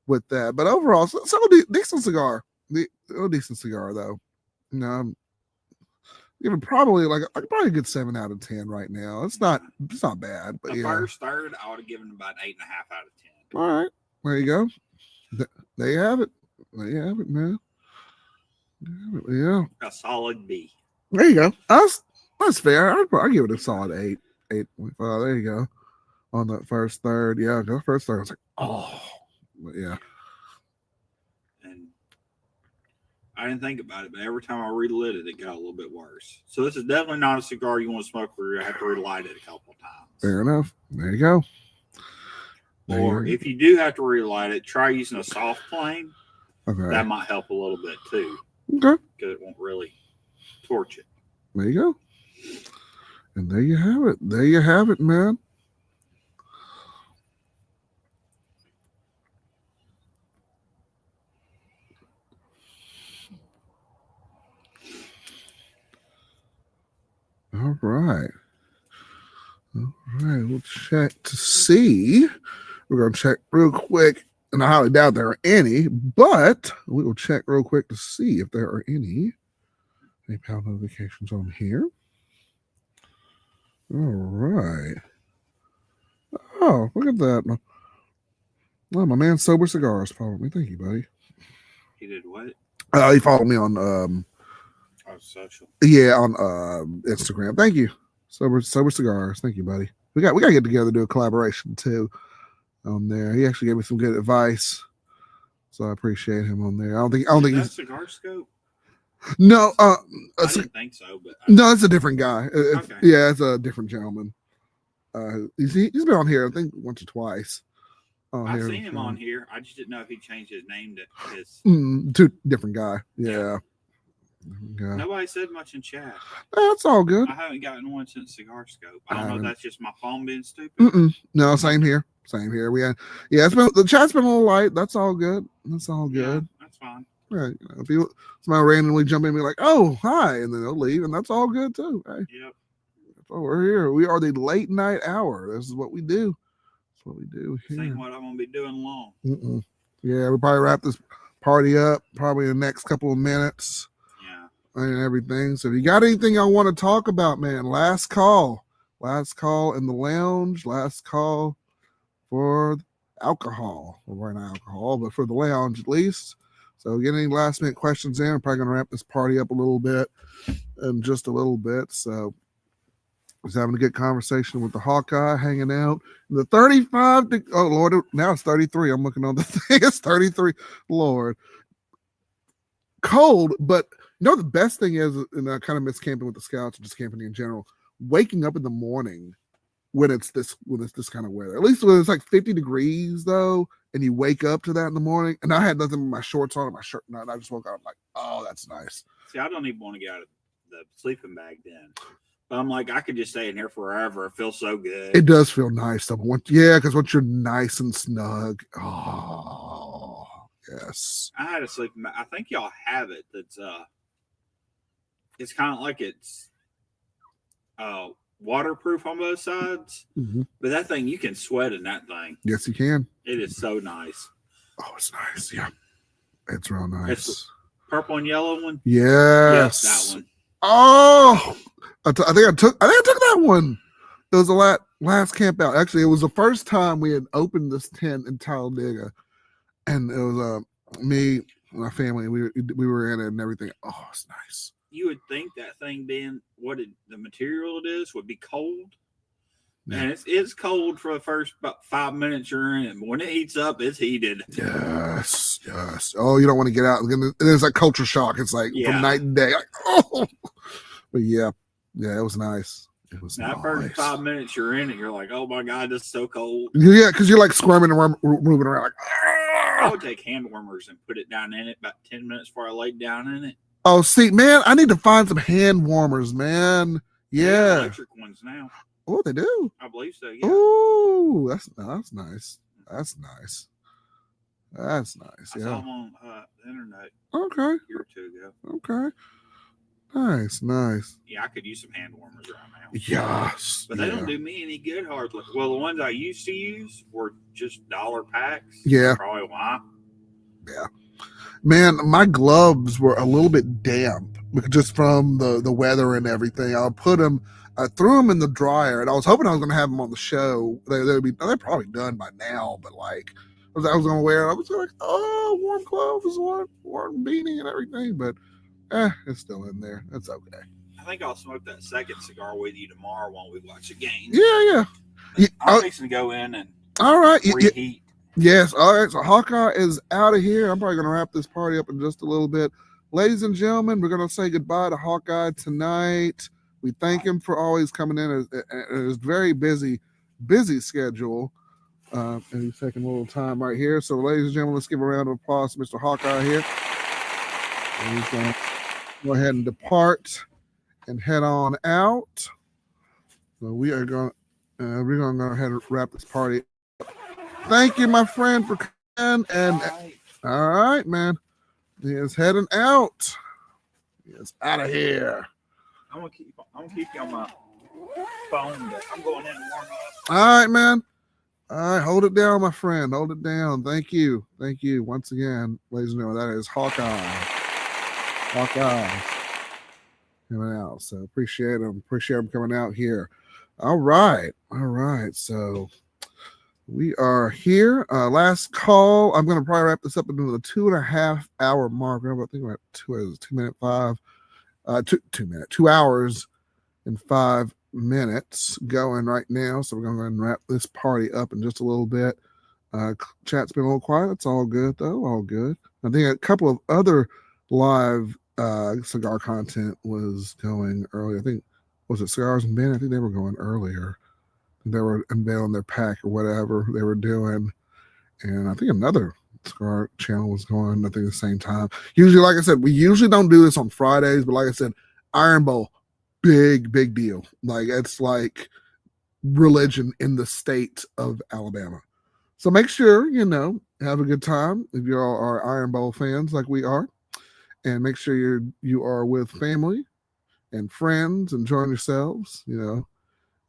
with that. But overall, so decent cigar. Decent cigar though. Even probably probably a good 7 out of 10 right now. It's not bad. But the first third, I would have given about 8.5 out of 10. All right, there you go. There you have it. There you have it, man. Yeah, a solid B. There you go. That's fair. I'd give it a solid 8.5. There you go. On that first third, go first third. I was like, but yeah. And I didn't think about it, but every time I relit it, it got a little bit worse. So this is definitely not a cigar you want to smoke where you have to relight it a couple of times. Fair enough. There you go. Or if you do have to relight it, try using a soft flame. Okay. That might help a little bit too. Okay. Because it won't really torch it. There you go. And there you have it. There you have it, man. All right. We'll check to see. We're going to check real quick. And I highly doubt there are any, but we will check real quick to see if there are any PayPal notifications on here. All right. Oh, look at that. Oh, my man Sober Cigars followed me. Thank you, buddy. He did what? He followed me on social. Yeah, on Instagram. Thank you. Sober Cigars. Thank you, buddy. We got to get together to do a collaboration too. On there, he actually gave me some good advice, so I appreciate him on there. I don't think he's Cigar Scope. No, I didn't think so, but no, it's a different guy. Okay. Yeah, it's a different gentleman. He's been on here, I think, once or twice. I've seen him on here. I just didn't know if he changed his name to his to different guy. Yeah. Yeah. Nobody said much in chat. That's all good. I haven't gotten one since Cigar Scope. I don't know if that's just my phone being stupid. No, same here. Same here. The chat's been a little light. That's all good. That's all good. Yeah, that's fine. Right. If somebody randomly jump in and be like, "Oh, hi," and then they'll leave, and that's all good too. Hey. Yep. So we're here. We are the late night hour. This is what we do. That's what we do here. This ain't what I'm gonna be doing long. Yeah, we'll probably wrap this party up probably in the next couple of minutes. Yeah. And everything. So if you got anything y'all want to talk about, man, last call in the lounge, last call for alcohol. Well, we're not alcohol, but for the lounge at least. So get any last minute questions in. I'm probably gonna wrap this party up a little bit in just a little bit. So I was having a good conversation with the Hawkeye, hanging out. The 35, oh Lord, now it's 33. I'm looking on the thing. It's 33. Lord. Cold, but you know the best thing is, and I kind of miss camping with the scouts, or just camping in general, waking up in the morning when it's this kind of weather. At least when it's like 50 degrees though, and you wake up to that in the morning. And I had nothing with my shorts on and my shirt, and I just woke up. I'm like, oh, that's nice. See, I don't even want to get out of the sleeping bag then. But I'm like, I could just stay in here forever. It feels so good. It does feel nice though. Because once you're nice and snug, oh yes. I had a sleeping bag. I think y'all have it. That's it's kind of like it's waterproof on both sides. But that thing, you can sweat in that thing. Yes, you can. It is so nice. Oh, it's nice. Yeah, it's real nice. It's purple and yellow one. Yes, that one. Oh, I think I took that one. It was the last camp out. Actually, it was the first time we had opened this tent in Talladega, and it was me, my family. We were in it and everything. Oh, it's nice. You would think that thing being the material it is would be cold. Yeah. And it's cold for the first about 5 minutes you're in it. But when it heats up, it's heated. Yes. Oh, you don't want to get out. There's that culture shock. It's like from night and day. Like, oh. But yeah, it was nice. It was that first 5 minutes you're in it, you're like, oh my God, this is so cold. Yeah, because you're like squirming and moving around. Like, I would take hand warmers and put it down in it about 10 minutes before I laid down in it. Oh, see, man, I need to find some hand warmers, man. Yeah. Electric ones now. Oh, they do? I believe so, yeah. Oh, that's nice. That's nice. I saw them on the internet okay. a year or two ago. Okay. Nice. Yeah, I could use some hand warmers right now. Yes. But they don't do me any good hardly. Well, the ones I used to use were just dollar packs. Yeah. That's probably why. Yeah. Man, my gloves were a little bit damp just from the weather and everything. I threw them in the dryer, and I was hoping I was going to have them on the show. They're probably done by now, but like I was going to wear it. I was like, oh, warm gloves, warm beanie and everything, but it's still in there. That's okay. I think I'll smoke that second cigar with you tomorrow while we watch the game. Yeah. I'm fixing to go in and all right. reheat. Yes. All right. So Hawkeye is out of here. I'm probably going to wrap this party up in just a little bit. Ladies and gentlemen, we're going to say goodbye to Hawkeye tonight. We thank him for always coming in. His very busy schedule. And he's taking a little time right here. So, ladies and gentlemen, let's give a round of applause to Mr. Hawkeye here. And he's going to go ahead and depart and head on out. So we're going to go ahead and wrap this party. Thank you, my friend, for coming. And all right, man. He is heading out. He is out of here. I'm gonna keep you on my phone. But I'm going in and warm up. All right, man. All right, hold it down, my friend. Hold it down. Thank you. Once again, ladies and gentlemen, that is Hawkeye coming out. So appreciate him coming out here. All right. So we are here. Last call. I'm going to probably wrap this up into the 2.5 hour mark. I think we're at 2 hours and 5 minutes going right now. So we're going to go ahead and wrap this party up in just a little bit. Chat's been a little quiet. It's all good though. All good. I think a couple of other live cigar content was going earlier. I think, was it Cigars and Ben? I think they were going earlier. They were unveiling their pack or whatever they were doing. And I think another Cigar channel was going, I think, at the same time. Usually, like I said, we usually don't do this on Fridays, but like I said, Iron Bowl, big deal. Like, it's like religion in the state of Alabama. So make sure, have a good time if you all are Iron Bowl fans like we are. And make sure you are with family and friends, enjoying yourselves,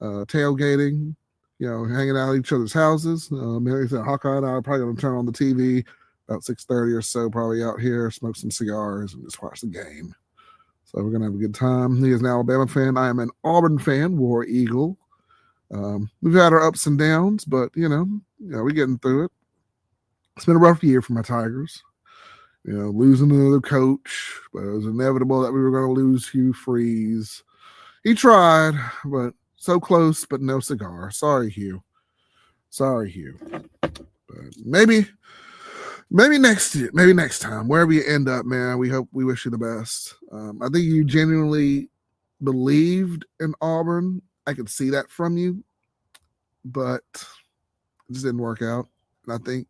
tailgating, hanging out at each other's houses. Like I said, Hawkeye and I are probably going to turn on the TV about 6:30 or so, probably out here, smoke some cigars, and just watch the game. So we're going to have a good time. He is an Alabama fan. I am an Auburn fan, War Eagle. We've had our ups and downs, but, we're getting through it. It's been a rough year for my Tigers. Losing another coach, but it was inevitable that we were going to lose Hugh Freeze. He tried, but so close, but no cigar. Sorry, Hugh. But maybe next year, maybe next time, wherever you end up, man, we wish you the best. I think you genuinely believed in Auburn. I could see that from you, but it just didn't work out. And I think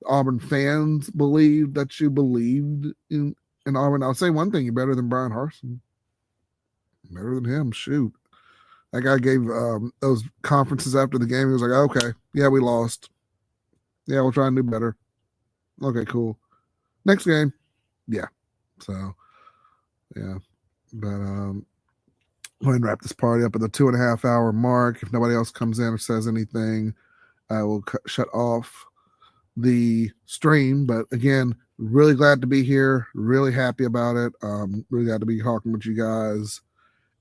Auburn fans believed that you believed in Auburn. I'll say one thing: you're better than Brian Harsin. Better than him. Shoot. That guy gave those conferences after the game. He was like, okay, yeah, we lost. Yeah, we'll try and do better. Okay, cool. Next game. Yeah. So, yeah. But go ahead and wrap this party up at the 2.5 hour mark. If nobody else comes in or says anything, I will shut off the stream. But again, really glad to be here. Really happy about it. Really glad to be talking with you guys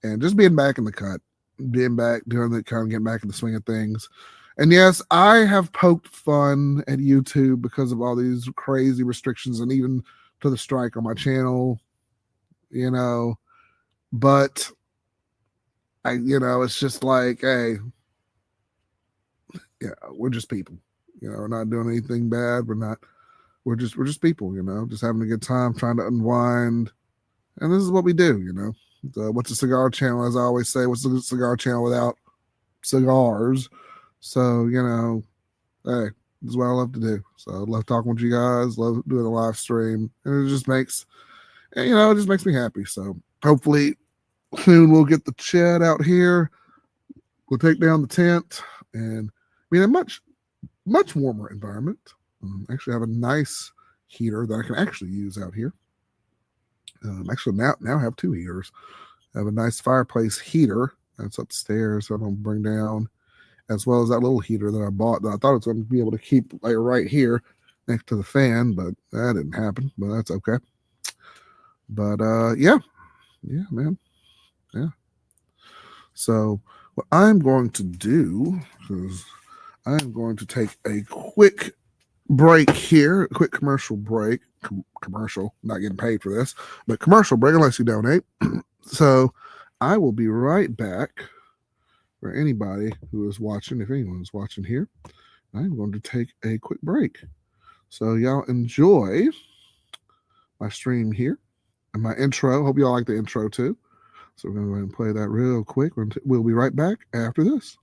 and just being back in the cut, being back, doing the kind of getting back in the swing of things. And yes, I have poked fun at YouTube because of all these crazy restrictions and even to the strike on my channel, but it's just like, hey, yeah, we're just people. We're not doing anything bad. We're just people, just having a good time, trying to unwind. And this is what we do, what's a cigar channel? As I always say, what's a cigar channel without cigars? So, hey, this is what I love to do. So I love talking with you guys, love doing the live stream. And it just makes me happy. So hopefully soon we'll get the chat out here. We'll take down the tent and be in a much warmer environment. Actually have a nice heater that I can actually use out here. Actually now have 2 heaters. I have a nice fireplace heater that's upstairs. So I'm going to bring down, as well as that little heater that I bought that I thought it was going to be able to keep like right here next to the fan, but that didn't happen, but that's okay. But yeah, man. Yeah. So what I'm going to do is I'm going to take a quick break here, a quick commercial break. Commercial, not getting paid for this, but commercial break unless you donate. So I will be right back. For anybody who is watching, if anyone is watching here, I'm going to take a quick break. So y'all enjoy my stream here and my intro. Hope y'all like the intro too. So we're going to go ahead and play that real quick. We'll be right back after this.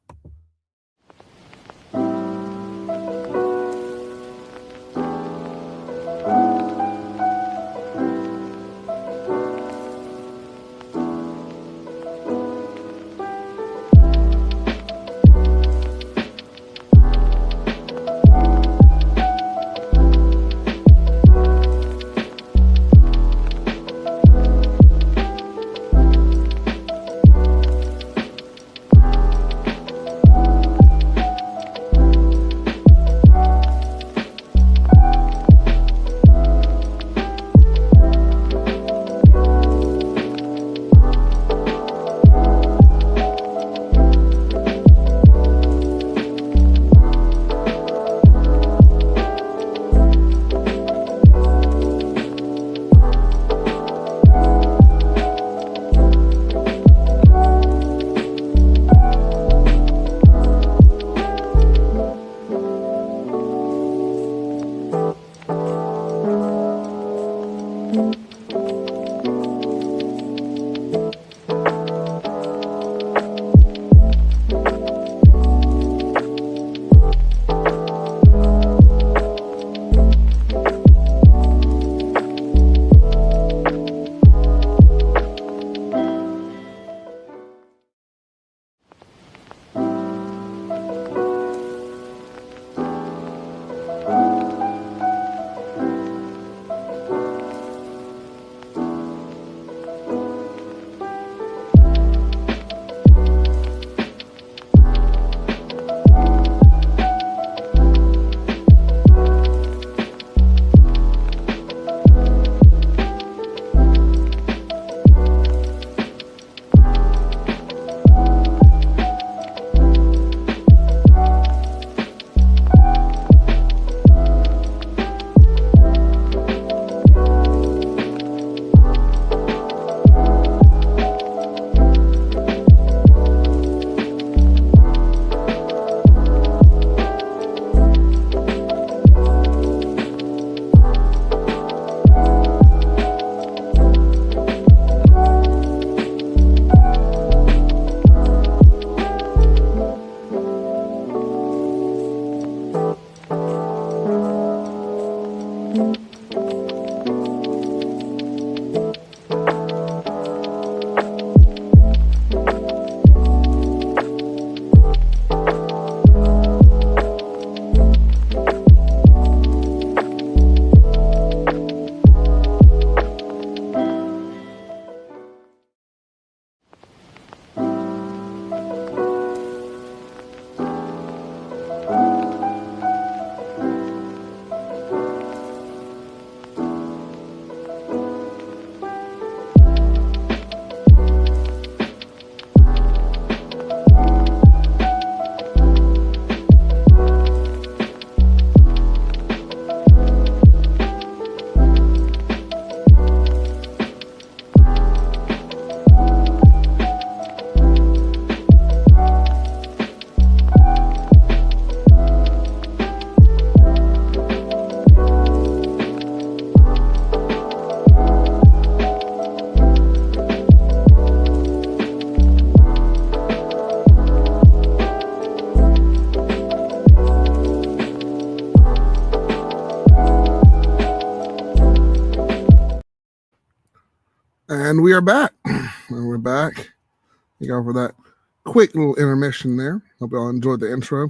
we are back. And we're back. Thank y'all for that quick little intermission there. Hope y'all enjoyed the intro.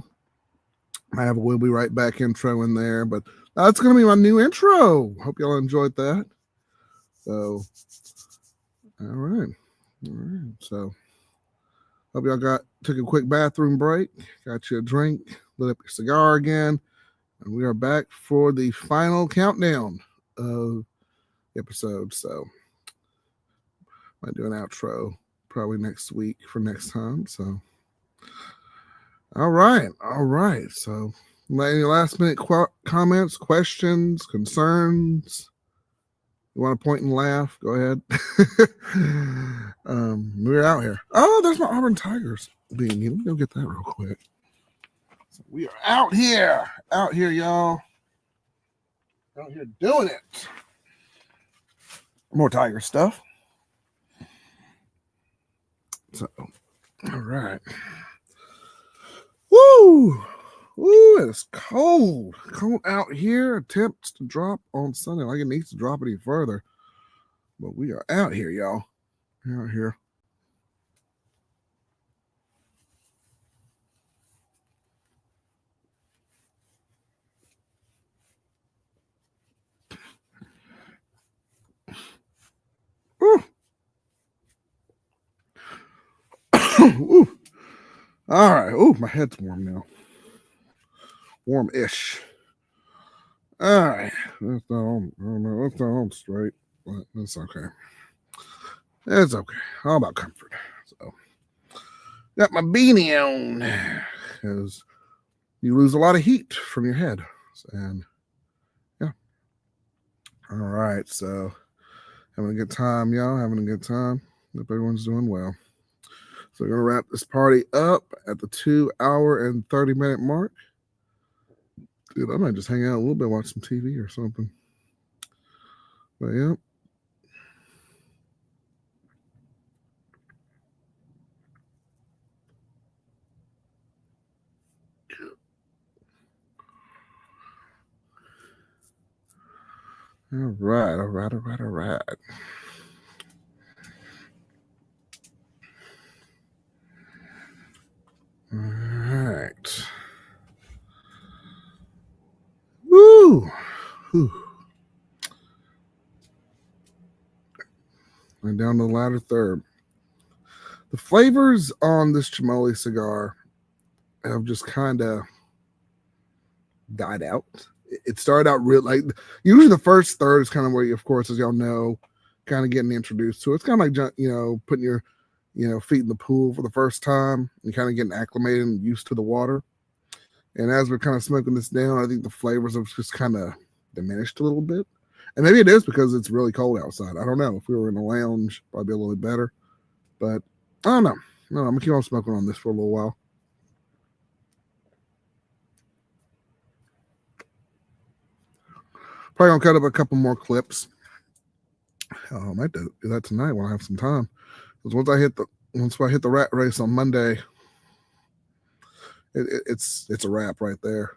I have a "we'll be right back" intro in there, but that's going to be my new intro. Hope y'all enjoyed that. So, all right. So, hope y'all took a quick bathroom break, got you a drink, lit up your cigar again, and we are back for the final countdown of the episode. So, I might do an outro probably next week for next time. So, all right. So, any last minute comments, questions, concerns? You want to point and laugh? Go ahead. We're out here. Oh, there's my Auburn Tigers bean. Let me go get that real quick. So we are out here, y'all. Out here doing it. More Tiger stuff. So, all right. Woo! It's cold. Cold out here. Attempts to drop on Sunday. Like it needs to drop any further. But we are out here, y'all. Out here. Ooh. Ooh. All right. Ooh, my head's warm now. Warm-ish. All right. That's not on straight, but that's okay. It's okay. All about comfort. So, got my beanie on because you lose a lot of heat from your head. And yeah. All right. So, having a good time, y'all. Having a good time. Hope everyone's doing well. So, we're going to wrap this party up at the 2 hour and 30-minute mark. Dude, I might just hang out a little bit, watch some TV or something. But yeah. All right. All right. Woo! Whew. And down to the latter third. The flavors on this Chimolly cigar have just kind of died out. It started out real like usually the first third is kind of where you, of course, as y'all know, kind of getting introduced to it. It's kind of like, putting your, feet in the pool for the first time and kind of getting acclimated and used to the water. And as we're kind of smoking this down, I think the flavors have just kind of diminished a little bit. And maybe it is because it's really cold outside. I don't know. If we were in a lounge, probably a little bit better. But I don't know. No, I'm going to keep on smoking on this for a little while. Probably going to cut up a couple more clips. I might do that tonight when I have some time. Because once I hit the rat race on Monday, it's a wrap right there.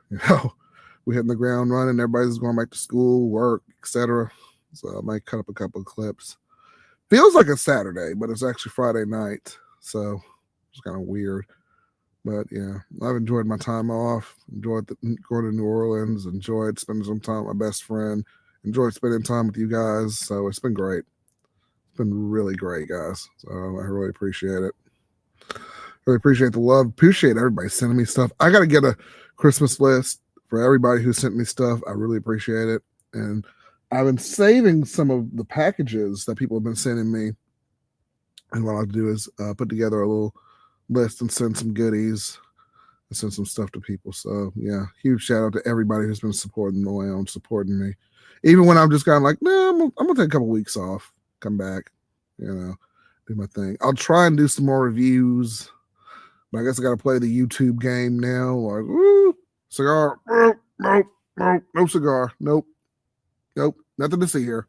We're hitting the ground running. Everybody's going back to school, work, etc. So I might cut up a couple of clips. Feels like it's Saturday, but it's actually Friday night. So it's kind of weird. But yeah, I've enjoyed my time off. Enjoyed going to New Orleans. Enjoyed spending some time with my best friend. Enjoyed spending time with you guys. So it's been great. It's been really great, guys. So I really appreciate it. Really appreciate the love. Appreciate everybody sending me stuff. I got to get a Christmas list for everybody who sent me stuff. I really appreciate it. And I've been saving some of the packages that people have been sending me. And what I'll do is put together a little list and send some goodies and send some stuff to people. So yeah, huge shout out to everybody who's been supporting the lounge, supporting me. Even when I'm just kind of like, no, I'm going to take a couple weeks off, come back, do my thing. I'll try and do some more reviews. But I guess I got to play the YouTube game now. Like, woo, cigar. No cigar. Nope. Nothing to see here.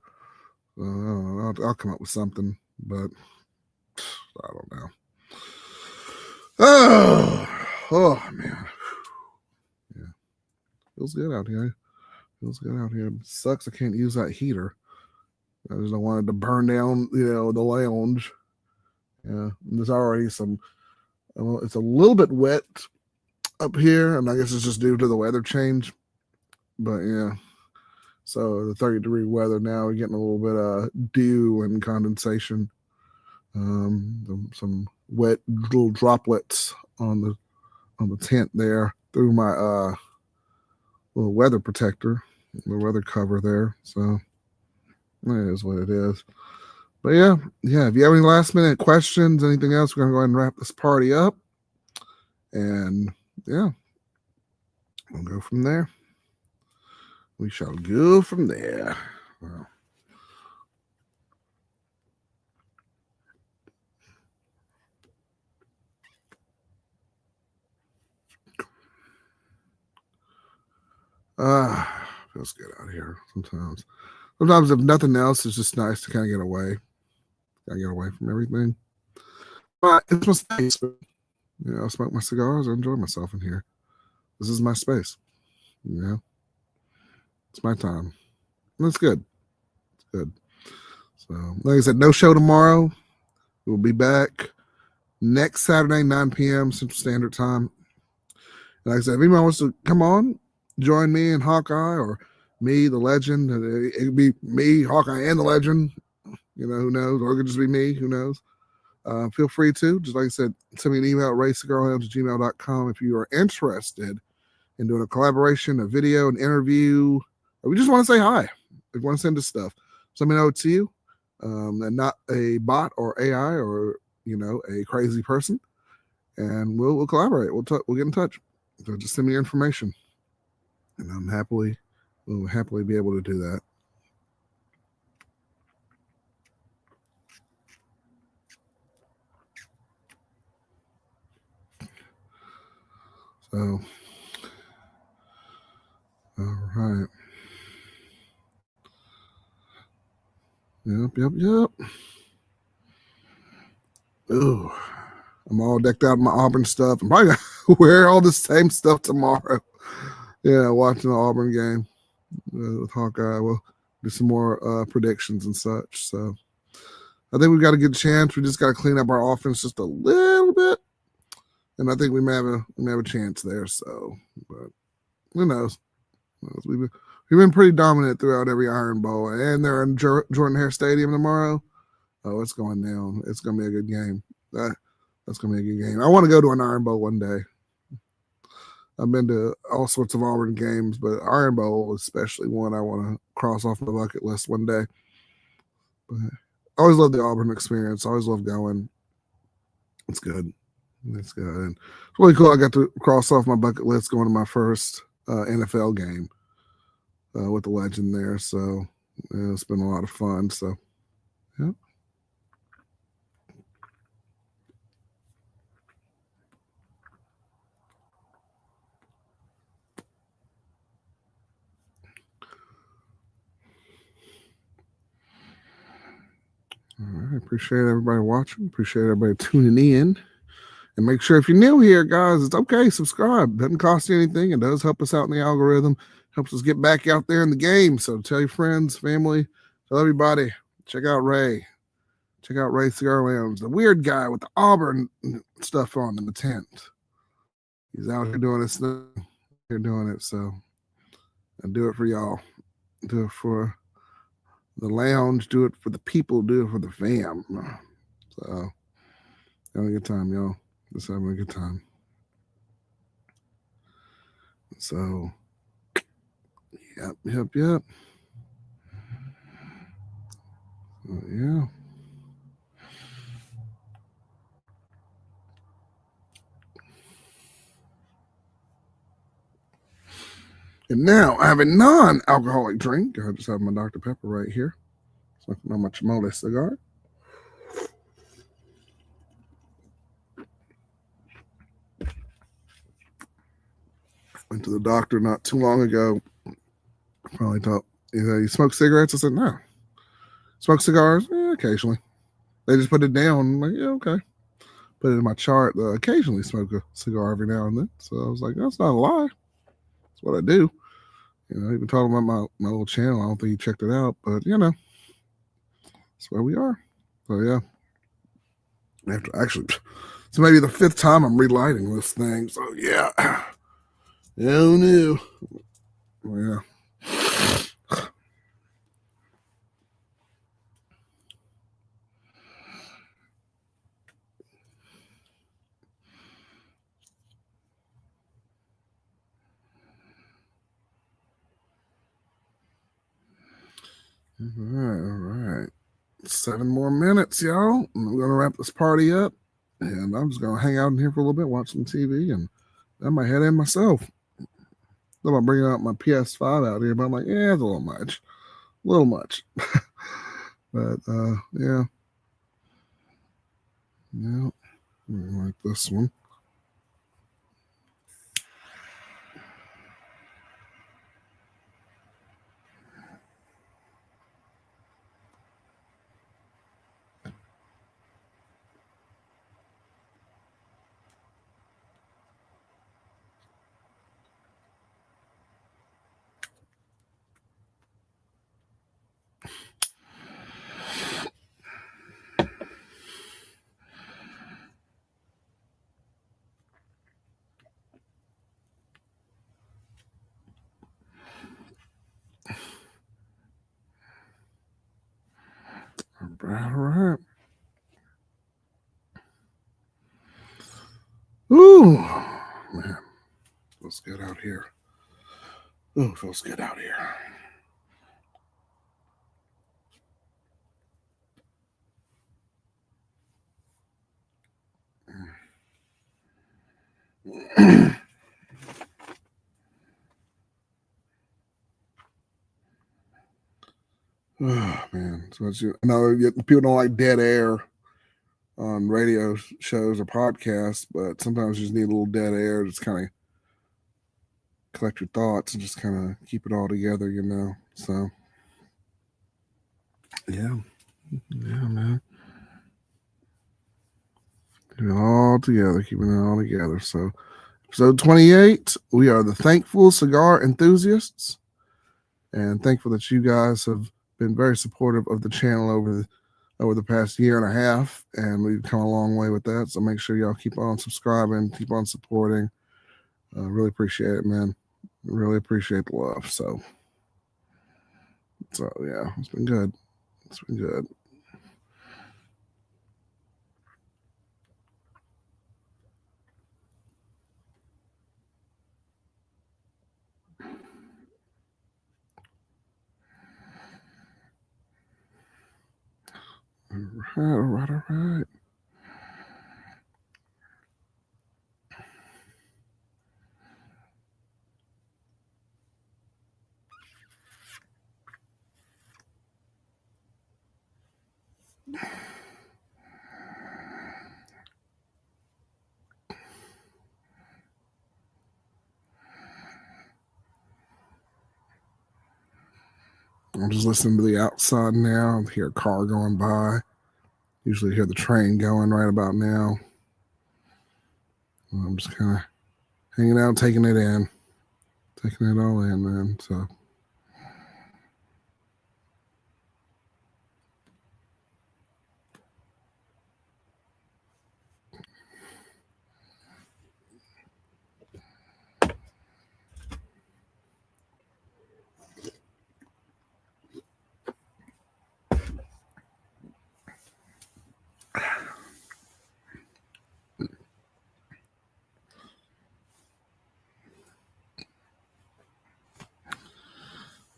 I'll come up with something, but I don't know. Oh man. Yeah. Feels good out here. Sucks I can't use that heater. I just don't want it to burn down, the lounge. Yeah, there's already some. Well, it's a little bit wet up here, and I guess it's just due to the weather change. But yeah, so the 30-degree weather now, we're getting a little bit of dew and condensation. Some wet little droplets on the tent there through my little weather protector, the weather cover there. So that is what it is. But yeah. If you have any last minute questions, anything else, we're gonna go ahead and wrap this party up. And yeah, we'll go from there. We shall go from there. Well, feels good out here sometimes. Sometimes, if nothing else, it's just nice to kind of get away. Gotta get away from everything. But it's my space. I smoke my cigars. I enjoy myself in here. This is my space. It's my time. And it's good. It's good. So, like I said, no show tomorrow. We'll be back next Saturday, 9 p.m. Central Standard Time. And like I said, if anyone wants to come on, join me and Hawkeye, or me, the legend. It could be me, Hawkeye, and the legend. Who knows? Or it could just be me. Who knows? Feel free to. Just like I said, send me an email at raycigarlounge@gmail.com if you are interested in doing a collaboration, a video, an interview, or we just want to say hi. If you want to send us stuff, let me know it's you, and not a bot or AI or a crazy person, and we'll collaborate. We'll get in touch. So just send me your information, and we'll happily be able to do that. So, all right. Yep. Ooh, I'm all decked out in my Auburn stuff. I'm probably gonna wear all the same stuff tomorrow. Yeah, watching the Auburn game with Hawkeye. We'll do some more predictions and such. So I think we've got a good chance. We just got to clean up our offense just a little bit, and I think we may have a chance there. So, but who knows? We've been pretty dominant throughout every Iron Bowl, and they're in Jordan Hare Stadium tomorrow. Oh, it's going down. It's going to be a good game. That's going to be a good game. I want to go to an Iron Bowl one day. I've been to all sorts of Auburn games, but Iron Bowl is especially one I want to cross off my bucket list one day. But I always love the Auburn experience. I always love going. It's good. It's good. And it's really cool. I got to cross off my bucket list going to my first NFL game with the legend there. So it's been a lot of fun. So, yeah. All right. Appreciate everybody watching. Appreciate everybody tuning in. And make sure if you're new here, guys, it's okay. Subscribe. Doesn't cost you anything. It does help us out in the algorithm. Helps us get back out there in the game. So tell your friends, family, tell everybody. Check out Ray. Check out Ray Cigar Lounge, the weird guy with the Auburn stuff on in the tent. He's out here doing his thing. Here doing it. So I do it for y'all. Do it for the lounge. Do it for the people. Do it for the fam. So having a good time, y'all. Just having a good time. So, yep. Yeah. And now I have a non-alcoholic drink. I just have my Dr. Pepper right here. Smoking on my Chimolly cigar. Went to the doctor not too long ago. Probably thought, you smoke cigarettes? I said, no. Smoke cigars? Yeah, occasionally. They just put it down. I'm like, yeah, okay. Put it in my chart. Occasionally smoke a cigar every now and then. So I was like, that's not a lie. That's what I do. Even talking about my little channel. I don't think you checked it out, but that's where we are. So yeah. So maybe the 5th time I'm relighting this thing. So yeah. Oh no. Yeah. All right. 7 more minutes, y'all. I'm gonna wrap this party up, and I'm just gonna hang out in here for a little bit, watch some TV, and I might head in myself. Then I'm bringing out my PS5 out here, but I'm like, yeah, it's a little much. But yeah. Yeah. I like this one. All right. Ooh, man, feels good out here. Ooh, feels good out here. Oh man, so it's, I know people don't like dead air on radio shows or podcasts, but sometimes you just need a little dead air to just kind of collect your thoughts and just kind of keep it all together, you know. So yeah, man, keeping it all together, keeping it all together. So episode 28, we are the Thankful Cigar Enthusiasts, and thankful that you guys have been very supportive of the channel over the past year and a half, and we've come a long way with that. So make sure y'all keep on subscribing, keep on supporting. Really appreciate it, man. Really appreciate the love. So yeah, it's been good. It's been good. All right. I'm just listening to the outside now. I hear a car going by. Usually hear the train going right about now. I'm just kind of hanging out, taking it all in, man. So.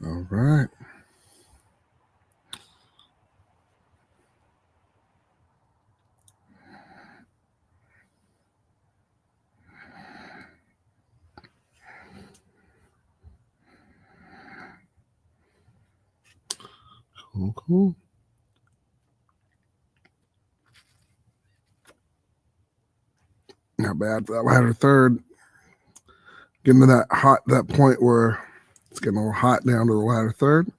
All right. Cool. Not bad for that latter third. Getting to that point where it's getting a little hot down to the latter third.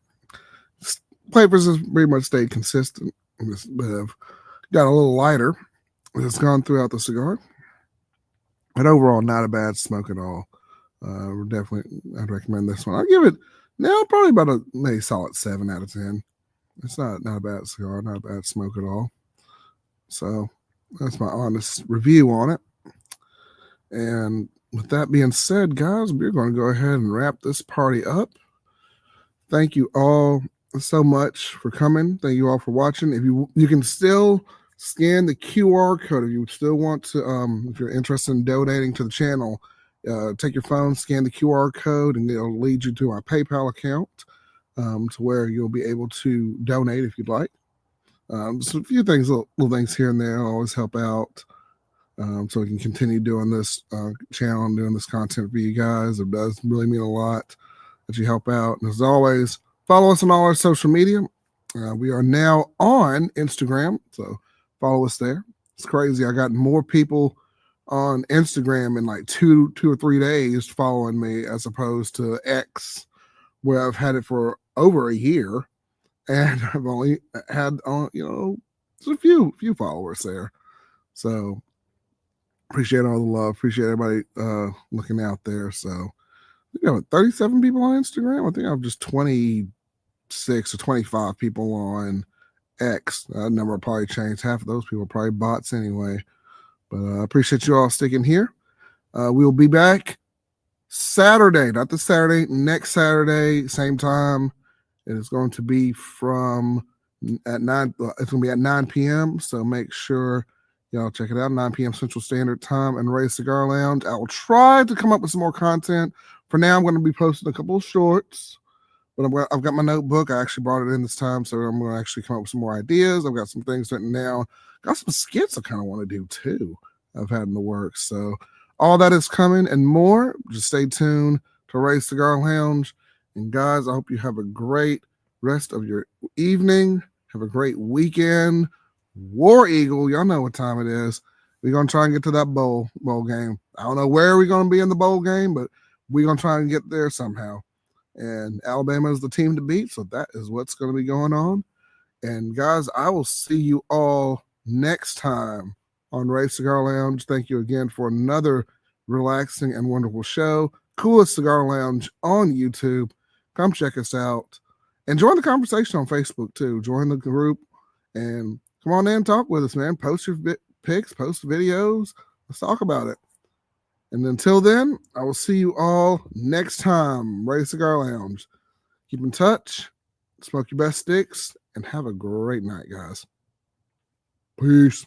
Flavors has pretty much stayed consistent, but have got a little lighter. It's gone throughout the cigar, but overall not a bad smoke at all. I'd recommend this one. I'll give it now probably about a maybe solid 7 out of 10. It's not a bad cigar, not a bad smoke at all. So that's my honest review on it. And with that being said, guys, we're going to go ahead and wrap this party up. Thank you all so much for coming. Thank you all for watching. If you can still scan the QR code if you still want to, if you're interested in donating to the channel, take your phone, scan the QR code, and it'll lead you to our PayPal account, to where you'll be able to donate if you'd like. Just a few things, little things here and there always help out, so we can continue doing this channel and doing this content for you guys. It does really mean a lot that you help out. And as always, follow us on all our social media. We are now on Instagram, so follow us there. It's crazy. I got more people on Instagram in like two or 3 days following me, as opposed to X, where I've had it for over a year, and I've only had just a few followers there. So appreciate all the love. Appreciate everybody looking out there. So we have 37 people on Instagram. I think I have just 26 or 25 people on X. That number will probably change. Half of those people are probably bots anyway. But I appreciate you all sticking here. We'll be back Saturday, not this Saturday, next Saturday, same time. It is going to be at 9 p.m. So make sure y'all check it out, 9 p.m. Central Standard Time, and Ray Cigar Lounge. I will try to come up with some more content. For now, I'm going to be posting a couple of shorts, but I've got my notebook. I actually brought it in this time, so I'm going to actually come up with some more ideas. I've got some things written down. Got some skits I kind of want to do too. I've had in the works. So all that is coming and more. Just stay tuned to Ray Cigar Lounge. And guys, I hope you have a great rest of your evening. Have a great weekend. War Eagle, y'all know what time it is. We're going to try and get to that bowl game. I don't know where we're going to be in the bowl game, but we're going to try and get there somehow. And Alabama is the team to beat, so that is what's going to be going on. And guys, I will see you all next time on Ray Cigar Lounge. Thank you again for another relaxing and wonderful show. Coolest Cigar Lounge on YouTube. Come check us out. And join the conversation on Facebook too. Join the group and come on in and talk with us, man. Post your pics, post videos. Let's talk about it. And until then, I will see you all next time. Ray Cigar Lounge. Keep in touch. Smoke your best sticks. And have a great night, guys. Peace.